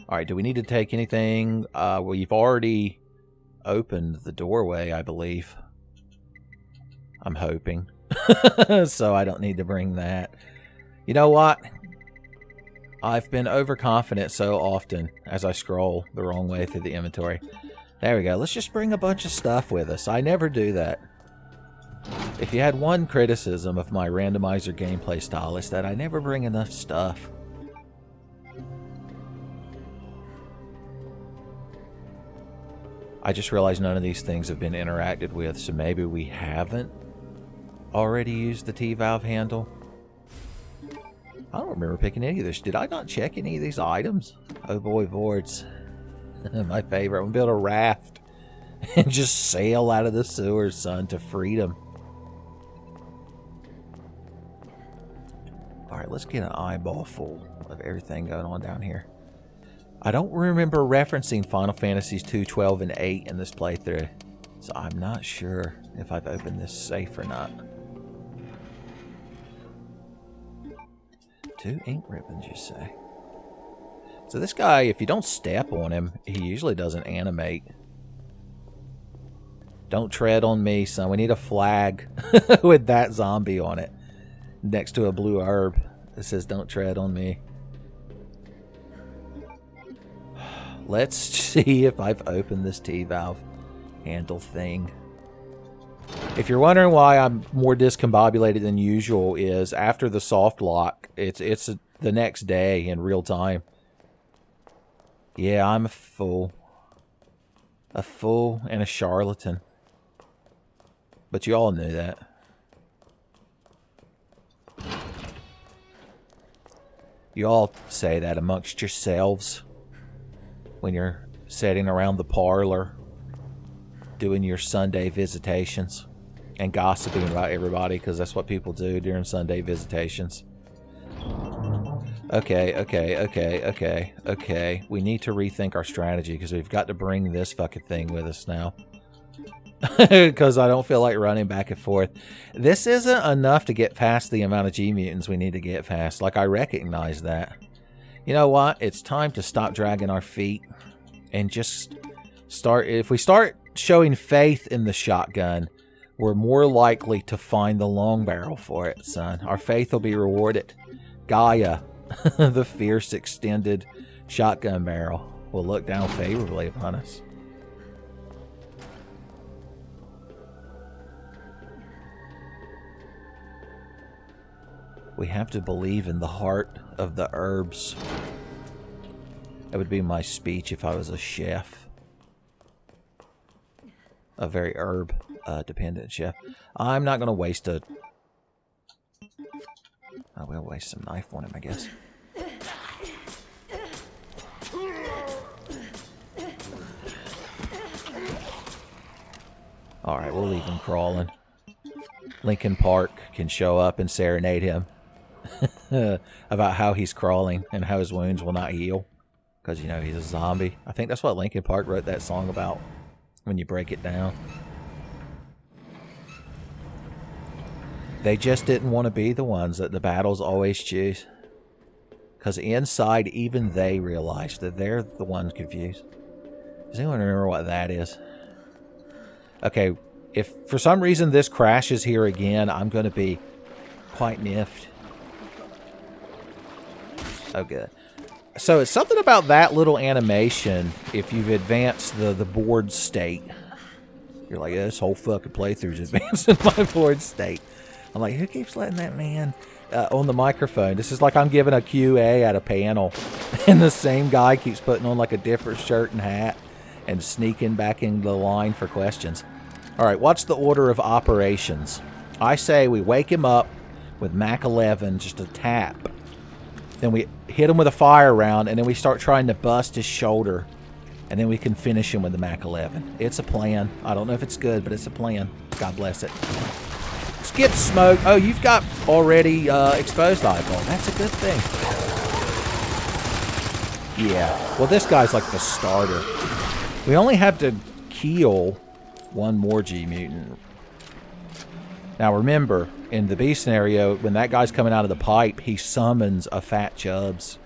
S3: Alright, do we need to take anything? We've already opened the doorway, I believe. I'm hoping. So I don't need to bring that. You know what? I've been overconfident so often as I scroll the wrong way through the inventory. There we go. Let's just bring a bunch of stuff with us. I never do that. If you had one criticism of my randomizer gameplay style, it's that I never bring enough stuff. I just realized none of these things have been interacted with, so maybe we haven't already used the T-valve handle. I don't remember picking any of this. Did I not check any of these items? Oh boy, boards. My favorite. I'm gonna build a raft and just sail out of the sewers, son, to freedom. Alright, let's get an eyeball full of everything going on down here. I don't remember referencing Final Fantasies 2, 12, and 8 in this playthrough, so I'm not sure if I've opened this safe or not. 2 ink ribbons, you say? So this guy, if you don't step on him, he usually doesn't animate. Don't tread on me, son. We need a flag with that zombie on it next to a blue herb that says don't tread on me. Let's see if I've opened this T-valve handle thing. If you're wondering why I'm more discombobulated than usual, is after the soft lock, it's the next day in real time. Yeah, I'm a fool. A fool and a charlatan. But you all knew that. You all say that amongst yourselves when you're sitting around the parlor doing your Sunday visitations and gossiping about everybody, because that's what people do during Sunday visitations. Okay. We need to rethink our strategy, because we've got to bring this fucking thing with us now. Because I don't feel like running back and forth. This isn't enough to get past the amount of G-mutants we need to get past. Like, I recognize that. You know what? It's time to stop dragging our feet and just start. If we start showing faith in the shotgun, we're more likely to find the long barrel for it, son. Our faith will be rewarded. Gaia, the fierce extended shotgun barrel, will look down favorably upon us. We have to believe in the heart of the herbs. That would be my speech if I was a chef. A very herb dependent chef. I'm not going to waste a... I will waste some knife on him, I guess. Alright, we'll leave him crawling. Lincoln Park can show up and serenade him about how he's crawling and how his wounds will not heal. Because, you know, he's a zombie. I think that's what Lincoln Park wrote that song about, when you break it down. They just didn't want to be the ones that the battles always choose. Because inside, even they realized that they're the ones confused. Does anyone remember what that is? Okay, if for some reason this crashes here again, I'm going to be quite miffed. Oh, good. So it's something about that little animation, if you've advanced the board state. You're like, yeah, this whole fucking playthrough's advancing my board state. I'm like, who keeps letting that man on the microphone? This is like I'm giving a QA at a panel, and the same guy keeps putting on like a different shirt and hat and sneaking back in the line for questions. All right, what's the order of operations? I say we wake him up with Mac 11, just a tap. Then we hit him with a fire round, and then we start trying to bust his shoulder. And then we can finish him with the Mac 11. It's a plan. I don't know if it's good, but it's a plan. God bless it. Skip smoke. Oh, you've got already exposed eyeball. That's a good thing. Yeah. Well, this guy's like the starter. We only have to kill one more G-mutant. Now remember, in the B scenario, when that guy's coming out of the pipe, he summons a Fat Chubbs.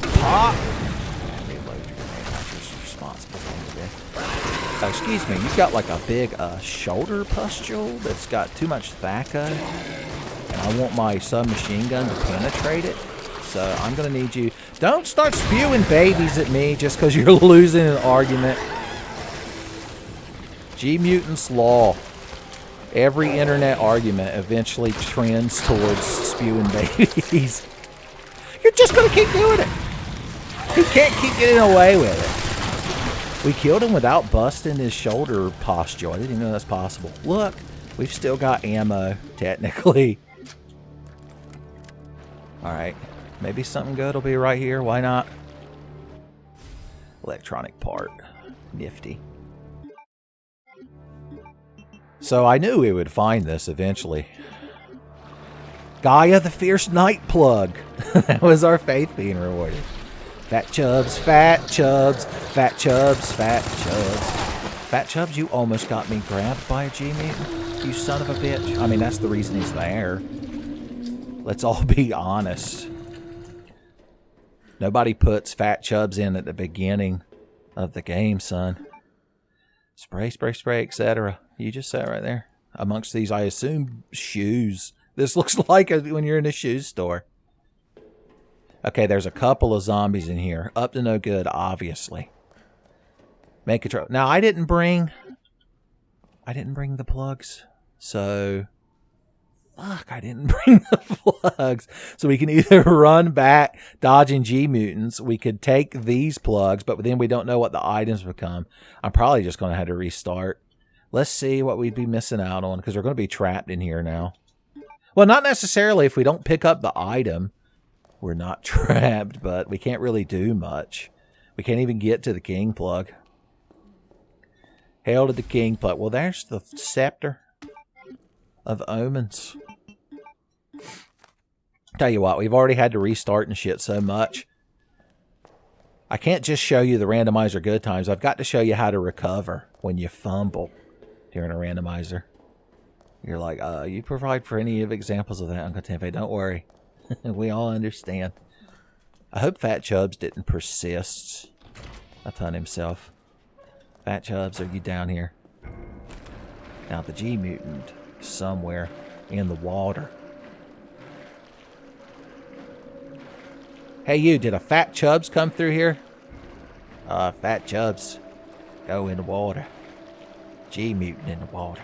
S3: Pop! Reload your grenade. That's just responsible thing to do. Excuse me, you've got like a big shoulder pustule that's got too much thaco. And I want my submachine gun to penetrate it. So I'm going to need you. Don't start spewing babies at me just because you're losing an argument. G-Mutant's law. Every internet argument eventually trends towards spewing babies. You're just going to keep doing it. He can't keep getting away with it. We killed him without busting his shoulder posture. I didn't even know that's possible. Look, we've still got ammo, technically. Alright, maybe something good will be right here. Why not? Electronic part. Nifty. So I knew we would find this eventually. Gaia the Fierce Night Plug. That was our faith being rewarded. Fat Chubs, Fat Chubs, Fat Chubs, Fat Chubs. Fat Chubs, you almost got me grabbed by a G-Mutant. You son of a bitch. I mean, that's the reason he's there. Let's all be honest. Nobody puts Fat Chubs in at the beginning of the game, son. Spray, spray, spray, etc. You just sat right there. Amongst these, I assume, shoes. This looks like when you're in a shoe store. Okay, there's a couple of zombies in here. Up to no good, obviously. Make control. Now, I didn't bring the plugs. So, fuck, I didn't bring the plugs. So we can either run back dodging G-Mutants. We could take these plugs, but then we don't know what the items become. I'm probably just going to have to restart. Let's see what we'd be missing out on, because we're going to be trapped in here now. Well, not necessarily. If we don't pick up the item, we're not trapped, but we can't really do much. We can't even get to the king plug. Hail to the king plug. Well, there's the scepter of omens. Tell you what, we've already had to restart and shit so much. I can't just show you the randomizer good times. I've got to show you how to recover when you fumble during a randomizer. You're like, you provide for any of examples of that, Uncle Tempeh. Don't worry. We all understand. I hope Fat Chubs didn't persist upon himself. Fat Chubs, are you down here? Now the G-Mutant somewhere in the water. Hey you, did a Fat Chubs come through here? Fat Chubs, go in the water. G-Mutant in the water.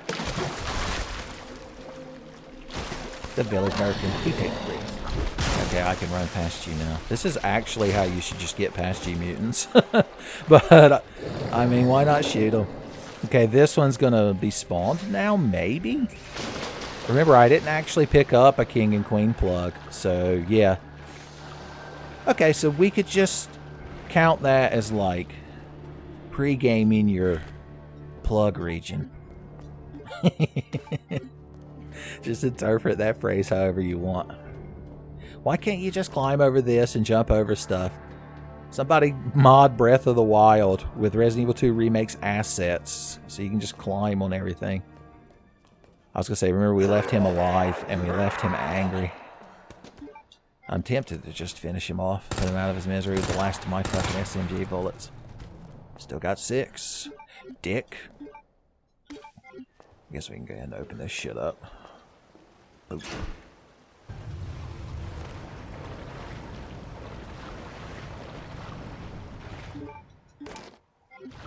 S3: The village American, you take the breeze. Okay, I can run past you now. This is actually how you should just get past G-Mutants. But, I mean, why not shoot them? Okay, this one's going to be spawned now, maybe? Remember, I didn't actually pick up a king and queen plug, so, yeah. Okay, so we could just count that as, like, pre-gaming your plug region. Just interpret that phrase however you want. Why can't you just climb over this and jump over stuff? Somebody mod Breath of the Wild with Resident Evil 2 Remake's assets so you can just climb on everything. I was going to say, remember we left him alive and we left him angry. I'm tempted to just finish him off, put him out of his misery with the last of my fucking SMG bullets. Still got 6. Dick. I guess we can go ahead and open this shit up. Oops.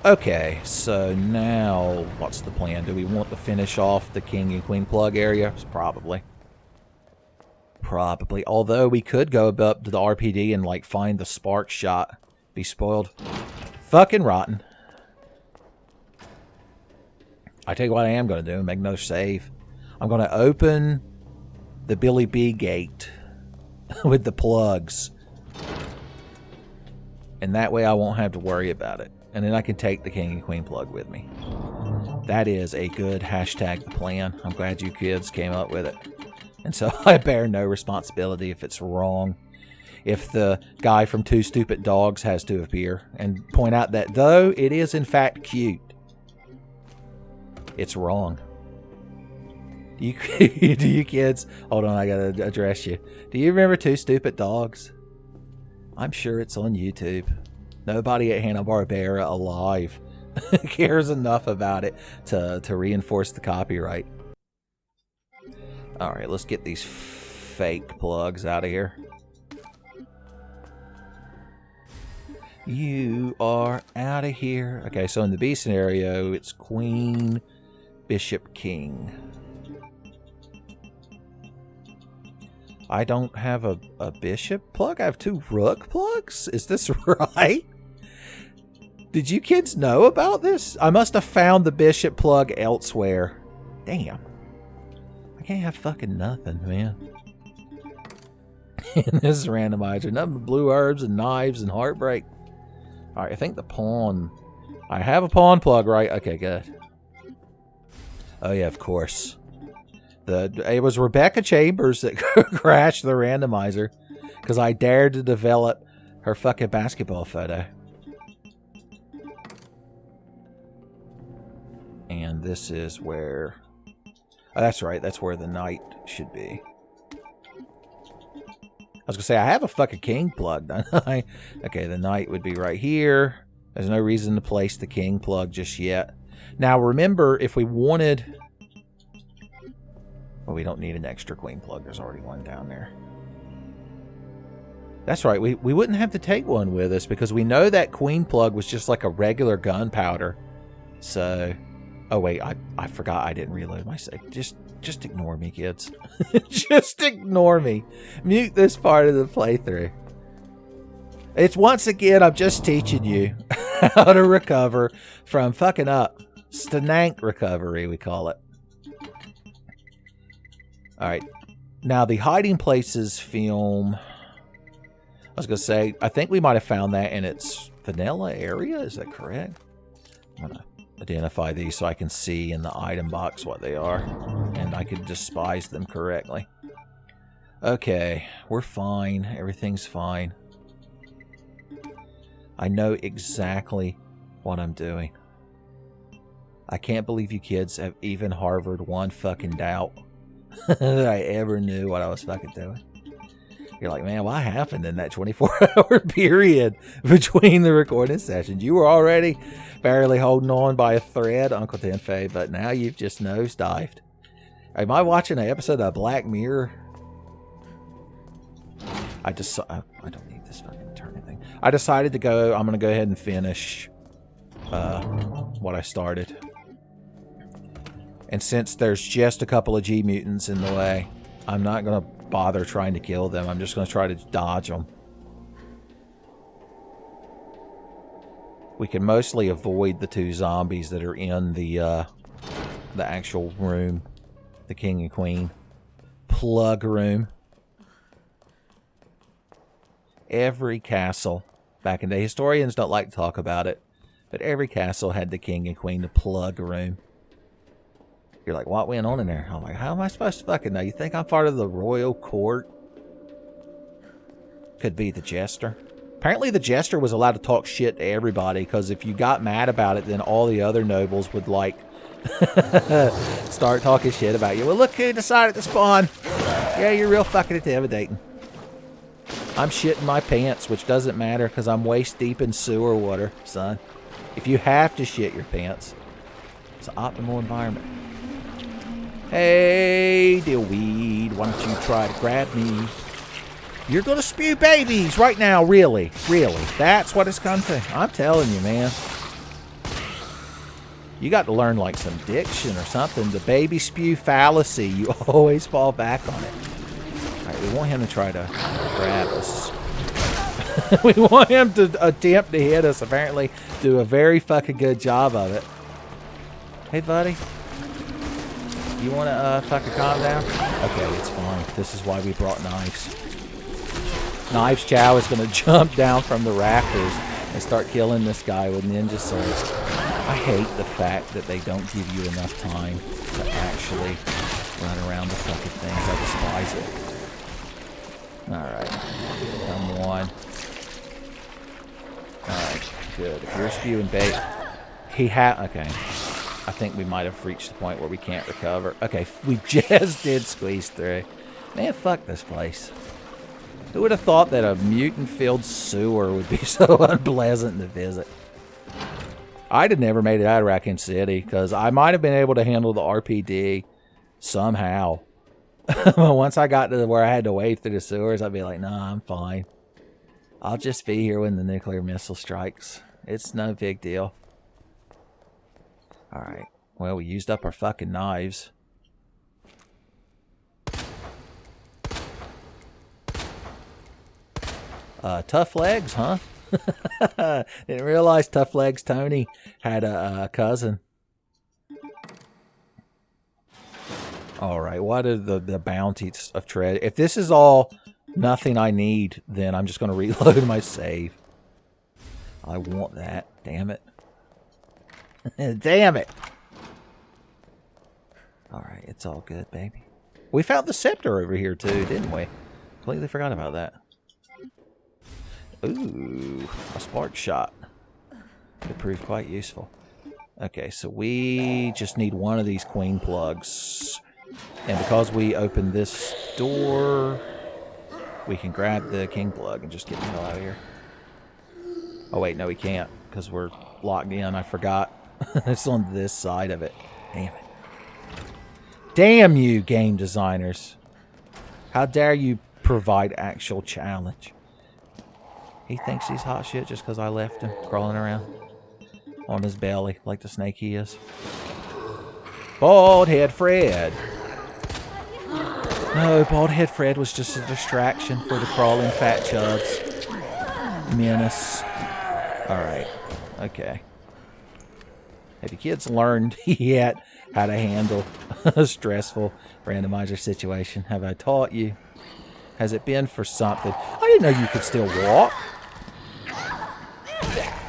S3: Okay, so now what's the plan? Do we want to finish off the king and queen plug area? Probably. Probably. Although we could go up to the RPD and like find the spark shot. Be spoiled. Fucking rotten. I tell you what I am going to do. Make another save. I'm going to open the Billy B gate with the plugs. And that way I won't have to worry about it. And then I can take the king and queen plug with me. That is a good hashtag plan. I'm glad you kids came up with it. And so I bear no responsibility if it's wrong. If the guy from Two Stupid Dogs has to appear and point out that though it is in fact cute, it's wrong. Do you kids, hold on, I gotta address you. Do you remember Two Stupid Dogs? I'm sure it's on YouTube. Nobody at Hanna-Barbera alive cares enough about it to reinforce the copyright. Alright, let's get these fake plugs out of here. You are out of here. Okay, so in the B scenario, it's Queen, Bishop, King. I don't have a Bishop plug. I have 2 Rook plugs. Is this right? Did you kids know about this? I must have found the Bishop plug elsewhere. Damn. I can't have fucking nothing, man. In this randomizer. Nothing but blue herbs and knives and heartbreak. Alright, I think the pawn... I have a pawn plug, right? Okay, good. Oh, yeah, of course. It was Rebecca Chambers that crashed the randomizer. Because I dared to develop her fucking basketball photo. And this is where... Oh, that's right. That's where the knight should be. I was going to say, I have a fucking king plug, don't I? Okay, the knight would be right here. There's no reason to place the king plug just yet. Now, remember, if we wanted... Well, we don't need an extra queen plug. There's already one down there. That's right. We wouldn't have to take one with us because we know that queen plug was just like a regular gunpowder. So... Oh, wait. I forgot I didn't reload my save. Just ignore me, kids. Just ignore me. Mute this part of the playthrough. It's once again, I'm just teaching you how to recover from fucking up. Stanank recovery, we call it. Alright. Now, the hiding places film... I was going to say, I think we might have found that in its vanilla area. Is that correct? I'm going to identify these so I can see in the item box what they are. And I can despise them correctly. Okay, we're fine. Everything's fine. I know exactly what I'm doing. I can't believe you kids have even harbored one fucking doubt that I ever knew what I was fucking doing. You're like, man, what happened in that 24-hour period between the recording sessions? You were already barely holding on by a thread, Uncle Tenfei, but now you've just nosedived. Am I watching an episode of Black Mirror? I don't need this fucking turning thing. I decided to go, I'm going to go ahead and finish what I started. And since there's just a couple of G mutants in the way, I'm not going to bother trying to kill them. I'm just going to try to dodge them. We can mostly avoid the 2 zombies that are in the actual room. The king and queen plug room. Every castle back in the day, historians don't like to talk about it, but every castle had the king and queen, the plug room. You're like, what went on in there? I'm like, how am I supposed to fucking know? You think I'm part of the royal court? Could be the jester. Apparently the jester was allowed to talk shit to everybody, because if you got mad about it, then all the other nobles would, like, start talking shit about you. Well, look who decided to spawn. Yeah, you're real fucking intimidating. I'm shitting my pants, which doesn't matter, because I'm waist deep in sewer water, son. If you have to shit your pants, it's an optimal environment. Hey, dillweed, why don't you try to grab me? You're going to spew babies right now, really. Really. That's what it's come to. I'm telling you, man. You got to learn like some diction or something. The baby spew fallacy. You always fall back on it. Alright, we want him to try to grab us. We want him to attempt to hit us, apparently. Do a very fucking good job of it. Hey, buddy. You want to fucking calm down? Okay, it's fine. This is why we brought knives. Knives Chow is going to jump down from the rafters and start killing this guy with ninja swords. I hate the fact that they don't give you enough time to actually run around the fucking things. I despise it. Alright. Come on. Alright, good. If you're spewing bait... Okay. I think we might have reached the point where we can't recover. Okay, we just did squeeze through. Man, fuck this place. Who would have thought that a mutant-filled sewer would be so unpleasant to visit? I'd have never made it out of Raccoon City, because I might have been able to handle the RPD somehow. Once I got to where I had to wade through the sewers, I'd be like, nah, I'm fine. I'll just be here when the nuclear missile strikes. It's no big deal. Alright. Well, we used up our fucking knives. Tough Legs, huh? Didn't realize Tough Legs Tony had a cousin. Alright, what are the bounties of tread? If this is all nothing I need, then I'm just going to reload my save. I want that. Damn it. Damn it. Alright, it's all good, baby. We found the scepter over here too, didn't we? Completely forgot about that. Ooh, a spark shot. Could prove quite useful. Okay, so we just need one of these queen plugs. And because we opened this door, we can grab the king plug and just get the hell out of here. Oh wait, no we can't, because we're locked in. I forgot. It's on this side of it. Damn it. Damn you, game designers. How dare you provide actual challenge. He thinks he's hot shit just because I left him crawling around on his belly like the snake he is. Bald Head Fred. No, Bald Head Fred was just a distraction for the crawling fat chubs. Menace. Alright. Okay. Have you kids learned yet how to handle a stressful randomizer situation? Have I taught you? Has it been for something? I didn't know you could still walk.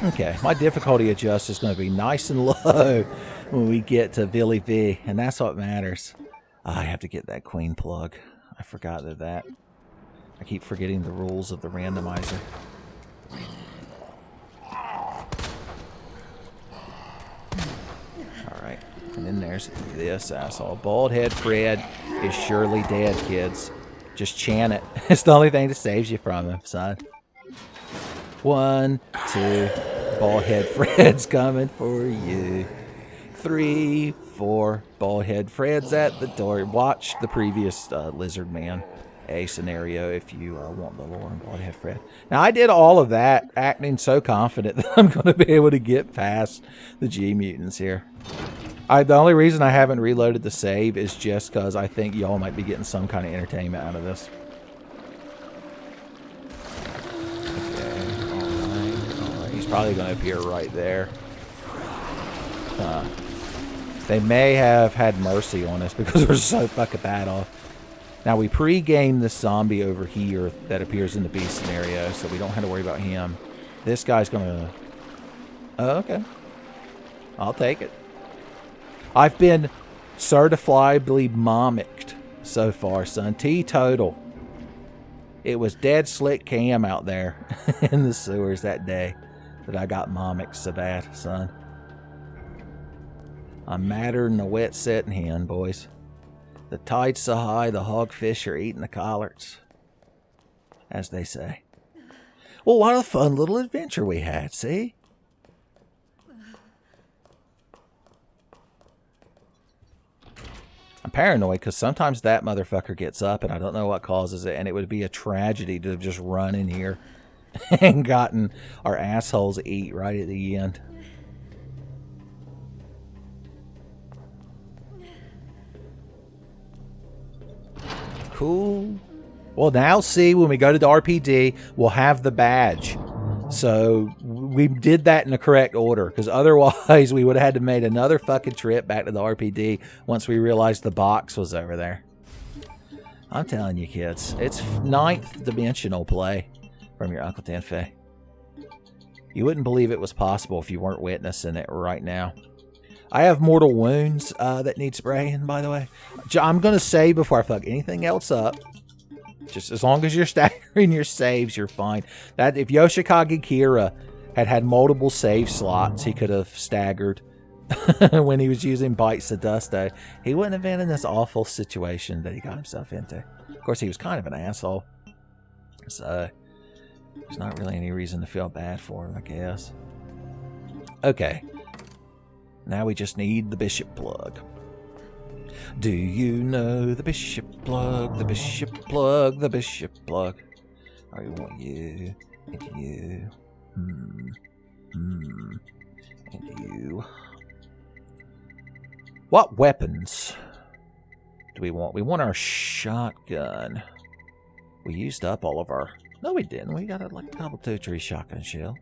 S3: Okay, my difficulty adjust is going to be nice and low when we get to Billy V, and that's what matters. I have to get that queen plug. I forgot that. I keep forgetting the rules of the randomizer. Alright, and then there's this asshole. Bald Head Fred is surely dead, kids. Just chant it. It's the only thing that saves you from him, son. 1, 2, Bald Head Fred's coming for you. 3, 4, Bald Head Fred's at the door. Watch the previous Lizardman A scenario if you want the lore on Bald Head Fred. Now, I did all of that, acting so confident that I'm going to be able to get past the G-Mutants here. The only reason I haven't reloaded the save is just because I think y'all might be getting some kind of entertainment out of this. Okay, alright. He's probably going to appear right there. They may have had mercy on us because we're so fucking bad off. Now, we pre-game this zombie over here that appears in the beast scenario, so we don't have to worry about him. This guy's going to... Oh, okay. I'll take it. I've been certifiably momicked so far, son. Teetotal. It was dead slick cam out there in the sewers that day that I got momicked so bad, son. I'm madder than a wet setting hen, boys. The tide's so high, the hogfish are eating the collards, as they say. Well, what a fun little adventure we had, see? I'm paranoid because sometimes that motherfucker gets up and I don't know what causes it, and it would be a tragedy to have just run in here and gotten our assholes eat right at the end. Cool. Well, now see, when we go to the RPD, we'll have the badge. So we did that in the correct order, because otherwise we would have had to make another fucking trip back to the RPD once we realized the box was over there. I'm telling you, kids, it's 9th dimensional play from your Uncle Tenfei. You wouldn't believe it was possible if you weren't witnessing it right now. I have mortal wounds that need spraying, by the way. I'm going to say before I fuck anything else up, just as long as you're staggering your saves, you're fine. That if Yoshikage Kira had multiple save slots, he could have staggered when he was using Bites of Dust. He wouldn't have been in this awful situation that he got himself into. Of course, he was kind of an asshole. So, there's not really any reason to feel bad for him, I guess. Okay. Now we just need the bishop plug. Do you know the bishop plug, the bishop plug, the bishop plug? I want you, and you, and you. What weapons do we want? We want our shotgun. We used up all of our... No, we didn't. We got like a couple 2-3 shotgun shell.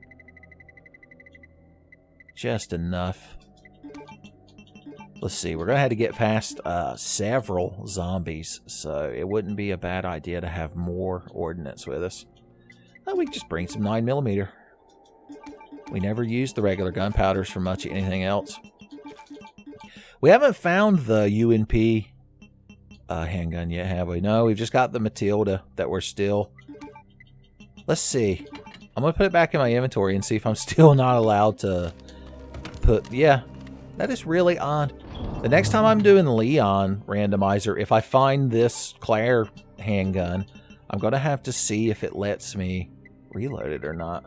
S3: Just enough. Let's see. We're going to have to get past several zombies, so it wouldn't be a bad idea to have more ordnance with us. Oh, we can just bring some 9mm. We never used the regular gunpowders for much of anything else. We haven't found the UNP handgun yet, have we? No, we've just got the Matilda that we're still... Let's see. I'm going to put it back in my inventory and see if I'm still not allowed to put... Yeah, that is really odd. The next time I'm doing Leon randomizer, if I find this Claire handgun, I'm going to have to see if it lets me reload it or not.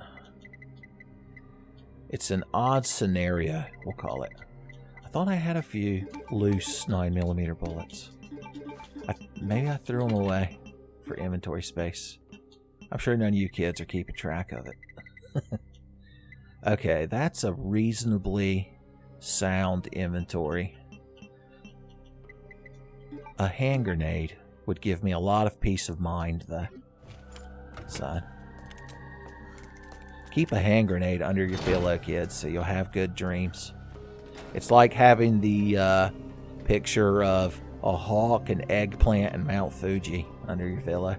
S3: It's an odd scenario, we'll call it. I thought I had a few loose 9mm bullets. Maybe I threw them away for inventory space. I'm sure none of you kids are keeping track of it. Okay, that's a reasonably sound inventory. A hand grenade would give me a lot of peace of mind, though. Son. Keep a hand grenade under your pillow, kids, so you'll have good dreams. It's like having the picture of a hawk, an eggplant, and Mount Fuji under your pillow.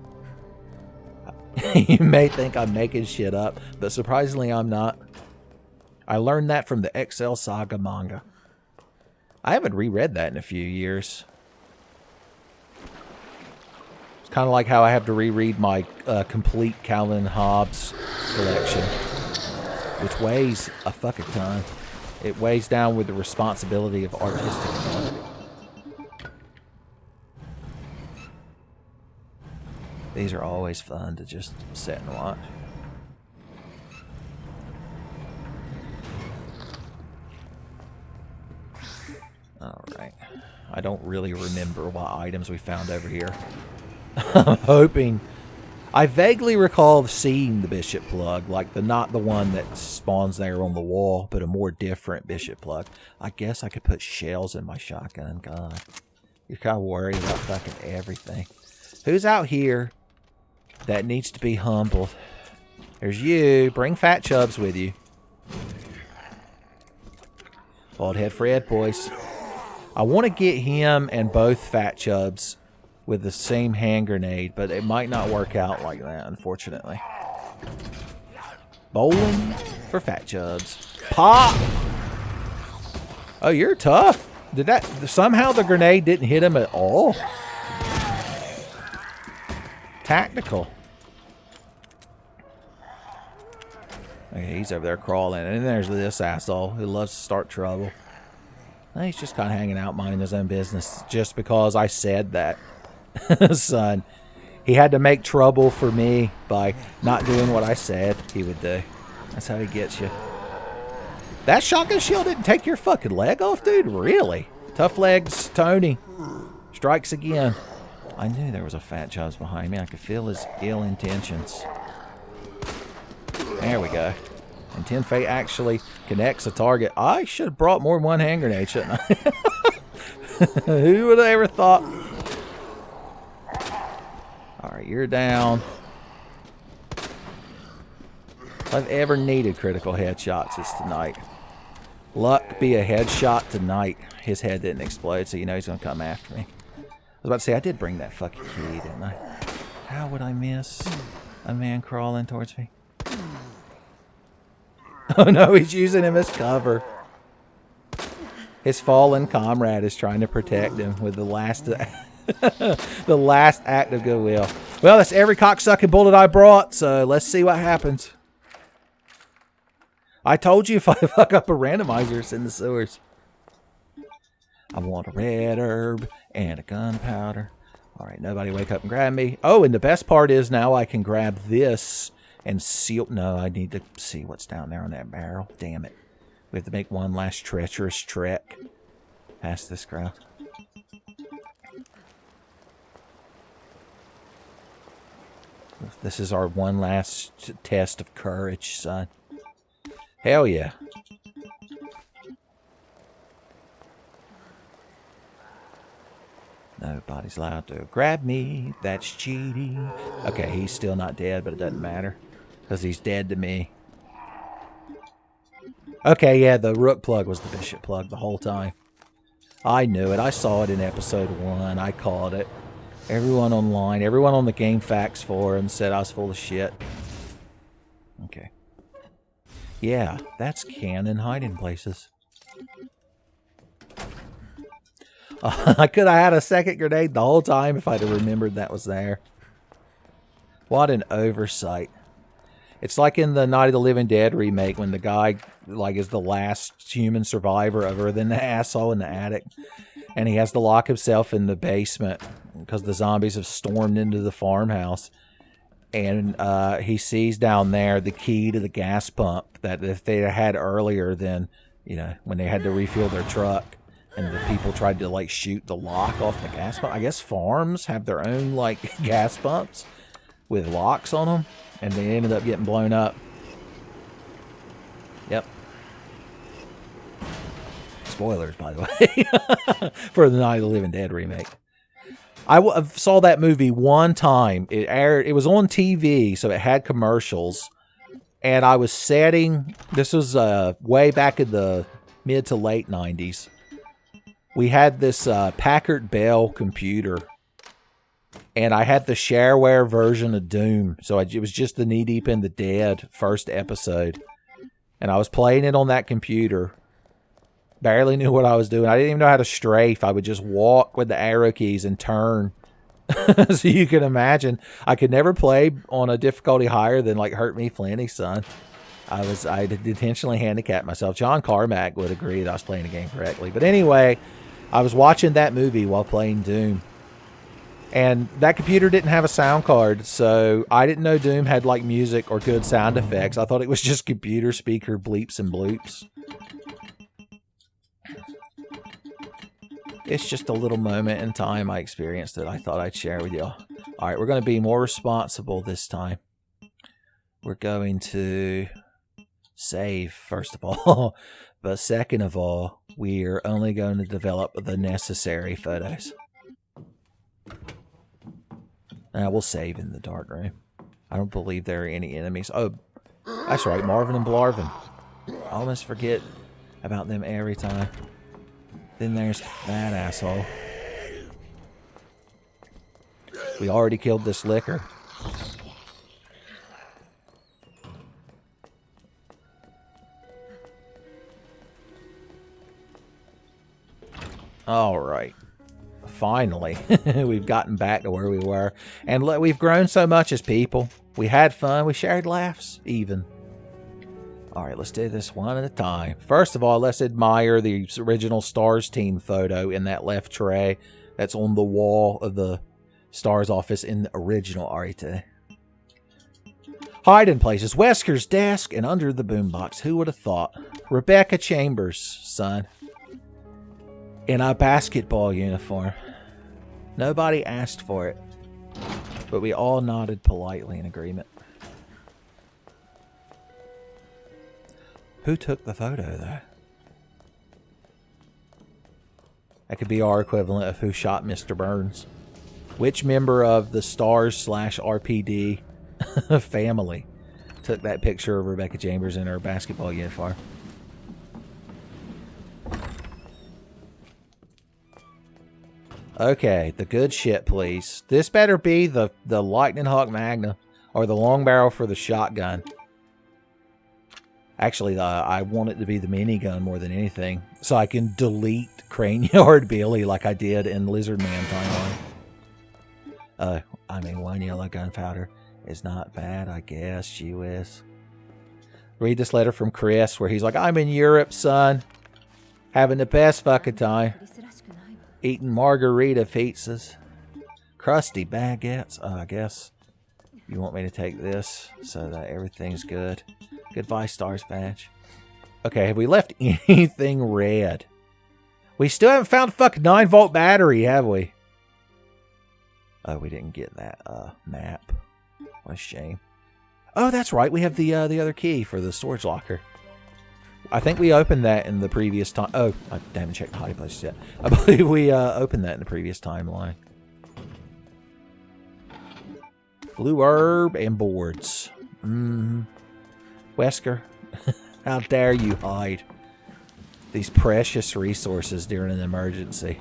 S3: You may think I'm making shit up, but surprisingly I'm not. I learned that from the XL Saga manga. I haven't reread that in a few years. It's kind of like how I have to reread my complete Calvin and Hobbes collection, which weighs a fucking ton. It weighs down with the responsibility of artistic quality. These are always fun to just sit and watch. Alright. I don't really remember what items we found over here. I'm hoping... I vaguely recall seeing the bishop plug, like not the one that spawns there on the wall, but a more different bishop plug. I guess I could put shells in my shotgun. God. You're kind of worried about fucking everything. Who's out here that needs to be humbled? There's you. Bring Fat Chubs with you. Bald Head Fred, boys. I want to get him and both Fat Chubs with the same hand grenade, but it might not work out like that, unfortunately. Bowling for Fat Chubs. Pop! Oh, you're tough. Did that... Somehow the grenade didn't hit him at all? Tactical. Okay, he's over there crawling. And then there's this asshole who loves to start trouble. He's just kind of hanging out, minding his own business, just because I said that. Son, he had to make trouble for me by not doing what I said he would do. That's how he gets you. That shotgun shell didn't take your fucking leg off, dude? Really? Tough legs, Tony. Strikes again. I knew there was a Fat Chubs behind me. I could feel his ill intentions. There we go. And 10 Fate actually connects a target. I should have brought more than one hand grenade, shouldn't I? Who would have ever thought? Alright, you're down. If I've ever needed critical headshots, it's tonight. Luck be a headshot tonight. His head didn't explode, so you know he's going to come after me. I was about to say, I did bring that fucking key, didn't I? How would I miss a man crawling towards me? Oh no, he's using him as cover. His fallen comrade is trying to protect him with the last the last act of goodwill. Well, that's every cocksucking bullet I brought, so let's see what happens. I told you if I fuck up a randomizer, it's in the sewers. I want a red herb and a gunpowder. Alright, nobody wake up and grab me. Oh, and the best part is now I can grab this and seal... No, I need to see what's down there on that barrel. Damn it. We have to make one last treacherous trek past this crowd. This is our one last test of courage, son. Hell yeah. Nobody's allowed to grab me. That's cheating. Okay, he's still not dead, but it doesn't matter. Because he's dead to me. Okay, yeah, the rook plug was the bishop plug the whole time. I knew it. I saw it in episode 1. I called it. Everyone online, everyone on the Game Facts forum said I was full of shit. Okay. Yeah, that's canon hiding places. I could have had a second grenade the whole time if I'd have remembered that was there. What an oversight. It's like in the Night of the Living Dead remake when the guy like is the last human survivor other than the asshole in the attic. And he has to lock himself in the basement because the zombies have stormed into the farmhouse. And he sees down there the key to the gas pump that if they had earlier than, you know, when they had to refuel their truck. And the people tried to, like, shoot the lock off the gas pump. I guess farms have their own, like, gas pumps with locks on them. And they ended up getting blown up. Yep. Spoilers, by the way. For the Night of the Living Dead remake. I saw that movie one time. It aired. It was on TV, so it had commercials. And I was setting... This was way back in the mid to late 90s. We had this Packard Bell computer, and I had the shareware version of Doom. So it was just the Knee Deep in the Dead first episode. And I was playing it on that computer. Barely knew what I was doing. I didn't even know how to strafe. I would just walk with the arrow keys and turn. So you can imagine, I could never play on a difficulty higher than like Hurt Me Plenty, son. I intentionally handicapped myself. John Carmack would agree that I was playing the game correctly. But anyway... I was watching that movie while playing Doom. And that computer didn't have a sound card, so I didn't know Doom had like music or good sound effects. I thought it was just computer speaker bleeps and bloops. It's just a little moment in time I experienced that I thought I'd share with y'all. Alright, we're going to be more responsible this time. We're going to save, first of all. But second of all, we're only going to develop the necessary photos. Now we'll save in the dark room. I don't believe there are any enemies. Oh, that's right, Marvin and Blarvin. I almost forget about them every time. Then there's that asshole. We already killed this liquor. All right. Finally, we've gotten back to where we were. And look, we've grown so much as people. We had fun. We shared laughs, even. All right, let's do this one at a time. First of all, let's admire the original Stars team photo in that left tray that's on the wall of the Stars office in the original RE2. Hiding places. Wesker's desk and under the boombox. Who would have thought? Rebecca Chambers, son. In a basketball uniform. Nobody asked for it, but we all nodded politely in agreement. Who took the photo, though? That could be our equivalent of who shot Mr. Burns. Which member of the Stars/RPD family took that picture of Rebecca Chambers in her basketball uniform? Okay, the good shit, please. This better be the Lightning Hawk Magna or the long barrel for the shotgun. Actually, I want it to be the minigun more than anything, so I can delete Craneyard Billy like I did in Lizardman timeline. I mean, one yellow gunpowder is not bad, I guess. Gee whiz. Read this letter from Chris where he's like, I'm in Europe, son. Having the best fucking time. Eating margarita pizzas. Crusty baguettes. I guess you want me to take this so that everything's good. Goodbye, Stars badge. Okay, have we left anything red? We still haven't found a fucking 9-volt battery, have we? Oh, we didn't get that map. What a shame. Oh, that's right. We have the other key for the storage locker. I think we opened that in the previous time. Oh, I haven't checked the hiding places yet. I believe we opened that in the previous timeline. Blue herb and boards. Wesker, how dare you hide these precious resources during an emergency?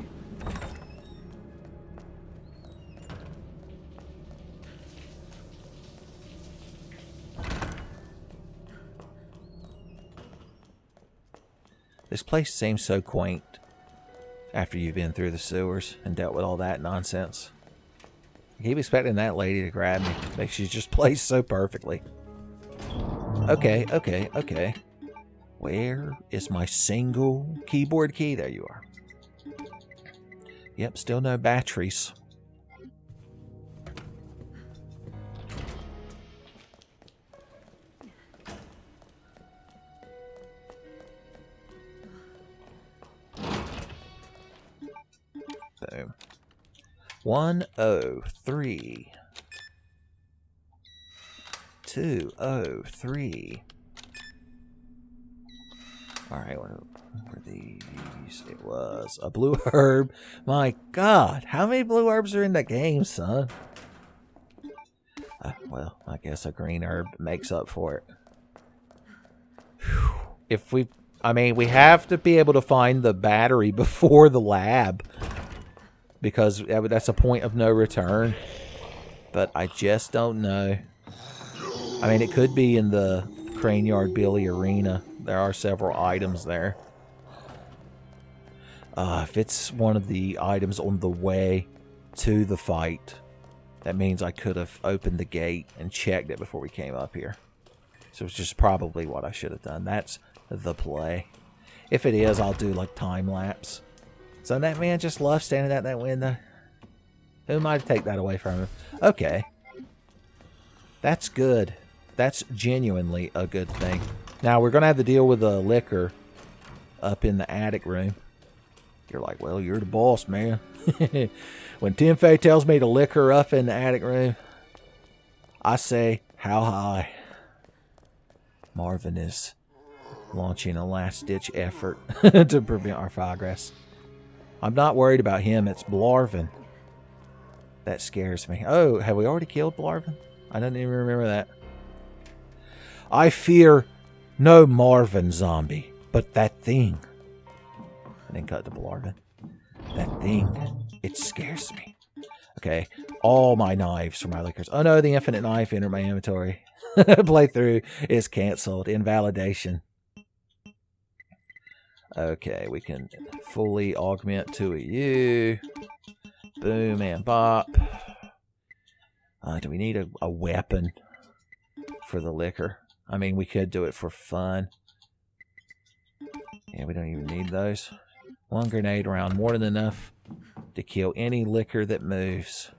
S3: This place seems so quaint after you've been through the sewers and dealt with all that nonsense. I keep expecting that lady to grab me. Like, she's just placed so perfectly. Okay, okay, okay. Where is my single keyboard key? There you are. Yep, still no batteries. Boom. 103. 203. Alright, what were these? It was a blue herb. My god, how many blue herbs are in the game, son? Well, I guess a green herb makes up for it. Whew. If we... I mean, we have to be able to find the battery before the lab. Because that's a point of no return. But I just don't know. I mean, it could be in the Craneyard Billy Arena. There are several items there. If it's one of the items on the way to the fight, that means I could have opened the gate and checked it before we came up here. So it's just probably what I should have done. That's the play. If it is, I'll do like time lapse. So that man just loves standing at that window. Who am I to take that away from him? Okay. That's good. That's genuinely a good thing. Now, we're going to have to deal with the liquor up in the attic room. You're like, well, you're the boss, man. When Tim Fay tells me to liquor up in the attic room, I say, how high? Marvin is launching a last-ditch effort to prevent our progress. I'm not worried about him. It's Blarvin. That scares me. Oh, have we already killed Blarvin? I don't even remember that. I fear no Marvin zombie, but that thing. And then cut to Blarvin. That thing, it scares me. Okay, all my knives for my liquors. Oh no, the infinite knife entered my inventory. Playthrough is canceled. Invalidation. Okay, we can fully augment to a U. Boom and bop. Do we need a weapon for the liquor? I mean, we could do it for fun. Yeah, we don't even need those. One grenade round, more than enough to kill any liquor that moves.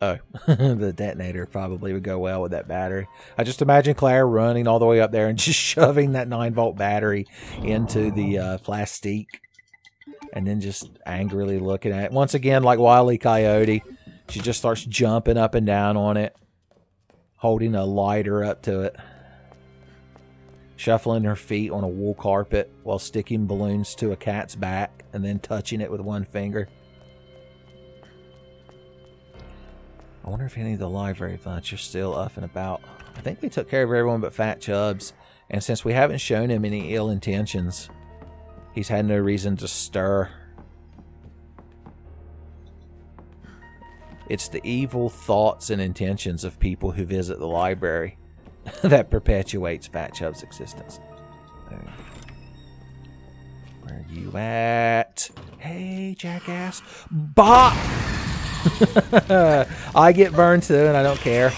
S3: Oh, the detonator probably would go well with that battery. I just imagine Claire running all the way up there and just shoving that 9-volt battery into the plastique. And then just angrily looking at it. Once again, like Wile E. Coyote, she just starts jumping up and down on it. Holding a lighter up to it. Shuffling her feet on a wool carpet while sticking balloons to a cat's back and then touching it with one finger. I wonder if any of the library bunch are still up and about. I think we took care of everyone but Fat Chubbs. And since we haven't shown him any ill intentions, he's had no reason to stir. It's the evil thoughts and intentions of people who visit the library that perpetuates Fat Chubb's existence. Where are you at? Hey, jackass. Bop! I get burned too, and I don't care.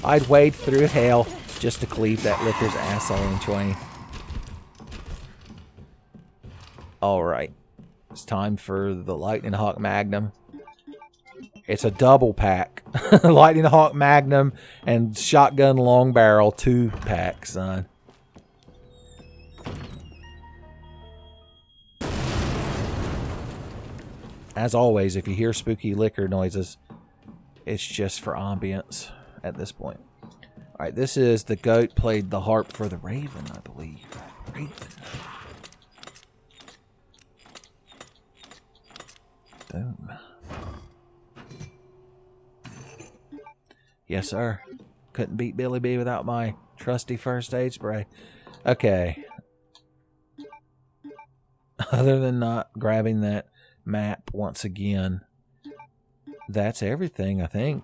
S3: I'd wade through hell just to cleave that liquor's asshole in twain. Alright. It's time for the Lightning Hawk Magnum. It's a double pack. Lightning Hawk Magnum and Shotgun Long Barrel 2-pack, son. As always, if you hear spooky liquor noises, It's just for ambience at this point. Alright, this is the goat played the harp for the raven, I believe. Raven. Boom. Yes, sir. Couldn't beat Billy B without my trusty first aid spray. Okay. Other than not grabbing that map once again, that's everything, I think.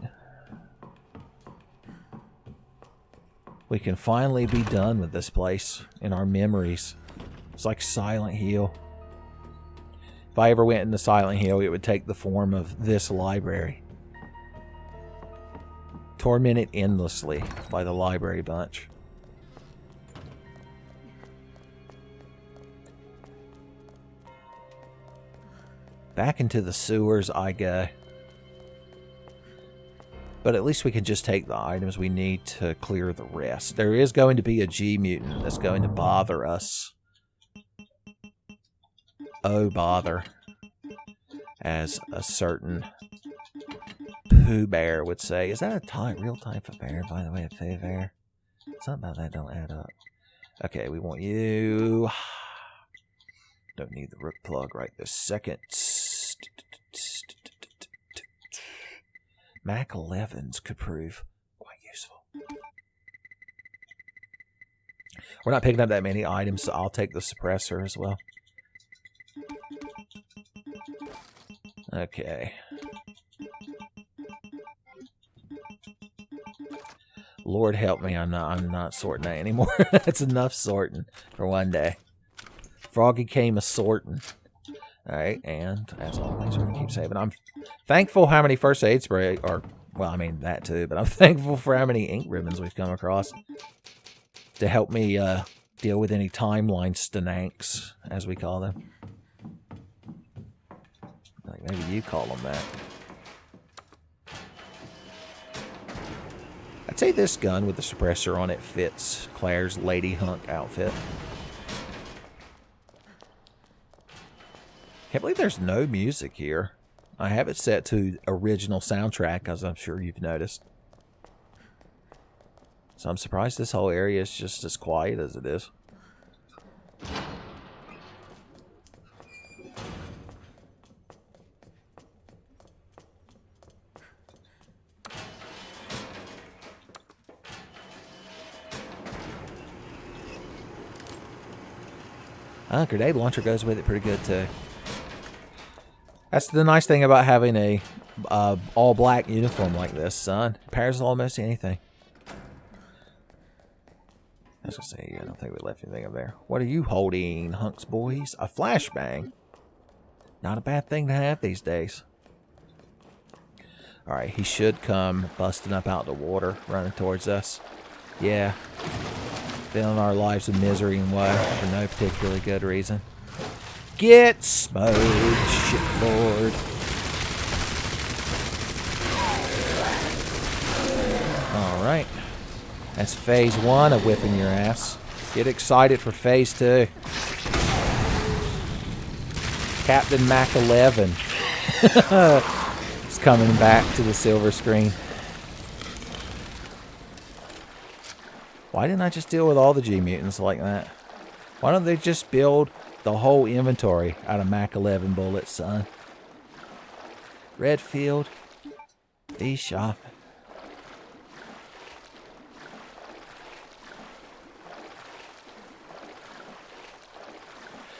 S3: We can finally be done with this place in our memories. It's like Silent Hill. If I ever went into Silent Hill, it would take the form of this library. Tormented endlessly by the library bunch. Back into the sewers I go. But at least we can just take the items we need to clear the rest. There is going to be a G mutant that's going to bother us. Oh, bother. As a certain Pooh Bear would say. Is that a real type of bear, by the way, a Pooh Bear? Something about that don't add up. Okay, we want you. Don't need the rook plug right this second. Mac 11s could prove quite useful. We're not picking up that many items, so I'll take the suppressor as well. Okay. Lord help me, I'm not sorting that anymore. That's enough sorting for one day. Froggy came a sorting. Alright, and as always, we're going to keep saving. I'm thankful how many first aid spray, or, well, I mean, that too, but I'm thankful for how many ink ribbons we've come across to help me deal with any timeline stananks, as we call them. Like, maybe you call them that. I'd say this gun with the suppressor on it fits Claire's Lady Hunk outfit. Can't believe there's no music here. I have it set to original soundtrack, as I'm sure you've noticed. So I'm surprised this whole area is just as quiet as it is. Grenade launcher goes with it pretty good too. That's the nice thing about having a all black uniform like this, son. It pairs with almost anything. I was gonna say, I don't think we left anything up there. What are you holding, Hunks boys? A flashbang. Not a bad thing to have these days. Alright, he should come busting up out the water, running towards us. Yeah. Filling our lives with misery and woe for no particularly good reason. Get smoked, shitlord. Alright. That's phase 1 of whipping your ass. Get excited for phase 2. Captain Mac 11 is coming back to the silver screen. Why didn't I just deal with all the G mutants like that? Why don't they just build the whole inventory out of Mac 11 bullets, son? Redfield, be shopping.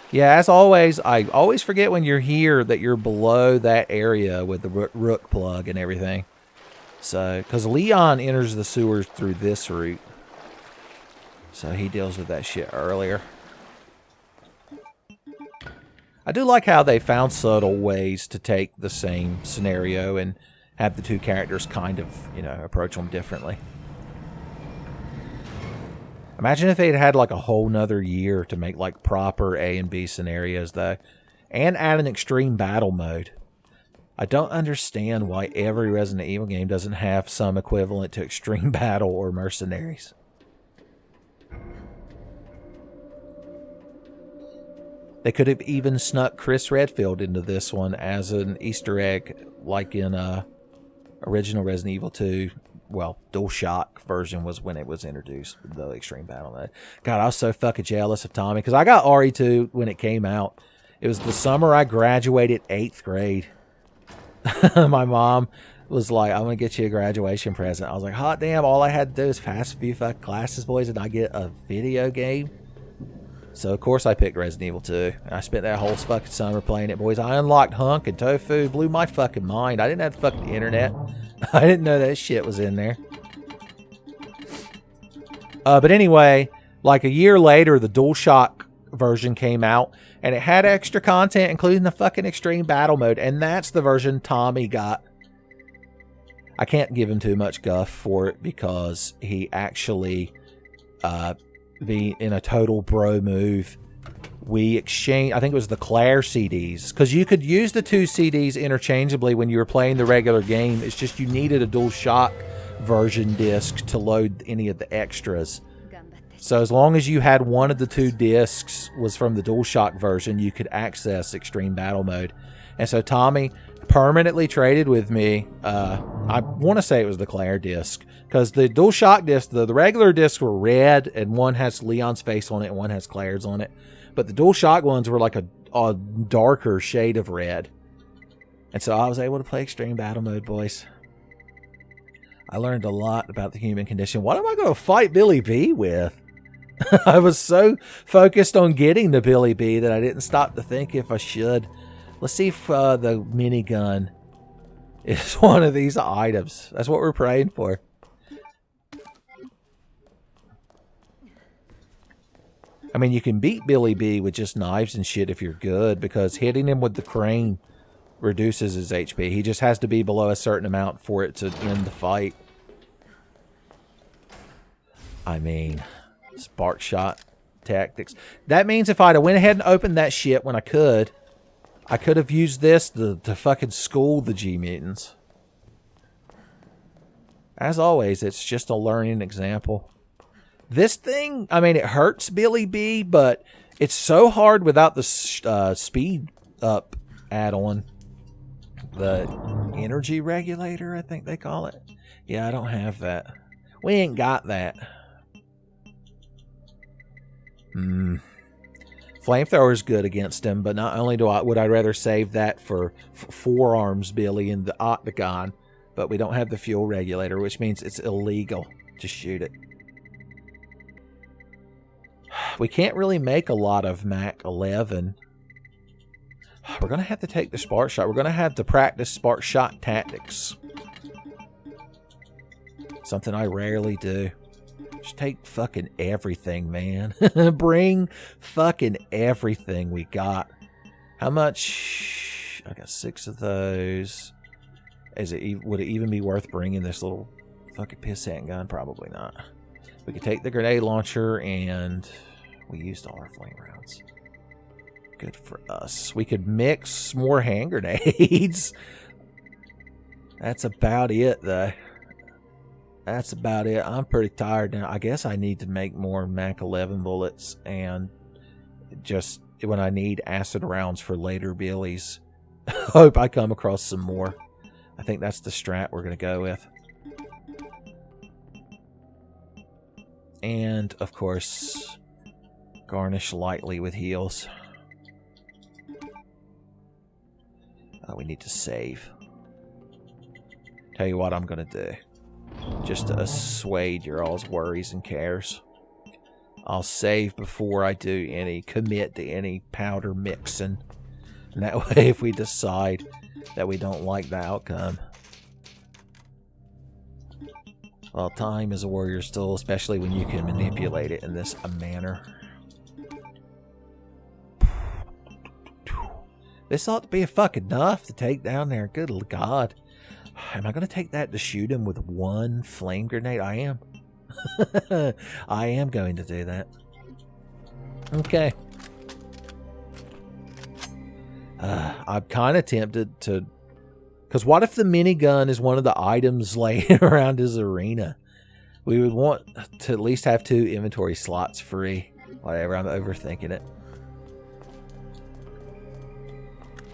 S3: Yeah, as always, I always forget when you're here that you're below that area with the rook plug and everything. So, because Leon enters the sewers through this route. So he deals with that shit earlier. I do like how they found subtle ways to take the same scenario and have the two characters kind of, you know, approach them differently. Imagine if they'd had like a whole nother year to make like proper A and B scenarios though. And add an extreme battle mode. I don't understand why every Resident Evil game doesn't have some equivalent to extreme battle or mercenaries. They could have even snuck Chris Redfield into this one as an Easter egg, like in, or Original Resident Evil 2, well, DualShock version was when it was introduced, the Extreme Battle Mode. God, I was so fucking jealous of Tommy, because I got RE2 when it came out. It was the summer I graduated 8th grade. My mom was like, I'm going to get you a graduation present. I was like, hot damn, all I had to do is pass a few fucking classes, boys, and I get a video game. So, of course, I picked Resident Evil 2. I spent that whole fucking summer playing it, boys. I unlocked Hunk and Tofu. Blew my fucking mind. I didn't have the fucking internet. I didn't know that shit was in there. But anyway, like a year later, the DualShock version came out. And it had extra content, including the fucking Extreme Battle Mode. And that's the version Tommy got. I can't give him too much guff for it because he actually... be in a total bro move. We exchanged, I think it was the Claire CDs, because you could use the 2 CDs interchangeably when you were playing the regular game. It's just you needed a DualShock version disc to load any of the extras. So as long as you had one of the 2 discs was from the DualShock version, you could access Extreme Battle Mode. And so Tommy permanently traded with me. I want to say it was the Claire disc, because the DualShock disc, the regular discs were red, and one has Leon's face on it and one has Claire's on it. But the DualShock ones were like a darker shade of red. And so I was able to play Extreme Battle Mode, boys. I learned a lot about the human condition. What am I going to fight Billy B with? I was so focused on getting the Billy B that I didn't stop to think if I should. Let's see if the minigun is one of these items. That's what we're praying for. I mean, you can beat Billy B with just knives and shit if you're good, because hitting him with the crane reduces his HP. He just has to be below a certain amount for it to end the fight. I mean, spark shot tactics. That means if I'd have went ahead and opened that shit when I could have used this to fucking school the G-Mutants. As always, it's just a learning example. This thing, I mean, it hurts Billy B, but it's so hard without the speed up add-on. The energy regulator, I think they call it. Yeah, I don't have that. We ain't got that. Flamethrower is good against him, but not only would I rather save that for forearms Billy in the octagon, but we don't have the fuel regulator, which means it's illegal to shoot it. We can't really make a lot of Mach 11. We're going to have to take the spark shot. We're going to have to practice spark shot tactics. Something I rarely do. Just take fucking everything, man. Bring fucking everything we got. How much? I got 6 of those. Would it even be worth bringing this little fucking pissant gun? Probably not. We could take the grenade launcher, and we used all our flame rounds. Good for us. We could mix more hand grenades. That's about it, though. That's about it. I'm pretty tired now. I guess I need to make more Mach 11 bullets, and just when I need acid rounds for later Billies, hope I come across some more. I think that's the strat we're going to go with. And, of course, garnish lightly with heals. We need to save. Tell you what I'm going to do. Just to assuage your all's worries and cares. I'll save before I do commit to any powder mixing. And that way, if we decide that we don't like the outcome. Well, time is a warrior's tool, especially when you can manipulate it in this manner. This ought to be fucking enough to take down there. Good God. Am I going to take that to shoot him with one flame grenade? I am. I am going to do that. Okay. I'm kind of tempted to... Because what if the minigun is one of the items laying around his arena? We would want to at least have 2 inventory slots free. Whatever, I'm overthinking it.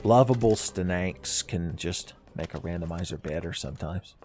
S3: Lovable Stananks can just Make a randomizer better sometimes.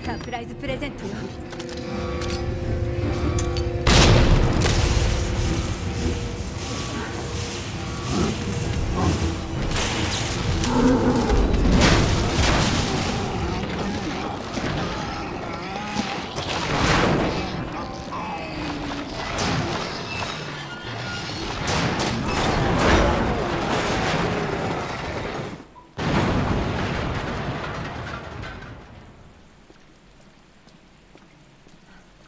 S5: サプライズプレゼントよ。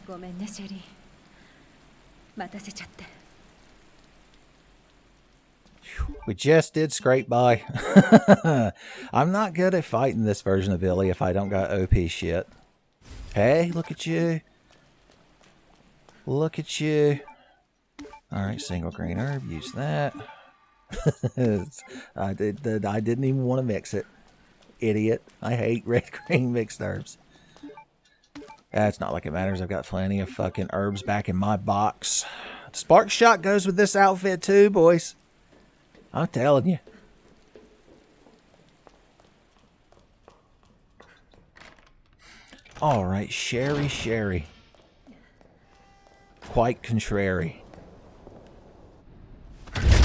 S5: ごめんねシェリー、待たせちゃって。
S3: We just did scrape by. I'm not good at fighting this version of Illy if I don't got OP shit. Hey, look at you. Look at you. Alright, single green herb, use that. I didn't even want to mix it. Idiot. I hate red green mixed herbs. It's not like it matters. I've got plenty of fucking herbs back in my box. Spark shot goes with this outfit too, boys. I'm telling you. All right, Sherry. Quite contrary.
S5: Sherry.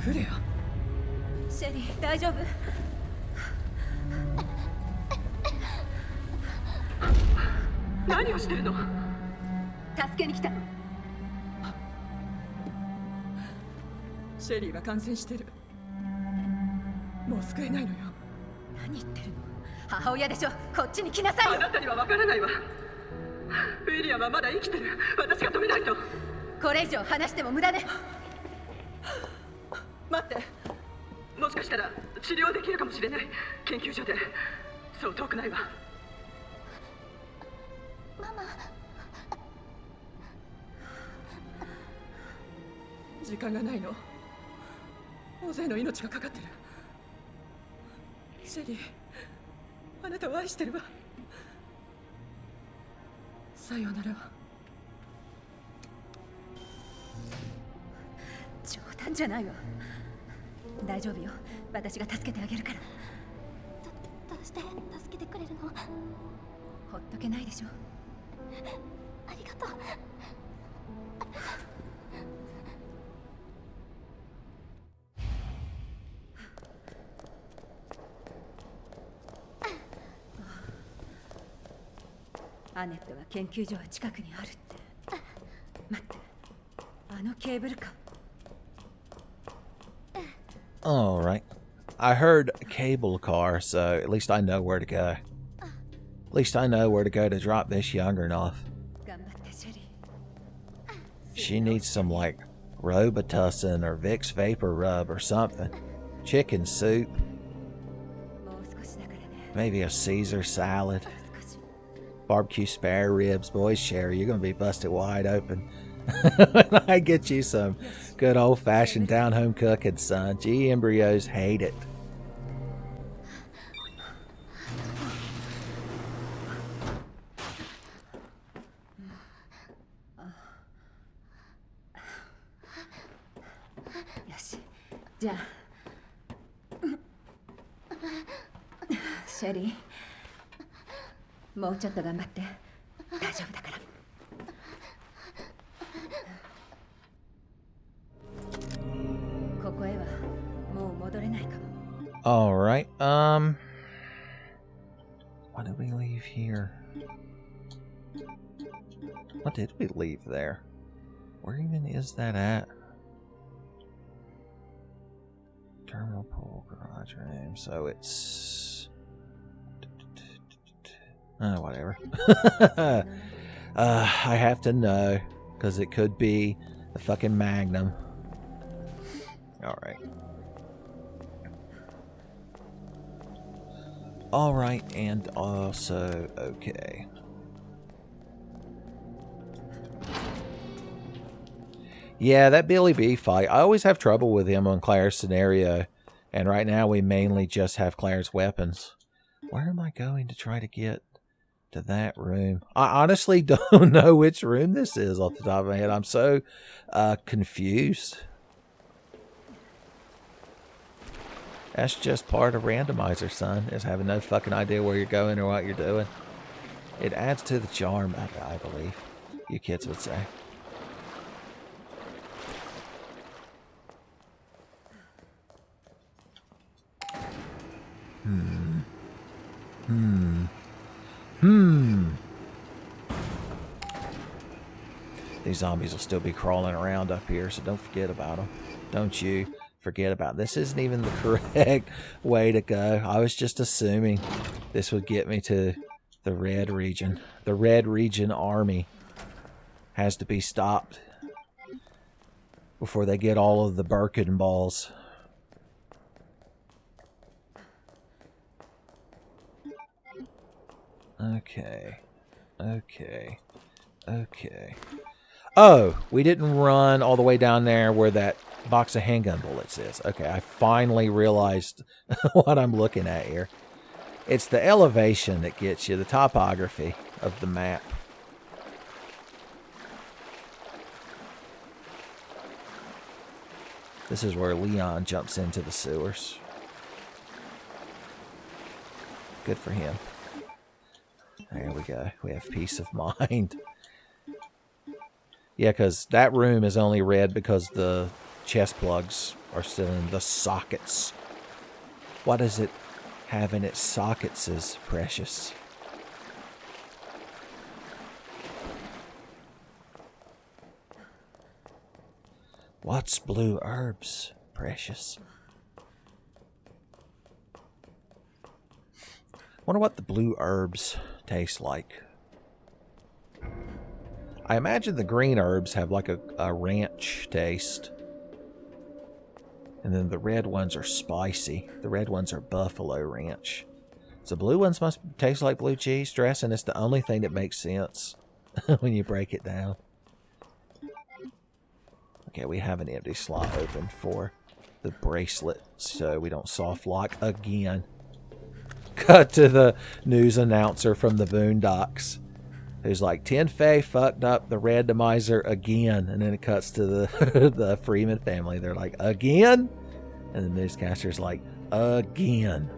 S7: クレア。
S5: シェリー、大丈夫？
S7: 何をしてるの？
S5: 助けに来たの。
S7: シェリーは感染してる。もう救えないのよ。
S5: 何言ってるの？母親でしょ。こっちに来なさいよ。
S7: あなたにはわからないわ。ウィリアムはまだ生きてる。私が止めないと。
S5: これ以上話しても無駄ね。
S7: 待って、もしかしたら治療できるかもしれない。研究所でそう遠くないわ。
S2: ママ。
S7: 時間がないの。大勢の命がかかってる。シェリー、あなたを愛してるわ。さようなら。
S5: 冗談じゃないわ。大丈夫よ、私が助けてあげるから。
S2: どうして助けてくれるの？
S5: ほっとけないでしょ。
S2: ありがとう。
S5: アネットが研究所は近くにあるって。待って、あのケーブルか。
S3: All right. I heard a cable car, so at least I know where to go. At least I know where to go to drop this young'un off.
S5: 頑張ってシェリー。
S3: She needs some, like, Robitussin or Vicks Vapor Rub or something. Chicken soup.
S5: もう少しだからね。
S3: Maybe a Caesar salad.
S5: 少し。
S3: Barbecue spare ribs. Boys, Sherry, you're going to be busted wide open. When I get you some good old-fashioned down-home cooking, son. Gee, embryos hate it.
S5: Yes. じゃあ。シェリー、もうちょっと頑張って。大丈夫だから。ここへはもう戻れないかも。
S3: All right. Why did we leave here? What did we leave there? Where even is that at? Terminal pool garage room. So it's whatever. I have to know because it could be the fucking Magnum. All right. All right, and also okay. Yeah, that Billy B fight. I always have trouble with him on Claire's scenario. And right now we mainly just have Claire's weapons. Where am I going to try to get to that room? I honestly don't know which room this is off the top of my head. I'm so confused. That's just part of Randomizer, son, is having no fucking idea where you're going or what you're doing. It adds to the charm, I believe, you kids would say. These zombies will still be crawling around up here, so don't forget about them. Don't you forget about them. This isn't even the correct way to go. I was just assuming this would get me to the red region. The red region army has to be stopped before they get all of the Birkin balls. Okay. Oh, we didn't run all the way down there where that box of handgun bullets is. Okay, I finally realized what I'm looking at here. It's the elevation that gets you, the topography of the map. This is where Leon jumps into the sewers. Good for him. There we go. We have peace of mind. Yeah, because that room is only red because the chest plugs are still in the sockets. What does it have in its sockets is precious. What's blue herbs, precious? Wonder what the blue herbs taste like. I imagine the green herbs have like a ranch taste. And then the red ones are spicy. The red ones are buffalo ranch. So blue ones must taste like blue cheese dressing. It's the only thing that makes sense when you break it down. Okay, we have an empty slot open for the bracelet so we don't soft lock again. Cut to the news announcer from the Boondocks, who's like, Tenfei fucked up the randomizer again. And then it cuts to the the Freeman family. They're like, again? And the newscaster's like, again.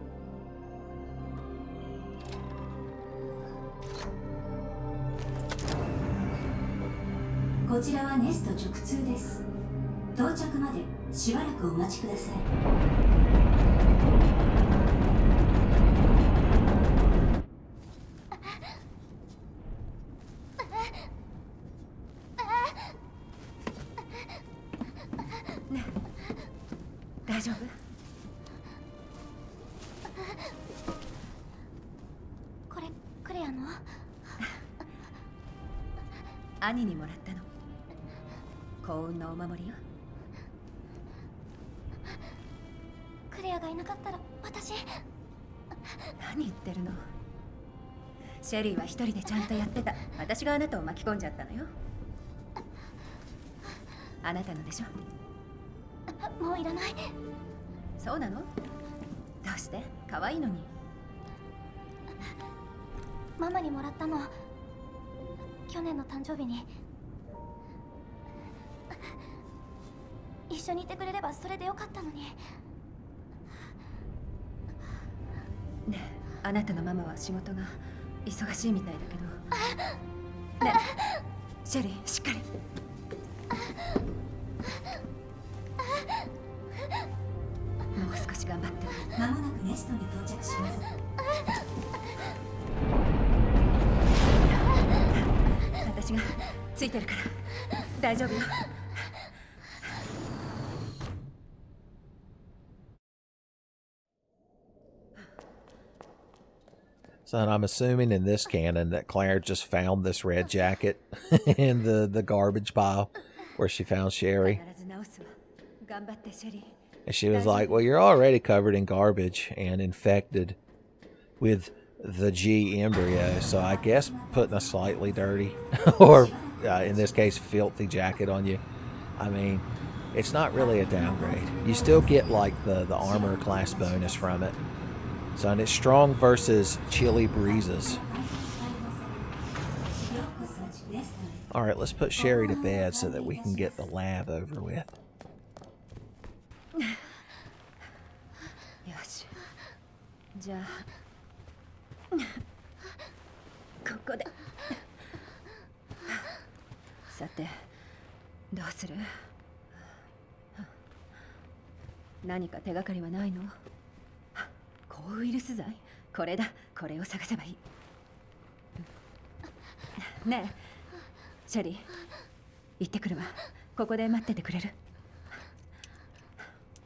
S5: 兄にもらったの。幸運のお守りよ。
S2: クレアがいなかったら私。
S5: 何言ってるの。シェリーは一人でちゃんとやってた。私があなたを巻き込んじゃったのよ。あなたのでしょ。
S2: もういらない。
S5: そうなの？どうして？可愛いのに。
S2: ママにもらったの。去年の誕生日に。一緒にいてくれればそれでよかったのに。
S5: ねえ、あなたのママは仕事が忙しいみたいだけど。ねえ、シェリー、しっかり。もう少し頑張って。
S8: 間もなくネストに到着します。
S5: 私がついてるから大丈夫よ。
S3: So I'm assuming in this canon that Claire just found this red jacket in the garbage pile where she found Sherry. And she was like, well, you're already covered in garbage and infected with the G embryo, so I guess putting a slightly dirty, or in this case, filthy jacket on you, I mean, it's not really a downgrade. You still get like the armor class bonus from it. So, and it's strong versus chilly breezes. Alright, let's put Sherry to bed so that we can get the lab over with.
S5: よし。じゃあここで。さて、どうする？何か手がかりはないの？抗ウイルス剤？これだ。これを探せばいい。ねえ、シェリー、行ってくるわ。ここで待っててくれる？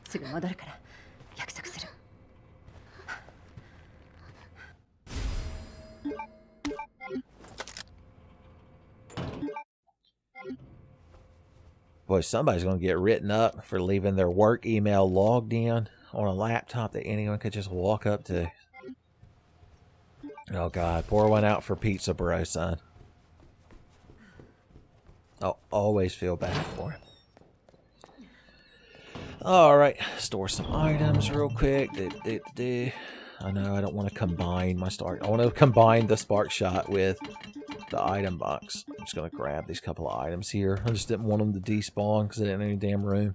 S5: すぐ戻るから約束する。
S3: Boy, somebody's going to get written up for leaving their work email logged in on a laptop that anyone could just walk up to. Oh, God. Pour one out for Pizza Bro, son. I'll always feel bad for him. Alright. Store some items real quick. I know I don't want to combine my start. I want to combine the Spark Shot with the item box. I'm just going to grab these couple of items here. I just didn't want them to despawn because I didn't have any damn room.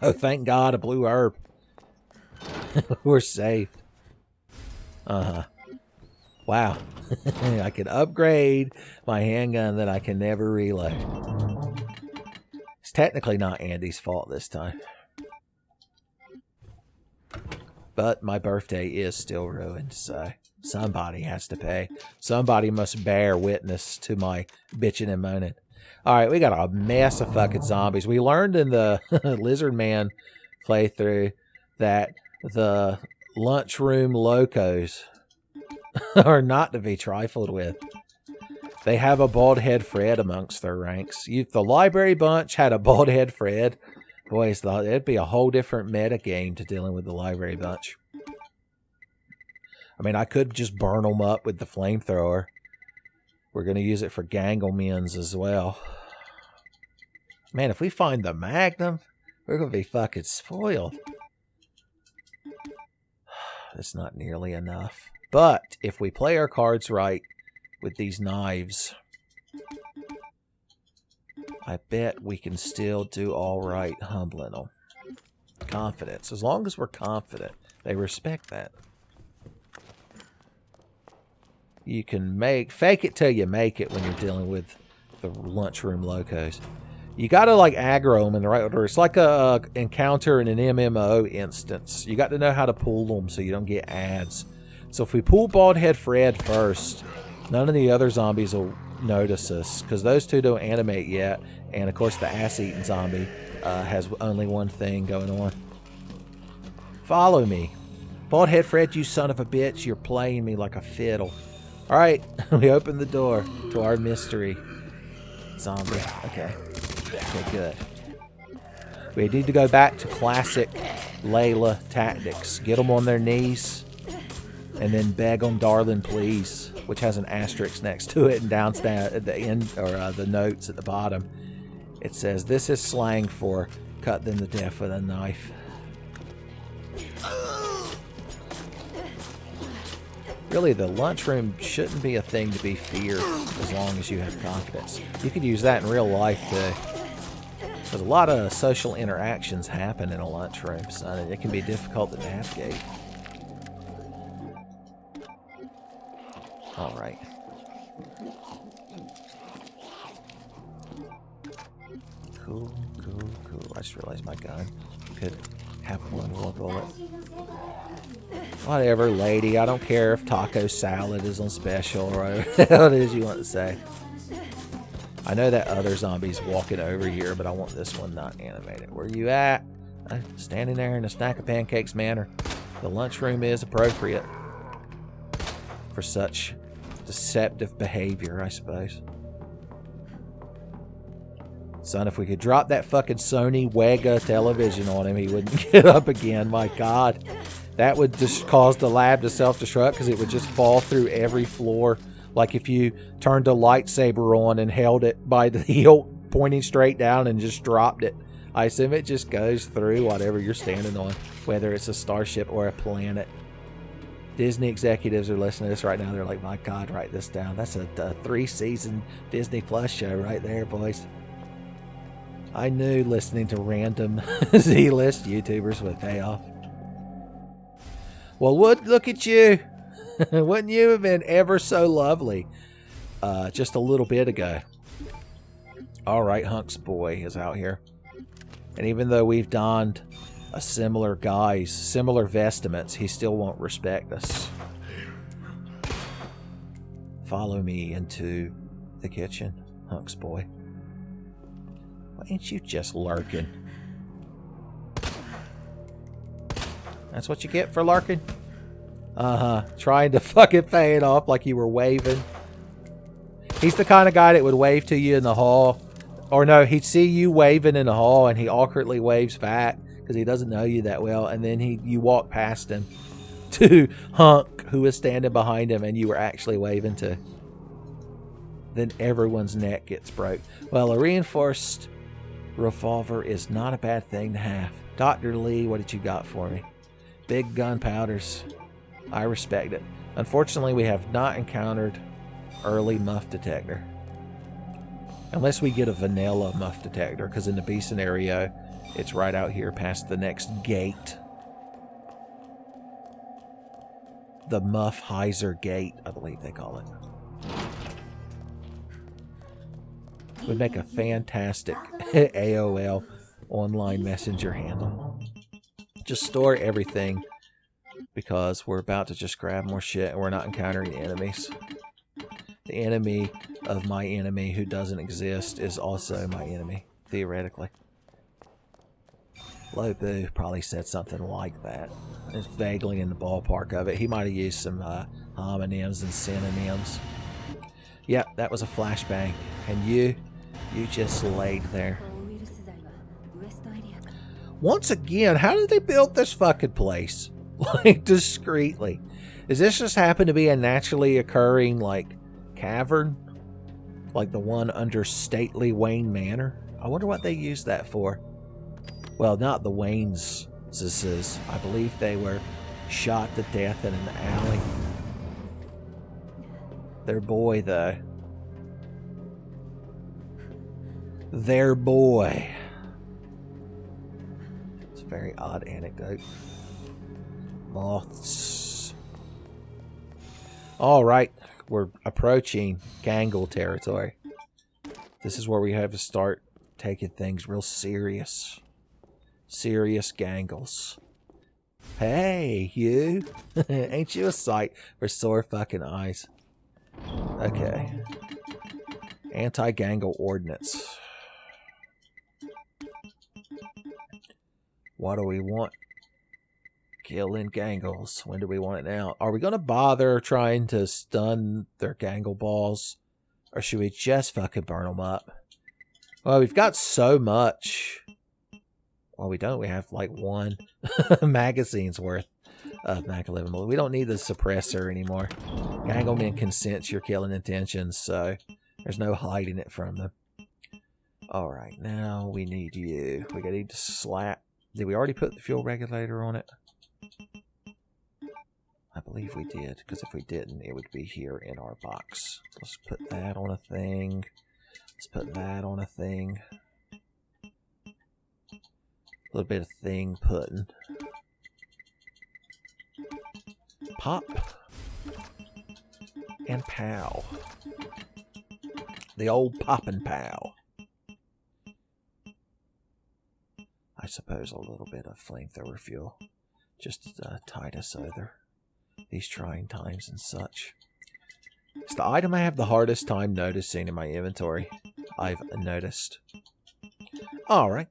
S3: Oh, thank God, a blue herb. We're saved. Uh-huh. Wow. I can upgrade my handgun that I can never reload. It's technically not Andy's fault this time. But my birthday is still ruined, so somebody has to pay. Somebody must bear witness to my bitching and moaning. Alright, we got a mess of fucking zombies. We learned in the Lizardman playthrough that the lunchroom locos are not to be trifled with. They have a bald head Fred amongst their ranks. If the library bunch had a bald head Fred, boys, it'd be a whole different meta game to dealing with the library bunch. I mean, I could just burn them up with the flamethrower. We're going to use it for Ganglemans as well. Man, if we find the Magnum, we're going to be fucking spoiled. That's not nearly enough. But if we play our cards right with these knives, I bet we can still do all right humbling them. Confidence. As long as we're confident, they respect that. You can fake it till you make it when you're dealing with the lunchroom locos. You gotta like aggro them in the right order. It's like a encounter in an MMO instance. You got to know how to pull them so you don't get ads. So if we pull Baldhead Fred first, none of the other zombies will notice us because those two don't animate yet. And of course the ass-eating zombie has only one thing going on. Follow me. Baldhead Fred, you son of a bitch. You're playing me like a fiddle. Alright, we open the door to our mystery zombie. Okay. Okay, good. We need to go back to classic Layla tactics. Get them on their knees and then beg them, darling, please, which has an asterisk next to it, and down at the end, or the notes at the bottom, it says, this is slang for cut them to death with a knife. Really, the lunchroom shouldn't be a thing to be feared as long as you have confidence. You could use that in real life, too. Because a lot of social interactions happen in a lunchroom, so it can be difficult to navigate. Alright. Cool, cool, cool. I just realized my gun could have one more bullet. Whatever, lady. I don't care if taco salad is on special or whatever it is you want to say. I know that other zombie's walking over here, but I want this one not animated. Where you at? I'm standing there in a stack of pancakes manner. The lunchroom is appropriate for such deceptive behavior, I suppose. Son, if we could drop that fucking Sony Wega television on him, he wouldn't get up again. My God. That would just cause the lab to self-destruct because it would just fall through every floor. Like if you turned a lightsaber on and held it by the hilt pointing straight down and just dropped it. I assume it just goes through whatever you're standing on, whether it's a starship or a planet. Disney executives are listening to this right now. They're like, my God, write this down. That's a 3-season Disney Plus show right there, boys. I knew listening to random Z-list YouTubers would pay off. Well, look at you. Wouldn't you have been ever so lovely just a little bit ago? All right, Hunk's boy is out here. And even though we've donned a similar guise, similar vestments, he still won't respect us. Follow me into the kitchen, Hunk's boy. Why ain't you just lurking? That's what you get for lurking? Uh-huh. Trying to fucking pay it off like you were waving. He's the kind of guy that would wave to you in the hall. Or no, he'd see you waving in the hall and he awkwardly waves back because he doesn't know you that well. And then you walk past him to Hunk, who is standing behind him and you were actually waving to. Then everyone's neck gets broke. Well, a reinforced revolver is not a bad thing to have. Dr. Lee, what did you got for me? Big gunpowders. I respect it. Unfortunately, we have not encountered early muff detector. Unless we get a vanilla muff detector, because in the B scenario, it's right out here past the next gate. The Muff-Heiser Gate, I believe they call it. Would make a fantastic AOL online messenger handle. Just store everything because we're about to just grab more shit and we're not encountering enemies. The enemy of my enemy who doesn't exist is also my enemy, theoretically. Lobu probably said something like that. It's vaguely in the ballpark of it. He might have used some homonyms and synonyms. Yep, that was a flashbang. And you just laid there.
S5: ウイルス剤はウエストエリアか。
S3: Once again, how did they build this fucking place? Like, discreetly. Does this just happen to be a naturally occurring, like, cavern? Like the one under stately Wayne Manor? I wonder what they used that for. Well, not the Waynes. I believe they were shot to death in an alley. Their boy, though. Their boy. It's a very odd anecdote. Moths. Alright, we're approaching Gangle territory. This is where we have to start taking things real serious. Serious Gangles. Hey, you! Ain't you a sight for sore fucking eyes? Okay. Anti-Gangle ordinance. What do we want? Killing Gangles. When do we want it now? Are we going to bother trying to stun their Gangle balls? Or should we just fucking burn them up? Well, we've got so much. Well, we don't. We have like one magazine's worth of Mac-11 bullets. We don't need the suppressor anymore. Ganglemen can sense your killing intentions, so there's no hiding it from them. Alright, now we need you. We need to slap. Did we already put the fuel regulator on it? I believe we did, because if we didn't, it would be here in our box. Let's put that on a thing. Let's put that on a thing. A little bit of thing putting. Pop. And pow. The old pop and pow. I suppose a little bit of flamethrower fuel. Just to tide us over these trying times and such. It's the item I have the hardest time noticing in my inventory. I've noticed. Alright.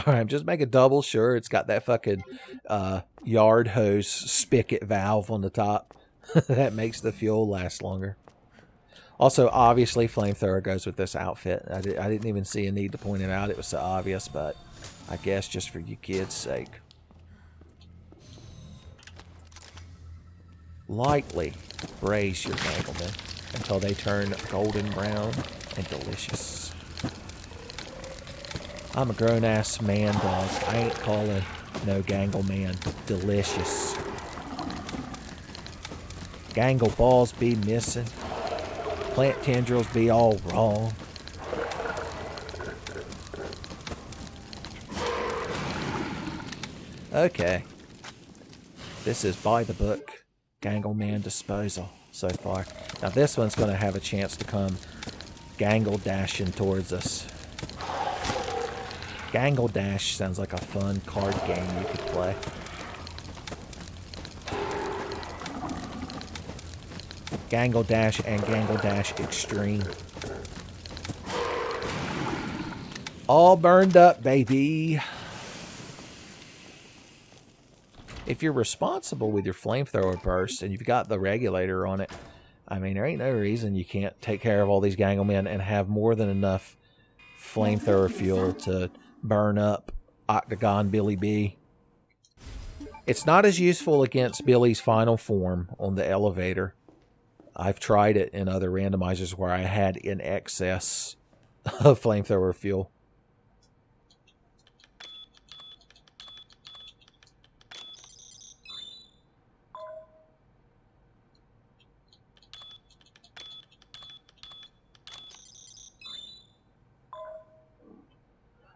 S3: Alright, just make a double sure it's got that fucking yard hose spigot valve on the top. That makes the fuel last longer. Also, obviously, flamethrower goes with this outfit. I didn't even see a need to point it out. It was so obvious, but I guess just for you kids' sake. Lightly braise your Ganglemen until they turn golden brown and delicious. I'm a grown-ass man dog. I ain't calling no Gangle man delicious. Gangle balls be missing. Plant tendrils be all wrong. Okay. This is by the book. Gangle man disposal so far. Now this one's going to have a chance to come Gangle dashing towards us. Gangle Dash sounds like a fun card game you could play. Gangle Dash and Gangle Dash Extreme. All burned up, baby. If you're responsible with your flamethrower burst and you've got the regulator on it, I mean, there ain't no reason you can't take care of all these Ganglemen and have more than enough flamethrower fuel to burn up Octagon Billy B. It's not as useful against Billy's final form on the elevator. I've tried it in other randomizers where I had in excess of flamethrower fuel.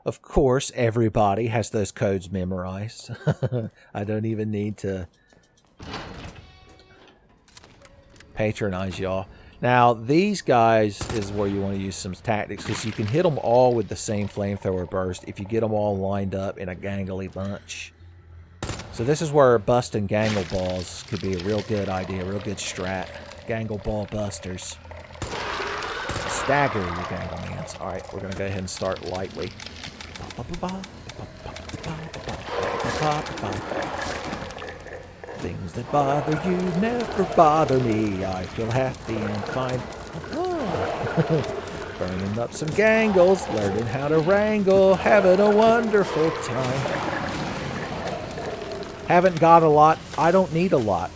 S3: Of course, everybody has those codes memorized. I don't even need to patronize y'all. Now, these guys is where you want to use some tactics, because you can hit them all with the same flamethrower burst if you get them all lined up in a gangly bunch. So this is where busting Gangle balls could be a real good idea, a real good strat. Gangle ball busters. Stagger you Gangle man. seconds. Alright, we're gonna go ahead and start lightly. Things that bother you never bother me. I feel happy and fine. Burning up some gangles, learning how to wrangle, having a wonderful time. Haven't got a lot. I don't need a lot.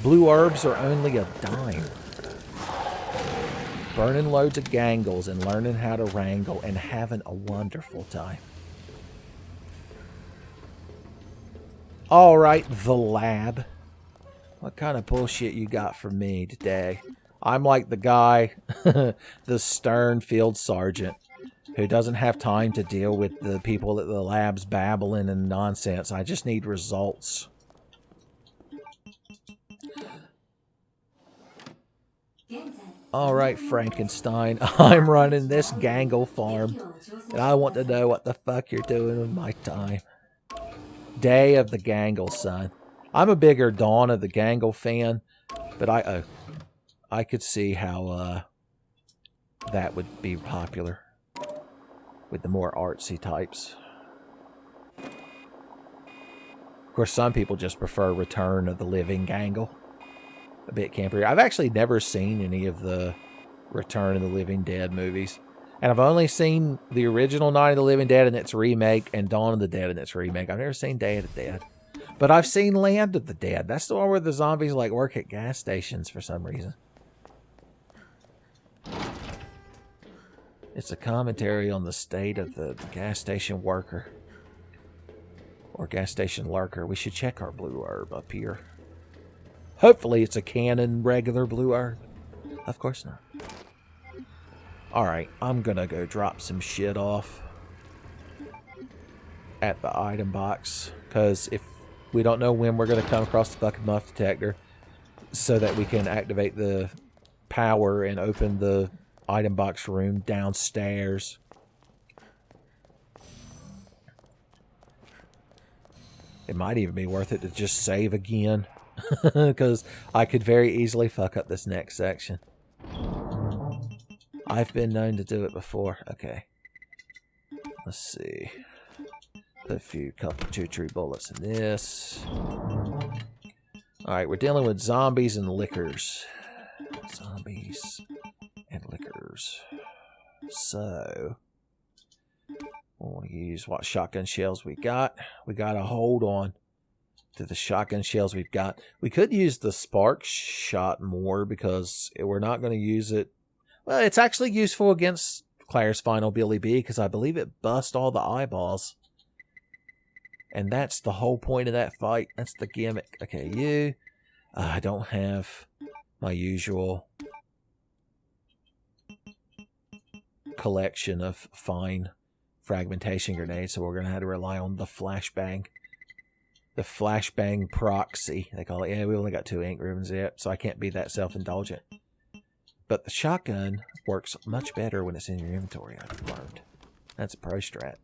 S3: Blue herbs are only a dime. Burning loads of gangles and learning how to wrangle and having a wonderful time. Alright, the lab. What kind of bullshit you got for me today? I'm like the guy, the stern field sergeant, who doesn't have time to deal with the people at the lab's babbling and nonsense. I just need results. Alright, Frankenstein, I'm running this gangle farm, and I want to know what the fuck you're doing with my time. Day of the Gangle, son. I'm a bigger Dawn of the Gangle fan, but I could see how that would be popular with the more artsy types. Of course, some people just prefer Return of the Living Gangle. A bit campier. I've actually never seen any of the Return of the Living Dead movies. And I've only seen the original Night of the Living Dead and its remake and Dawn of the Dead and its remake. I've never seen Day of the Dead. But I've seen Land of the Dead. That's the one where the zombies like work at gas stations for some reason. It's a commentary on the state of the gas station worker. Or gas station lurker. We should check our blue herb up here. Hopefully it's a canon regular blue herb. Of course not. Alright, I'm gonna go drop some shit off at the item box. Because if we don't know when we're gonna come across the fucking muff detector, so that we can activate the power and open the item box room downstairs. It might even be worth it to just save again. Because I could very easily fuck up this next section. I've been known to do it before. Okay. Let's see. Put a couple 2-3 bullets in this. Alright, we're dealing with zombies and liquors. Zombies and liquors. So, we'll want to use what shotgun shells we got. We got to hold on to the shotgun shells we've got. We could use the spark shot more because we're not going to use it. Well, it's actually useful against Claire's final Billy B because I believe it busts all the eyeballs. And that's the whole point of that fight. That's the gimmick. Okay, you. I don't have my usual collection of fine fragmentation grenades, so we're going to have to rely on the flashbang. The flashbang proxy, they call it. Yeah, we only got 2 ink ribbons yet, so I can't be that self-indulgent. But the shotgun works much better when it's in your inventory, I've learned. That's a pro strat.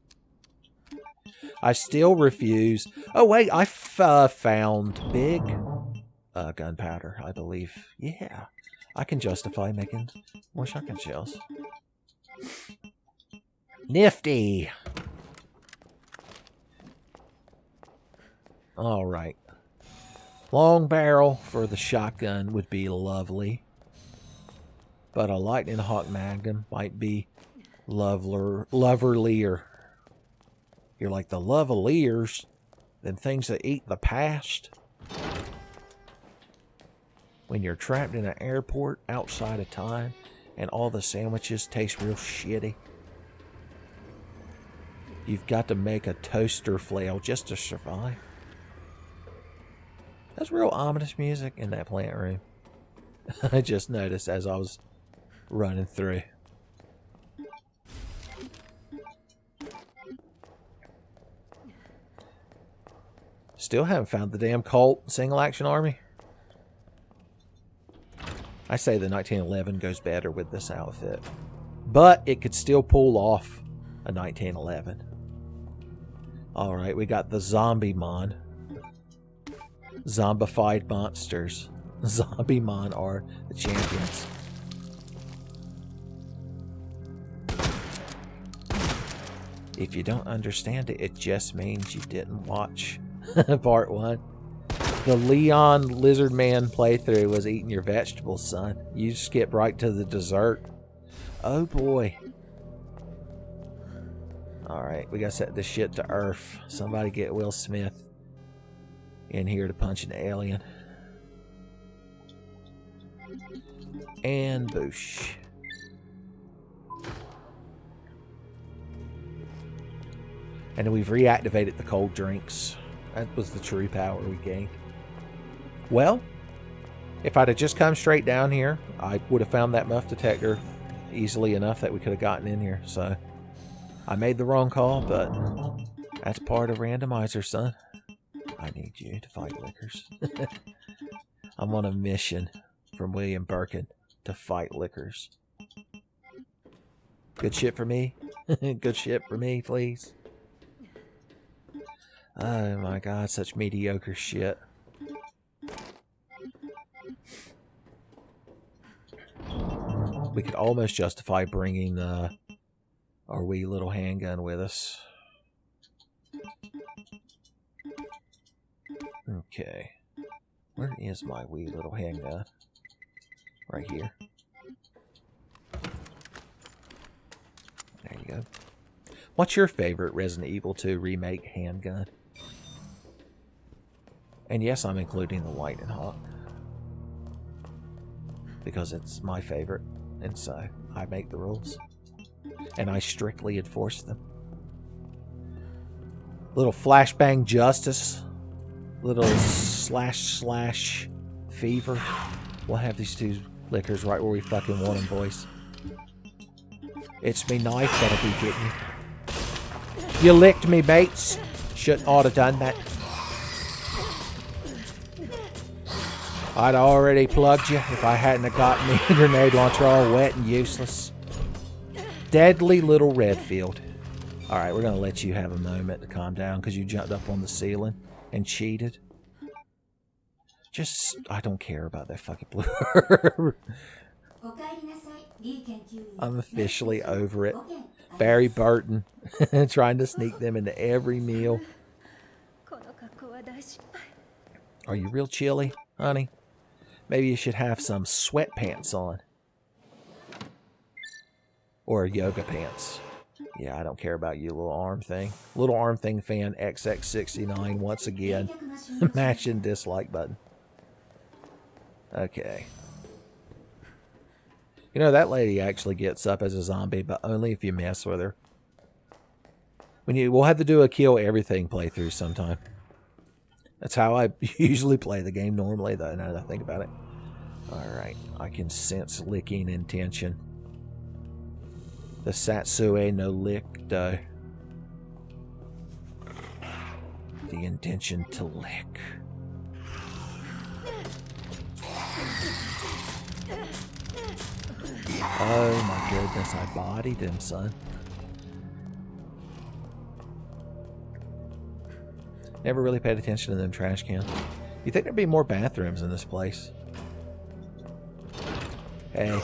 S3: I still refuse. Oh, wait, I found big gunpowder, I believe. Yeah, I can justify making more shotgun shells. Nifty. Alright. Long barrel for the shotgun would be lovely. But a Lightning Hawk Magnum might be lovelier. You're like the loveliers than things that eat the past. When you're trapped in an airport outside of time and all the sandwiches taste real shitty. You've got to make a toaster flail just to survive. That's real ominous music in that plant room. I just noticed as I was running through. Still haven't found the damn Colt single action army. I say the 1911 goes better with this outfit. But it could still pull off a 1911. Alright, we got the Zombie Mon. Zombified monsters. Zombie Mon are the champions. If you don't understand it, it just means you didn't watch part 1. The Leon Lizardman playthrough was eating your vegetables, son. You skip right to the dessert. Oh boy. Alright, we gotta set this shit to earth. Somebody get Will Smith in here to punch an alien. And boosh. And then we've reactivated the cold drinks. That was the true power we gained. Well, if I'd have just come straight down here, I would have found that muff detector easily enough that we could have gotten in here. So, I made the wrong call, but that's part of Randomizer, son. I need you to fight lickers. I'm on a mission from William Birkin to fight lickers. Good shit for me? Good shit for me, please. Oh my god, such mediocre shit. We could almost justify bringing our wee little handgun with us. Okay. Where is my wee little handgun? Right here. There you go. What's your favorite Resident Evil 2 remake handgun? And yes, I'm including the Lightning Hawk. Because it's my favorite. And so, I make the rules. And I strictly enforce them. Little flashbang justice. Little slash fever. We'll have these two lickers right where we fucking want them, boys. It's me knife that'll be getting you. You licked me, mates. Shouldn't ought have done that. I'd already plugged you if I hadn't have gotten me a grenade launcher all wet and useless. Deadly little Redfield. Alright, we're going to let you have a moment to calm down because you jumped up on the ceiling and cheated. Just, I don't care about that fucking blue herb. I'm officially over it. Barry Burton trying to sneak them into every meal. Are you real chilly, honey? Maybe you should have some sweatpants on. Or yoga pants. Yeah, I don't care about you, little arm thing. Little arm thing fan XX69 once again. Matching dislike button. Okay. You know, that lady actually gets up as a zombie, but only if you mess with her. We'll have to do a kill everything playthrough sometime. That's how I usually play the game normally, though, now that I think about it. Alright, I can sense licking intention. The Satsue no lick, though. The intention to lick. Oh my goodness, I bodied him, son. Never really paid attention to them trash cans. You think there'd be more bathrooms in this place? Hey,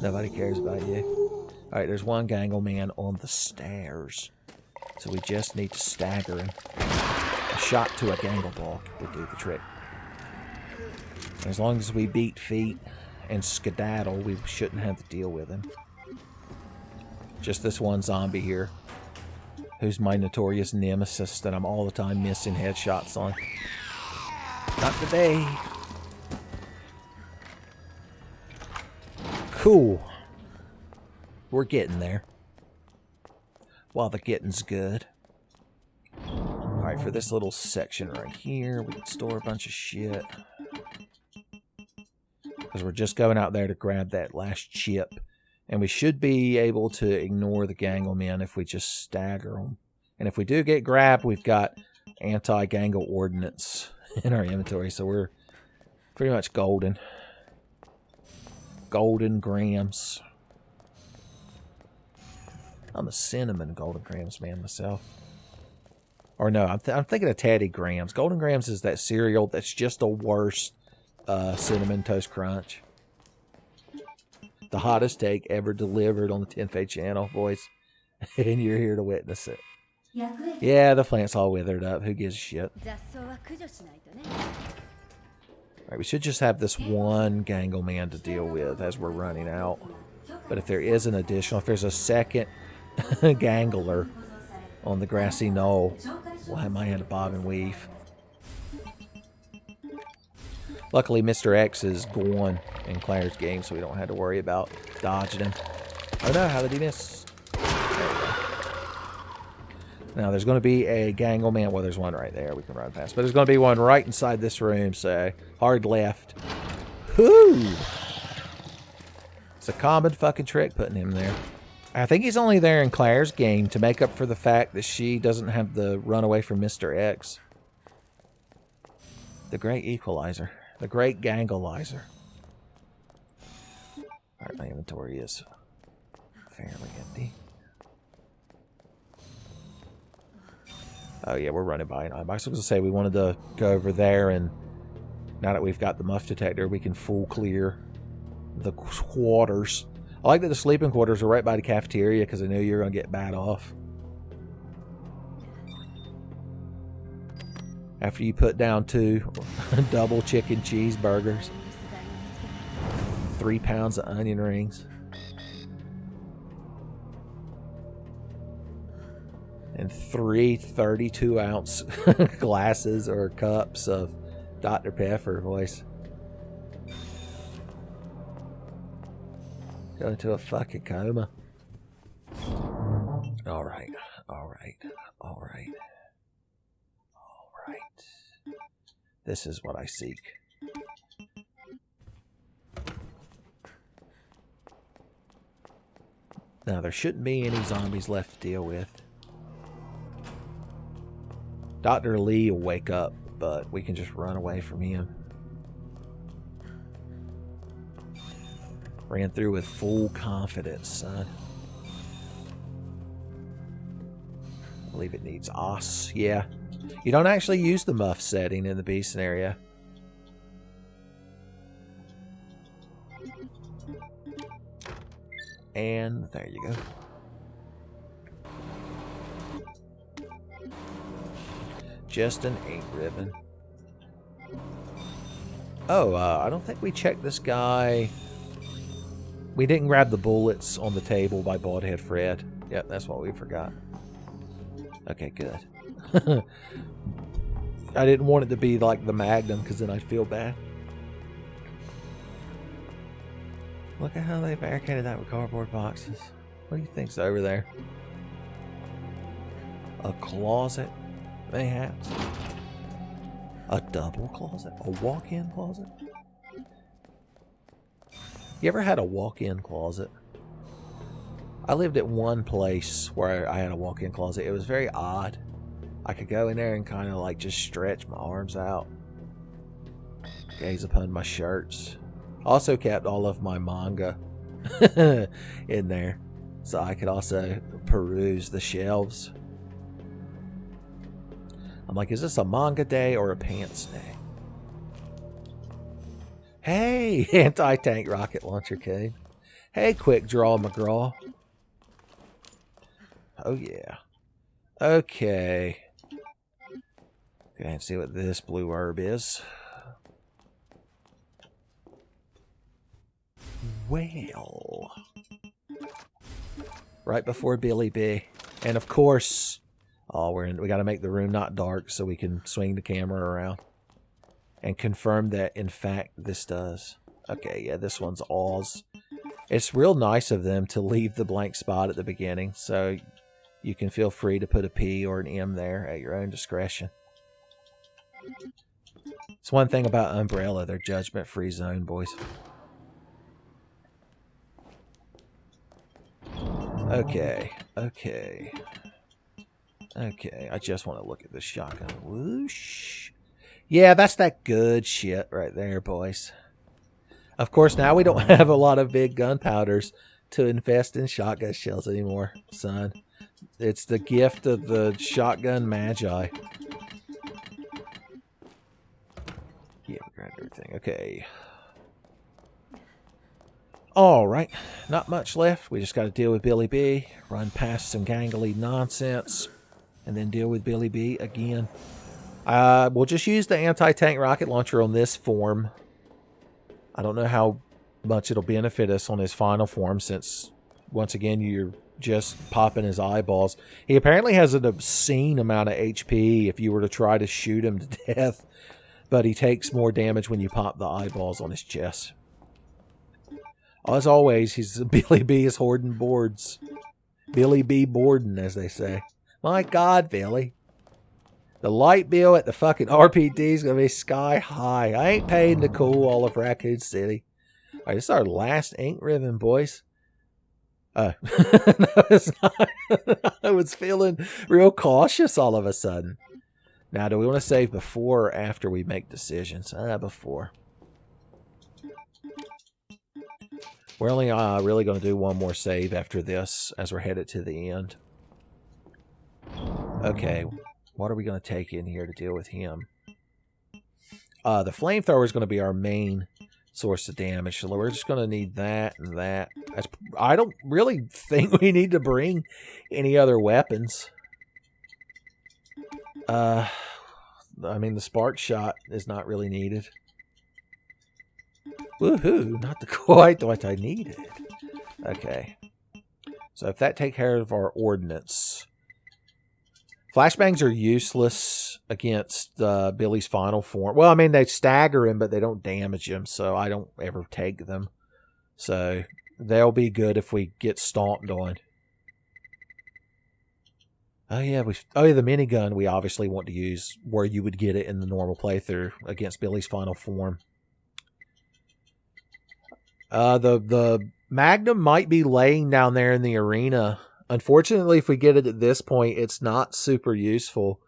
S3: nobody cares about you. Alright, there's one gangle man on the stairs. So we just need to stagger him. A shot to a gangle ball would do the trick. As long as we beat feet and skedaddle, we shouldn't have to deal with him. Just this one zombie here, who's my notorious nemesis that I'm all the time missing headshots on. Not today. Cool. We're getting there. While the getting's good. Alright, for this little section right here, we can store a bunch of shit. Because we're just going out there to grab that last chip. And we should be able to ignore the gangle men if we just stagger them. And if we do get grabbed, we've got anti-gangle ordnance in our inventory. So we're pretty much golden. Golden grams. I'm a cinnamon golden grams man myself. Or no, I'm thinking of Teddy Grahams. Golden Grams is that cereal that's just the worst Cinnamon Toast Crunch. The hottest take ever delivered on the 10th channel, boys. and you're here to witness it.
S8: 役へ
S3: Yeah, the plant's all withered up. Who gives a shit?
S5: 雑草は駆除しないとね。
S3: Alright, we should just have this one Gangle Man to deal with as we're running out. But if there is an additional, if there's a second Gangler on the grassy knoll, we'll have my hand to bob and weave. Luckily, Mr. X is gone in Claire's game, so we don't have to worry about dodging him. Oh no, how did he miss? Now, there's going to be a Gangle Man. Well, there's one right there we can run past. But there's going to be one right inside this room, so hard left. Whoo! It's a common fucking trick putting him there. I think he's only there in Claire's game to make up for the fact that she doesn't have the run away from Mr. X. The great equalizer. The great Gangleizer. Alright, my inventory is fairly empty. Oh yeah, we're running by an eye box. I was going to say we wanted to go over there, and now that we've got the muff detector, we can full clear the quarters. I like that the sleeping quarters are right by the cafeteria because I knew you were going to get bad off. After you put down 2 double chicken cheeseburgers, 3 pounds of onion rings, and 3 32-ounce glasses or cups of Dr. Pepper, boys. Go into a fucking coma. Alright, alright, alright. Alright. This is what I seek. Now, there shouldn't be any zombies left to deal with. Dr. Lee will wake up, but we can just run away from him. Ran through with full confidence, son. I believe it needs os. Yeah. You don't actually use the muff setting in the B scenario. And there you go. Just an ink ribbon. Oh, I don't think we checked this guy. We didn't grab the bullets on the table by Baldhead Fred. Yep, that's what we forgot. Okay, good. I didn't want it to be like the Magnum because then I'd feel bad. Look at how they barricaded that with cardboard boxes. What do you think's over there? A closet, mayhaps? A double closet? A walk-in closet? You ever had a walk-in closet? I lived at one place where I had a walk-in closet. It was very odd. I could go in there and kind of like just stretch my arms out, gaze upon my shirts. Also kept all of my manga in there, so I could also peruse the shelves. I'm like, is this a manga day or a pants day? Hey, anti-tank rocket launcher code. Hey, quick draw McGraw. Oh yeah. Okay. Okay, and see what this blue herb is. Well, right before Billy B, and of course, oh, we got to make the room not dark so we can swing the camera around and confirm that in fact this does. Okay, yeah, this one's Oz. It's real nice of them to leave the blank spot at the beginning, so you can feel free to put a P or an M there at your own discretion. It's one thing about Umbrella, they're judgment-free zone, boys. Okay, okay. Okay, I just want to look at this shotgun. Whoosh. Yeah, that's that good shit right there, boys. Of course, now we don't have a lot of big gunpowders to invest in shotgun shells anymore, son. It's the gift of the shotgun magi. Yeah, we grabbed everything. Okay. All right, not much left. We just got to deal with Billy B, run past some gangly nonsense, and then deal with Billy B again. We'll just use the anti-tank rocket launcher on this form. I don't know how much it'll benefit us on his final form, since, once again, you're just popping his eyeballs. He apparently has an obscene amount of HP if you were to try to shoot him to death, but he takes more damage when you pop the eyeballs on his chest. As always, Billy B is hoarding boards. Billy B Borden, as they say. My God, Billy. The light bill at the fucking RPD is going to be sky high. I ain't paying to cool all of Raccoon City. All right, this is our last ink ribbon, boys. No, it's not. I was feeling real cautious all of a sudden. Now, do we want to save before or after we make decisions? Before. We're only really going to do one more save after this as we're headed to the end. Okay, what are we going to take in here to deal with him? The flamethrower is going to be our main source of damage, so we're just going to need that and that. I don't really think we need to bring any other weapons. I mean, the spark shot is not really needed. Woohoo, not the quite what I needed. Okay. So if that takes care of our ordnance. Flashbangs are useless against Billy's final form. Well, I mean, they stagger him, but they don't damage him, so I don't ever take them. So they'll be good if we get stomped on. Oh yeah, the minigun we obviously want to use where you would get it in the normal playthrough against Billy's final form. The Magnum might be laying down there in the arena. Unfortunately, if we get it at this point, it's not super useful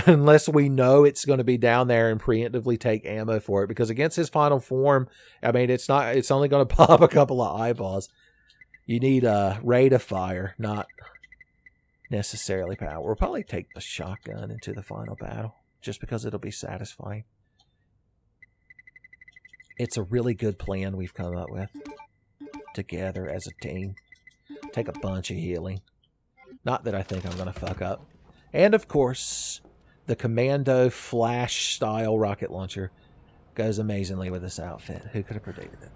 S3: unless we know it's going to be down there and preemptively take ammo for it. Because against his final form, I mean, it's only going to pop a couple of eyeballs. You need a rate of fire, not necessarily power. We'll probably take the shotgun into the final battle just because it'll be satisfying. It's a really good plan we've come up with together as a team. Take a bunch of healing. Not that I think I'm going to fuck up. And of course, the Commando Flash style rocket launcher goes amazingly with this outfit. Who could have predicted it?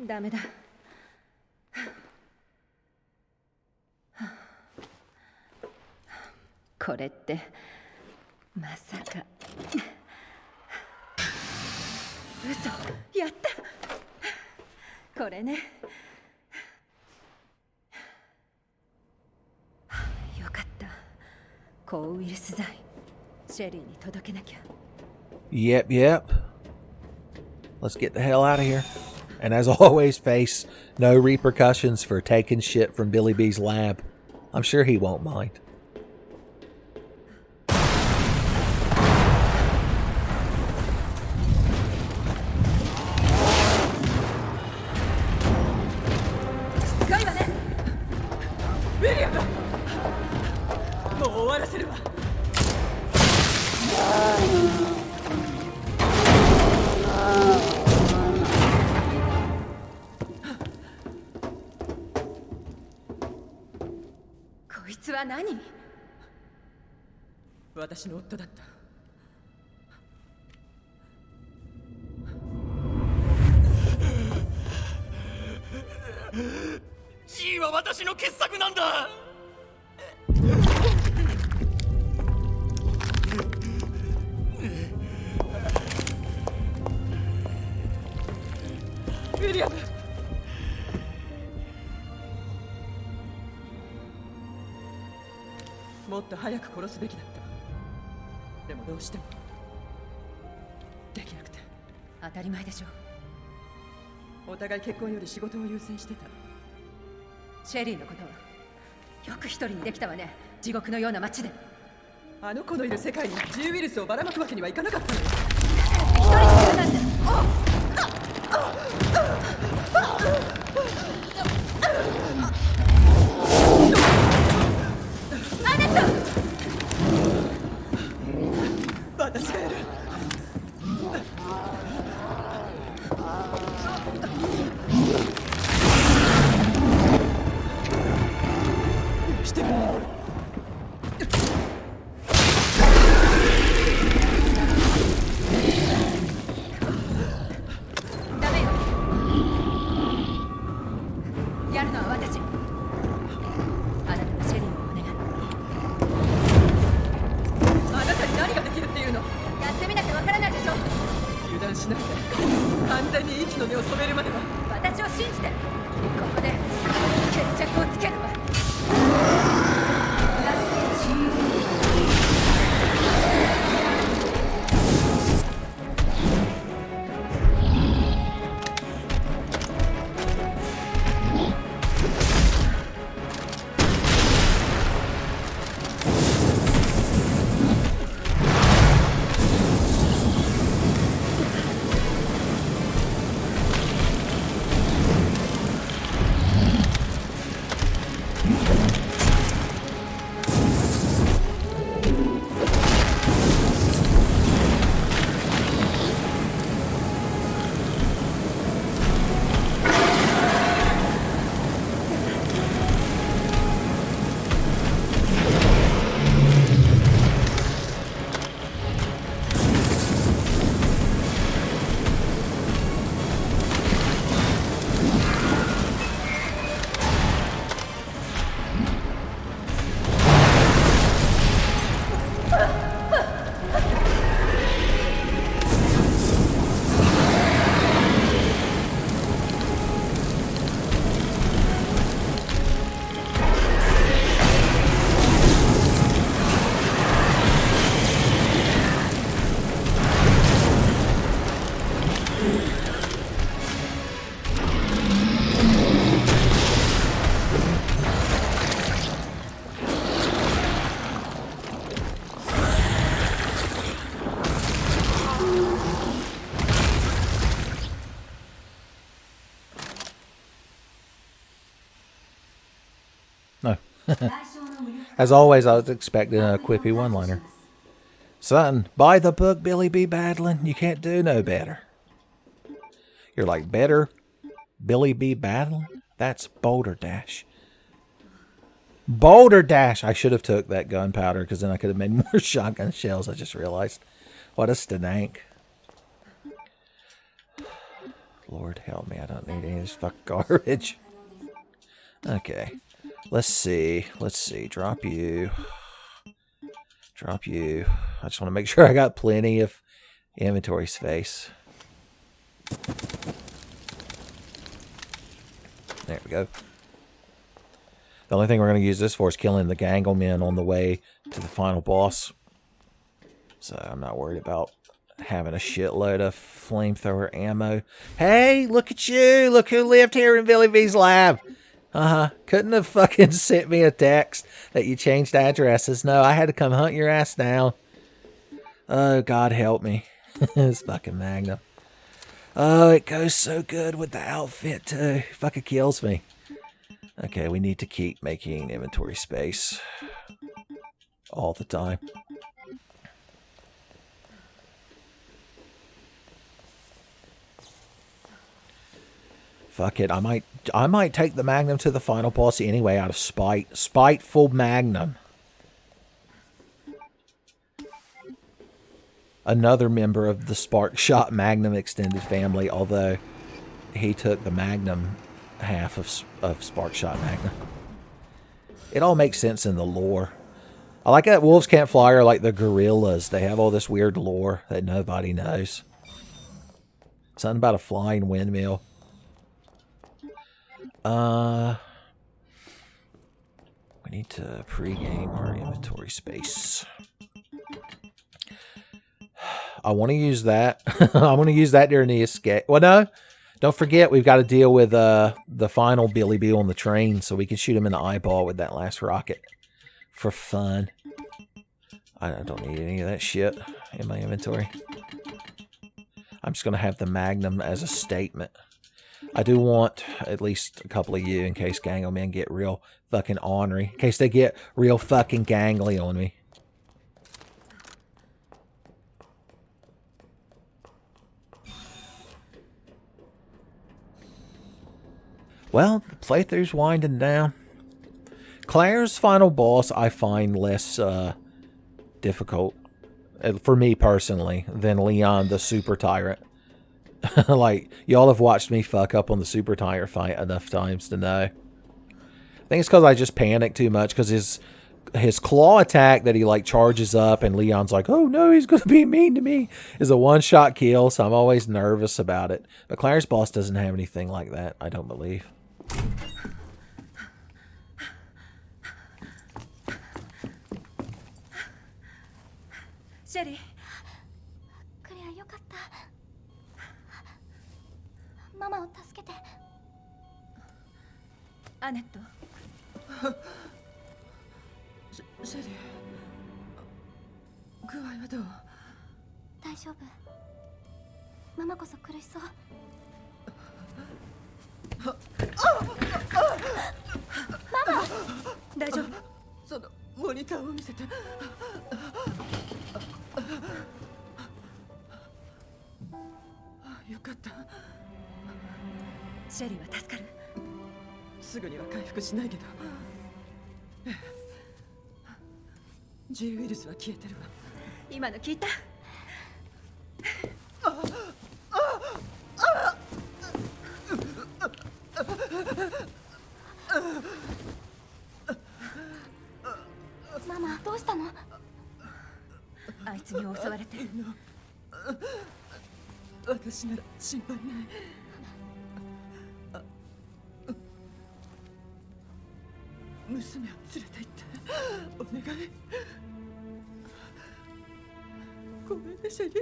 S5: ダメだ。これってまさか。嘘、やった。これね。よかった。抗ウイルス剤、シェリーに届けなきゃ。
S3: Yep. Let's get the hell out of here. And as always, face no repercussions for taking shit from Billy B's lab. I'm sure he won't mind.
S5: Nani?
S7: 私の夫だった。
S4: G は私の傑作なんだ。
S7: ウィリアム。もっと早く殺すべきだった。でもどうしてもできなくて。
S5: 当たり前でしょ。
S7: お互い結婚より仕事を優先してた。
S5: シェリーのことはよく一人にできたわね。地獄のような街で。
S7: あの子のいる世界に G ウイルスをばらまくわけにはいかなかったのよ。
S5: 一人するなんて。
S7: 断しないで。完全に息の根を止めるまでは。
S5: 私を信じてここで決着をつけるわ。
S3: No. As always, I was expecting a quippy one-liner. Son, by the book, Billy B. Battling. You can't do no better. You're like, better? Billy B. Battling? That's Boulder Dash. Boulder Dash! I should have took that gunpowder, because then I could have made more shotgun shells, I just realized. What a stank. Lord help me, I don't need any of this fucking garbage. Okay. Let's see. Drop you. Drop you. I just want to make sure I got plenty of inventory space. There we go. The only thing we're going to use this for is killing the Ganglemen on the way to the final boss. So I'm not worried about having a shitload of flamethrower ammo. Hey, look at you! Look who lived here in Billy B's lab! Couldn't have fucking sent me a text that you changed addresses. No, I had to come hunt your ass down. Oh, God help me. This fucking Magnum. Oh, it goes so good with the outfit, too. Fucking kills me. Okay, we need to keep making inventory space. All the time. Fuck it, I might take the Magnum to the final boss anyway out of spite. Spiteful Magnum. Another member of the Spark Shot Magnum extended family, although he took the Magnum half of Spark Shot Magnum. It all makes sense in the lore. I like that wolves can't fly are like the gorillas. They have all this weird lore that nobody knows. Something about a flying windmill. We need to pregame our inventory space. I want to use that. I'm going to use that during the escape. Well, no. Don't forget, we've got to deal with the final Billy B on the train, so we can shoot him in the eyeball with that last rocket. For fun. I don't need any of that shit in my inventory. I'm just going to have the Magnum as a statement. I do want at least a couple of you in case Ganglemen get real fucking ornery. In case they get real fucking gangly on me. Well, the playthrough's winding down. Claire's final boss I find less difficult, for me personally, than Leon the Super Tyrant. Like, y'all have watched me fuck up on the Super Tyrant fight enough times to know. I think it's because I just panicked too much, because his his claw attack that he like charges up and Leon's like, oh no, he's gonna be mean to me, is a one-shot kill, so I'm always nervous about it. But Claire's boss doesn't have anything like that, I don't believe.
S5: Sherry,
S2: クレアよかった。ママを助けて。
S5: アネット。
S7: シェリー、具合はどう？
S2: 大丈夫。ママこそ苦しそう。
S5: 大丈夫。
S7: そのモニターを見せて。よかった。
S5: シェリーは助かる。
S7: すぐには回復しないけど。G ウイルスは消えてるわ。
S5: 今の聞いた？
S2: ママどうしたの？
S5: あいつに襲われて。
S7: 私なら心配ない。娘を連れて行ってお願い。ごめんねシェリー、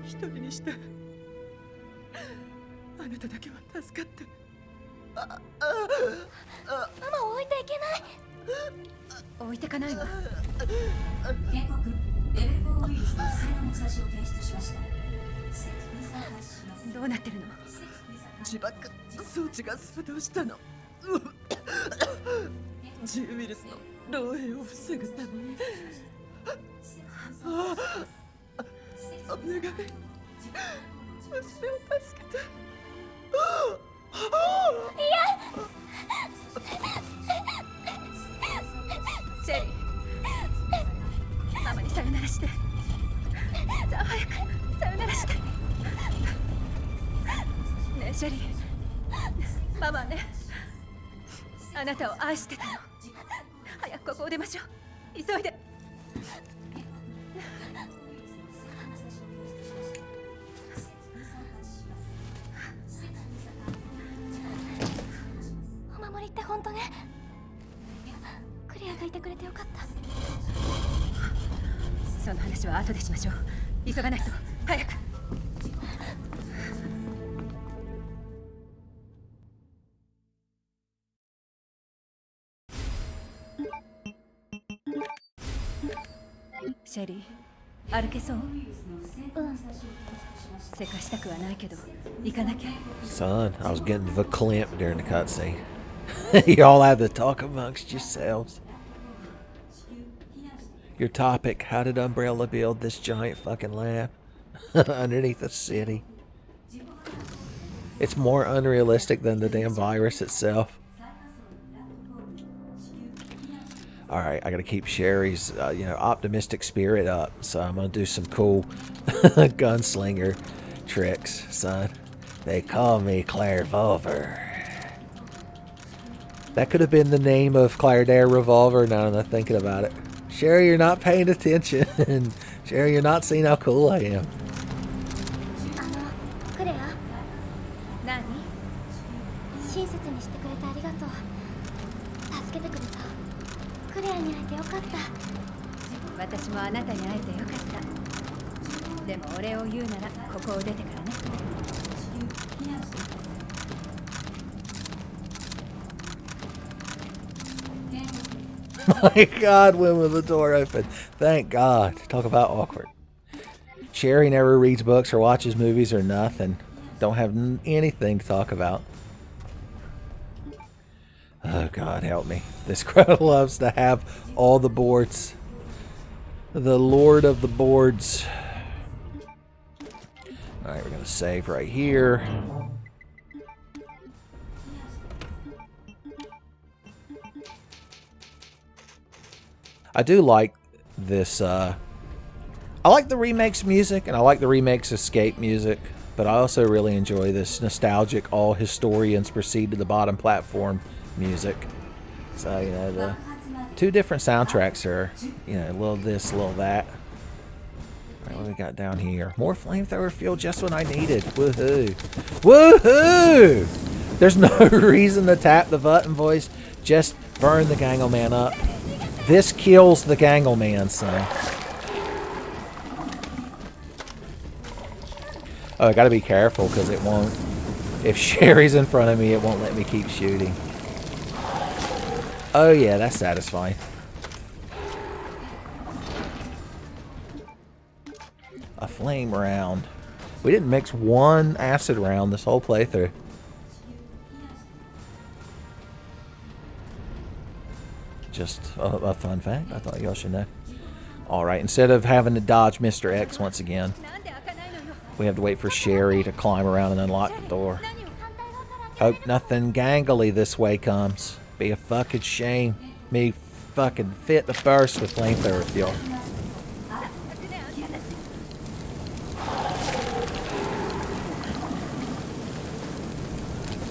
S7: 一人にしてあなただけは助かって。
S2: ママを置いていけない。
S5: 置いてかないわ。
S8: 警告、レベル4ウイルスの不正な持ち出しを検出しました。施設封鎖を開始します。
S5: どうなってるの？
S7: 自爆装置が作動したの。G ウイルスの漏洩を防ぐために。お願い、娘を助けて。
S5: シェリー、ママにさよならして。さあ早くさよならして。ねえシェリー、ママはね、あなたを愛してたの。早くここを出ましょう。急いで。
S2: お守りって本当ね。クレアがいてくれてよかった。
S5: その話は後でしましょう。急がないと。早く。シェリー、歩けそう？せかしたくはないけど行かなきゃ。
S3: Son, I was getting the clamp during the cutscene. Y'all have to talk amongst yourselves. Your topic, how did Umbrella build this giant fucking lab underneath the city? It's more unrealistic than the damn virus itself. Alright, I gotta keep Sherry's, optimistic spirit up. So I'm gonna do some cool gunslinger tricks, son. They call me Clairvolver. That could have been the name of Claire Dare Revolver now that I'm thinking about it. Sherry, you're not paying attention. Sherry, you're not seeing how cool I am.
S2: クレア、
S5: 何？
S2: 親切にしてくれてありがとう。助けてくれた。クレアに会えてよかった。
S5: 私もあなたに会えてよかった。でもお礼を言うならここを出てからね。
S3: My God, when will the door open? Thank God. Talk about awkward. Sherry never reads books or watches movies or nothing. Don't have anything to talk about. Oh, God, help me. This crowd loves to have all the boards. The Lord of the boards. Alright, we're going to save right here. I do like this, I like the remakes music, and I like the remakes escape music, but I also really enjoy this nostalgic all historians proceed to the bottom platform music. So, you know, the 2 different soundtracks are, you know, a little this, a little that. All right, what do we got down here? More flamethrower fuel, just what I needed. Woohoo. Woohoo! There's no reason to tap the button, boys. Just burn the Gangle Man up. This kills the Gangle Man, son. Oh, I gotta be careful because it won't. If Sherry's in front of me, it won't let me keep shooting. Oh yeah, that's satisfying. A flame round. We didn't mix one acid round this whole playthrough. Just a fun fact. I thought y'all should know. Alright, instead of having to dodge Mr. X once again, we have to wait for Sherry to climb around and unlock the door. Hope nothing gangly this way comes. Be a fucking shame. Me fucking fit the burst with flamethrower fuel.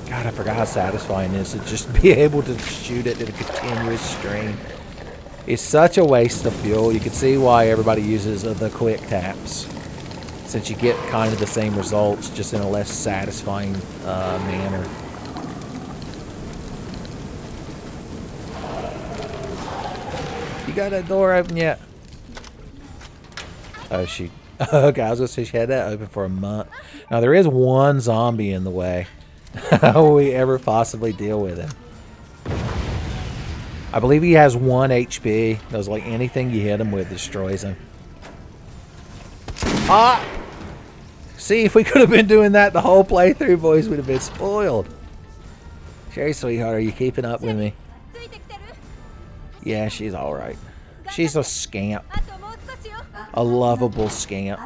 S3: God, I forgot how satisfying it is to just be able to shoot it in a continuous stream. It's such a waste of fuel. You can see why everybody uses the quick taps. Since you get kind of the same results, just in a less satisfying manner. You got that door open yet? Oh, she... Okay, I was going to say she had that open for a month. Now, there is one zombie in the way. How will we ever possibly deal with him? I believe he has 1 HP. Does like anything you hit him with destroys him. Ah! See, if we could have been doing that the whole playthrough, boys, would have been spoiled. Sherry, sweetheart, are you keeping up with me? Yeah, she's alright. She's a scamp. A lovable scamp.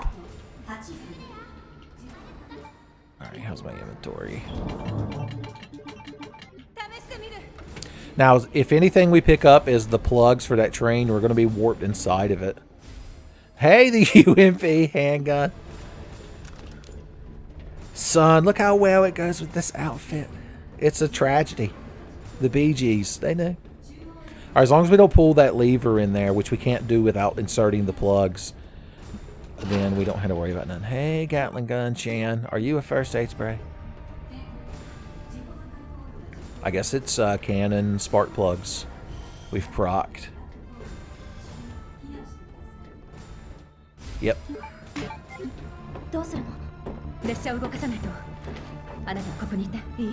S3: Alright, how's my inventory? Now, if anything we pick up is the plugs for that train, we're going to be warped inside of it. Hey, the UMP handgun. Son, look how well it goes with this outfit. It's a tragedy. The Bee Gees, they know. Alright, as long as we don't pull that lever in there, which we can't do without inserting the plugs, then we don't have to worry about nothing. Hey, Gatling gun, Chan. Are you a first aid spray? I guess it's cannon spark plugs. We've procced. Yep.
S5: どうするの？列車を動かさないと。あなたここにいていい？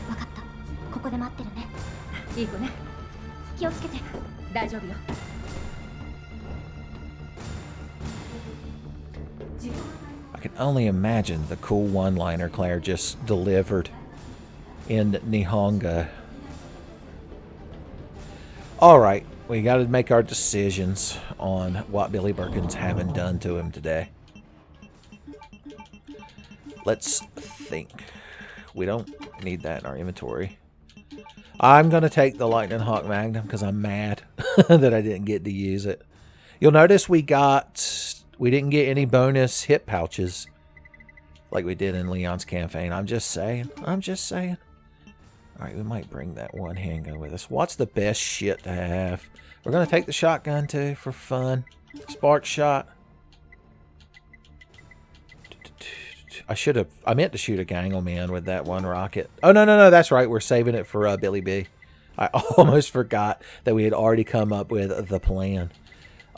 S2: わかった。ここで待ってるね。
S5: いい子ね。
S2: 気をつけて。
S5: 大丈夫よ。
S3: I can only imagine the cool one-liner Claire just delivered in Nihongo. Alright, we gotta make our decisions on what Billy Birkin's having done to him today. Let's think. We don't need that in our inventory. I'm gonna take the Lightning Hawk Magnum because I'm mad that I didn't get to use it. You'll notice we didn't get any bonus hip pouches like we did in Leon's campaign. I'm just saying. I'm just saying. Alright, we might bring that one handgun with us. What's the best shit to have? We're going to take the shotgun too for fun. Spark shot. I meant to shoot a Gangle Man with that one rocket. Oh, no, that's right. We're saving it for Billy B. I almost forgot that we had already come up with the plan.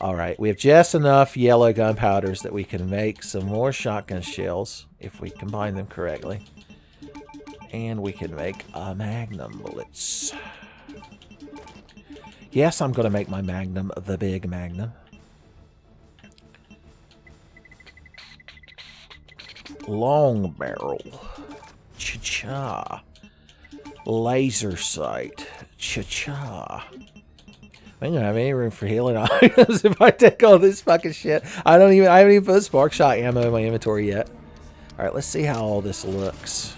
S3: Alright, we have just enough yellow gunpowders that we can make some more shotgun shells if we combine them correctly. And we can make magnum bullets. Yes, I'm going to make my magnum the big magnum. Long barrel. Cha-cha. Laser sight. Cha-cha. I don't have any room for healing items if I take all this fucking shit. I haven't even put spark shot ammo in my inventory yet. Alright, let's see how all this looks.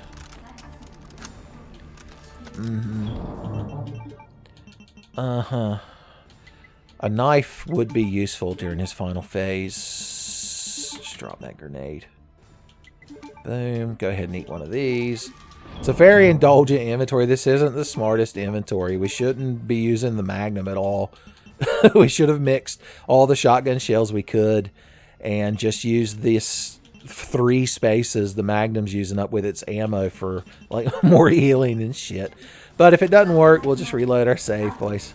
S3: A knife would be useful during his final phase. Just drop that grenade. Boom. Go ahead and eat one of these. It's a very indulgent inventory. This isn't the smartest inventory. We shouldn't be using the Magnum at all. We should have mixed all the shotgun shells we could and just used this 3 spaces the Magnum's using up with its ammo for like more healing and shit. But if it doesn't work, we'll just reload our save, boys.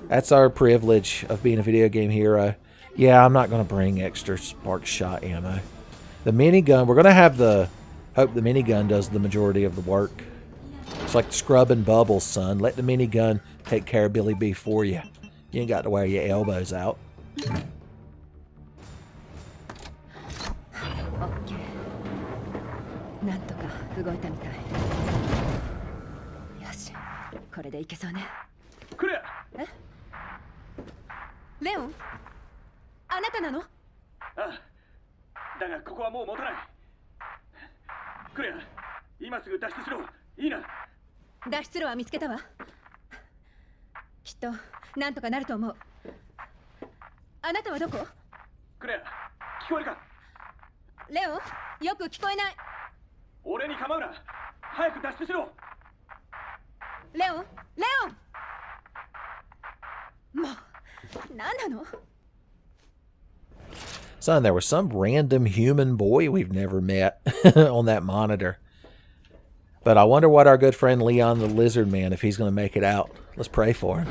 S3: That's our privilege of being a video game hero. Yeah, I'm not going to bring extra spark shot ammo. The minigun, we're going to have the... Hope the minigun does the majority of the work. It's like scrubbing bubbles, son. Let the minigun take care of Billy B for you. You ain't got to wear your elbows out.
S5: OK なんとか動いたみたい。よし、これでいけそうね。
S6: クレア。
S5: え？レオン？あなたなの？
S6: ああ。だがここはもう持たない。クレア、今すぐ脱出しろ。いいな。
S5: 脱出路は見つけたわ。きっとなんとかなると思う。あなたはどこ？
S6: クレア、聞こえるか？
S5: レオン、よく聞こえない。
S6: 俺に構うな。早く脱出しろ。
S5: レオン、レオン。もう、何なの？
S3: Son, there was some random human boy we've never met on that monitor. But I wonder what our good friend Leon the Lizardman, if he's going to make it out. Let's pray for him.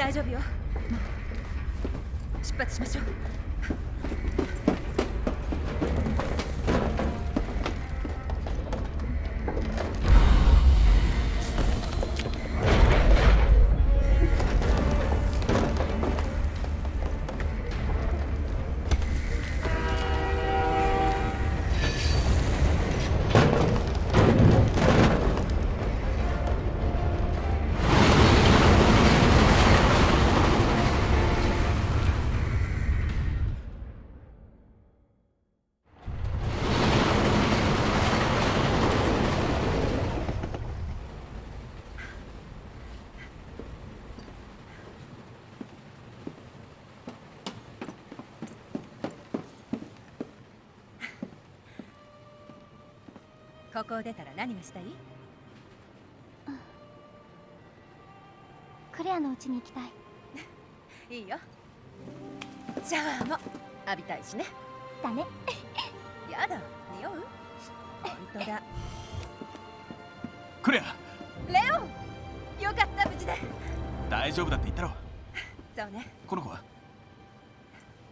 S5: 大丈夫よ。もう出発しましょう。ここを出たら何がしたい？
S2: クレアの家に行きたい。
S5: いいよ。シャワーも浴びたいしね。
S2: だね。
S5: やだ、匂う？本当だ。
S4: クレア、
S5: レオン、よかった無事で。
S4: 大丈夫だって言ったろ。
S5: そうね。
S4: この子は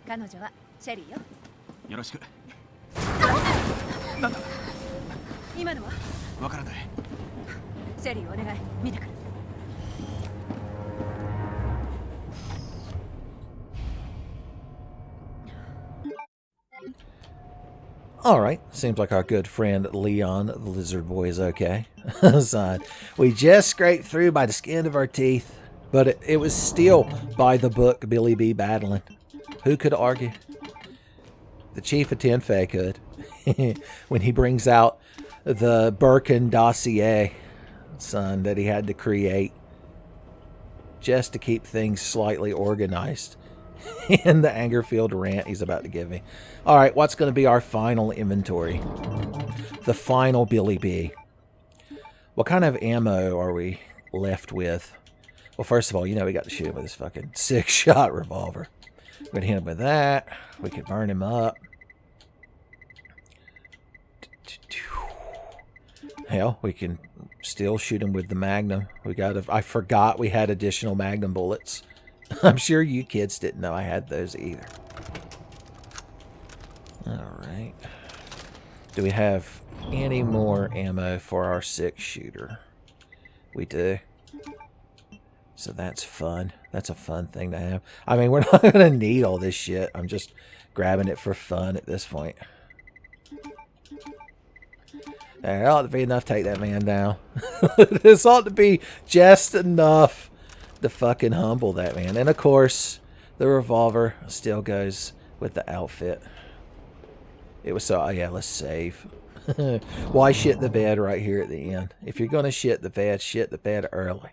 S5: 彼女はシェリーよ。
S4: よろしく。なんだ、
S5: 今のは？
S4: わからない。
S5: シェリーお願い、見てくる。
S3: Alright, seems like our good friend Leon, the lizard boy, is okay. So, we just scraped through by the skin of our teeth, but it was still by the book Billy B battling. Who could argue? The chief of Tenfei could. When he brings out the Birkin dossier, son, that he had to create just to keep things slightly organized. In the anger-filled rant he's about to give me. Alright, what's going to be our final inventory? The final Billy B. What kind of ammo are we left with? Well, first of all, you know we got to shoot him with this fucking 6-shot revolver. We're going to hit him with that. We could burn him up. Hell, we can still shoot him with the Magnum. I forgot we had additional Magnum bullets. I'm sure you kids didn't know I had those either. Alright. Do we have any more ammo for our 6-shooter? We do. So that's fun. That's a fun thing to have. I mean, we're not going to need all this shit. I'm just grabbing it for fun at this point. There ought to be enough to take that man down. This ought to be just enough to fucking humble that man. And of course, the revolver still goes with the outfit. It was so, oh yeah, let's save. Why shit the bed right here at the end? If you're going to shit the bed early.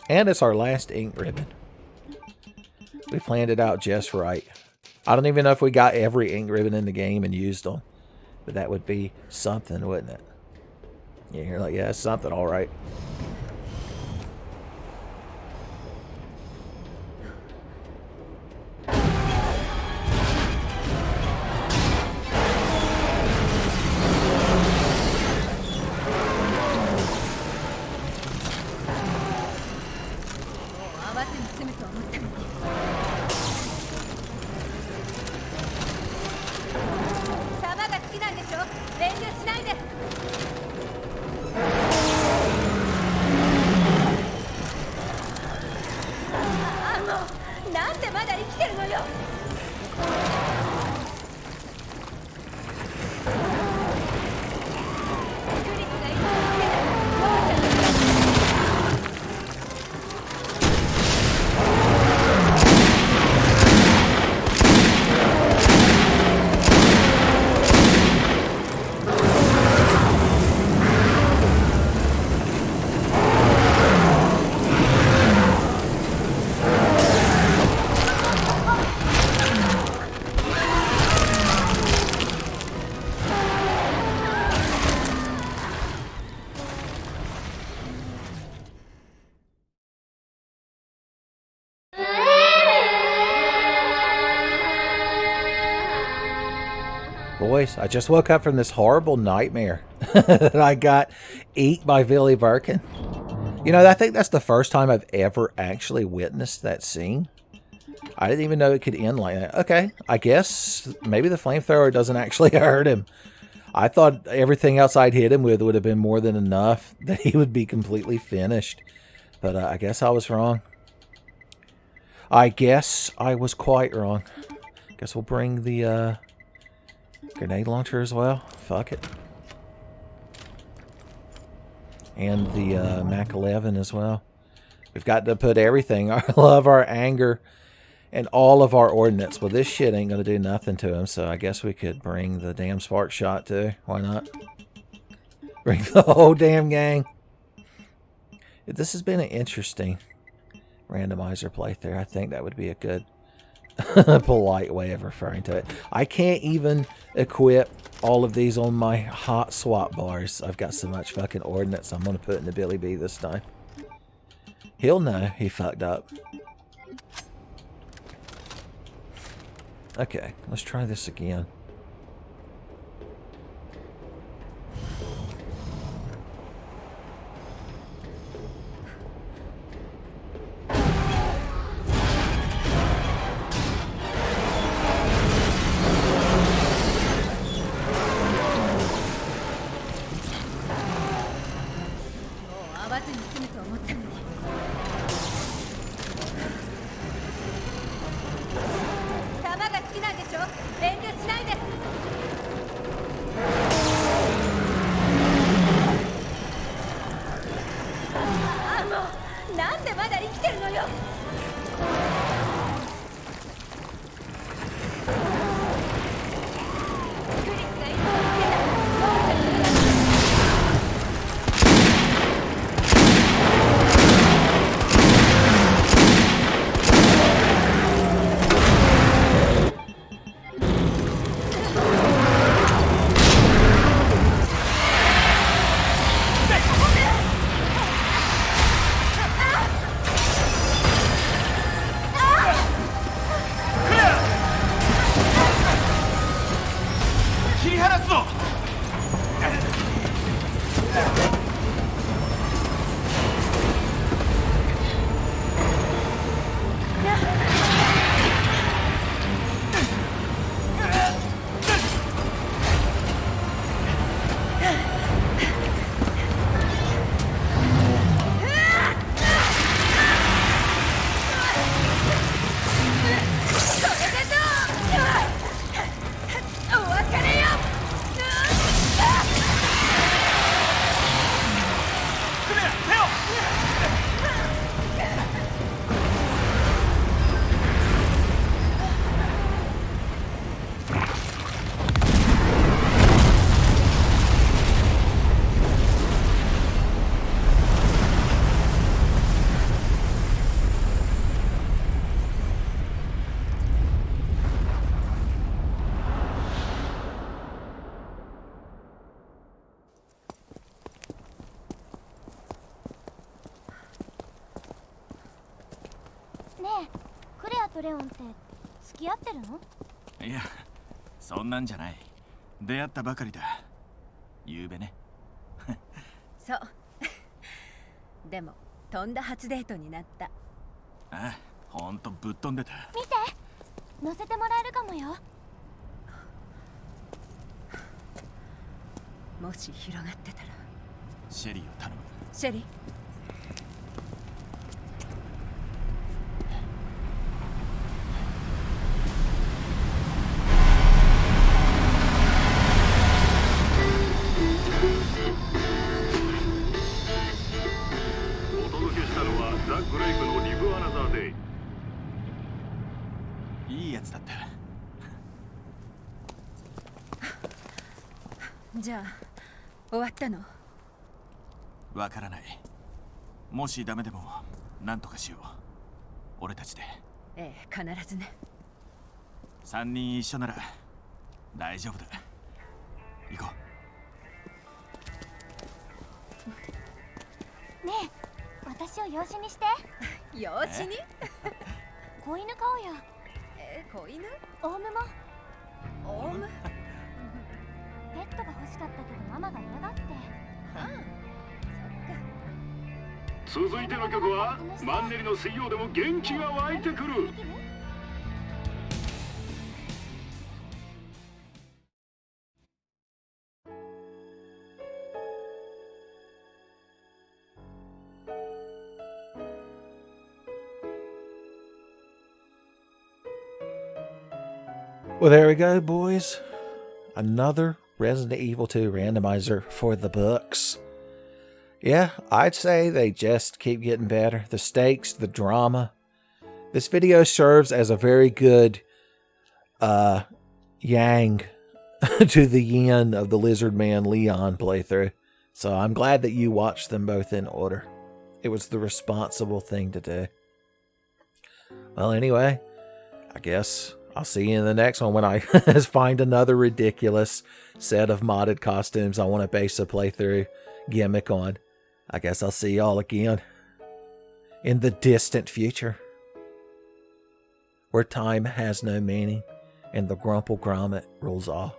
S3: And it's our last ink ribbon. We planned it out just right. I don't even know if we got every ink ribbon in the game and used them. But that would be something, wouldn't it? Yeah, you're like, yeah, it's something, all right. Boys, I just woke up from this horrible nightmare that I got eat by Billy Birkin. You know, I think that's the first time I've ever actually witnessed that scene. I didn't even know it could end like that. Okay, I guess maybe the flamethrower doesn't actually hurt him. I thought everything else I'd hit him with would have been more than enough that he would be completely finished. But I guess I was wrong. I guess I was quite wrong. Guess we'll bring the grenade launcher as well. Fuck it. And the Mac 11 as well. We've got to put everything, our love, our anger, and all of our ordnance. Well, this shit ain't going to do nothing to him, so I guess we could bring the damn spark shot too. Why not? Bring the whole damn gang. This has been an interesting randomizer playthrough. I think that would be a good polite way of referring to it. I can't even equip all of these on my hot swap bars. I've got so much fucking ordnance I'm going to put in the Billy B this time. He'll know he fucked up. Okay, let's try this again.
S2: レオンって付き合ってるの？
S4: いや、そんなんじゃない。出会ったばかりだ。夕べね。
S5: そう。でもとんだ初デートになった。
S4: ああ、ほんとぶっ飛んでた。
S2: 見て、乗せてもらえるかもよ。
S5: もし広がってたら。
S4: シェリーを頼む。
S5: シェリー。
S4: いいやつだった。
S5: じゃあ終わったの？
S4: わからない。もしダメでも何とかしよう。俺たちで。
S5: ええ、必ずね。
S4: 3人一緒なら大丈夫だ。行こ
S2: う。ねえ、私を養子にして。
S5: 養子に？
S2: 子犬飼おうよ。
S5: 子犬？
S2: オウムも。
S5: オウム？
S2: ペットが欲しかったけどママが嫌がって。
S5: はあ、そっか。
S6: 続いての曲はマンネリの水曜でも元気が湧いてくる。
S3: Well, there we go, boys. Another Resident Evil 2 randomizer for the books. Yeah, I'd say they just keep getting better. The stakes, the drama. This video serves as a very good yang to the yin of the Lizardman Leon playthrough. So I'm glad that you watched them both in order. It was the responsible thing to do. Well, anyway, I guess I'll see you in the next one when I find another ridiculous set of modded costumes I want to base a playthrough gimmick on. I guess I'll see y'all again in the distant future, where time has no meaning and the Grumple Grommet rules all.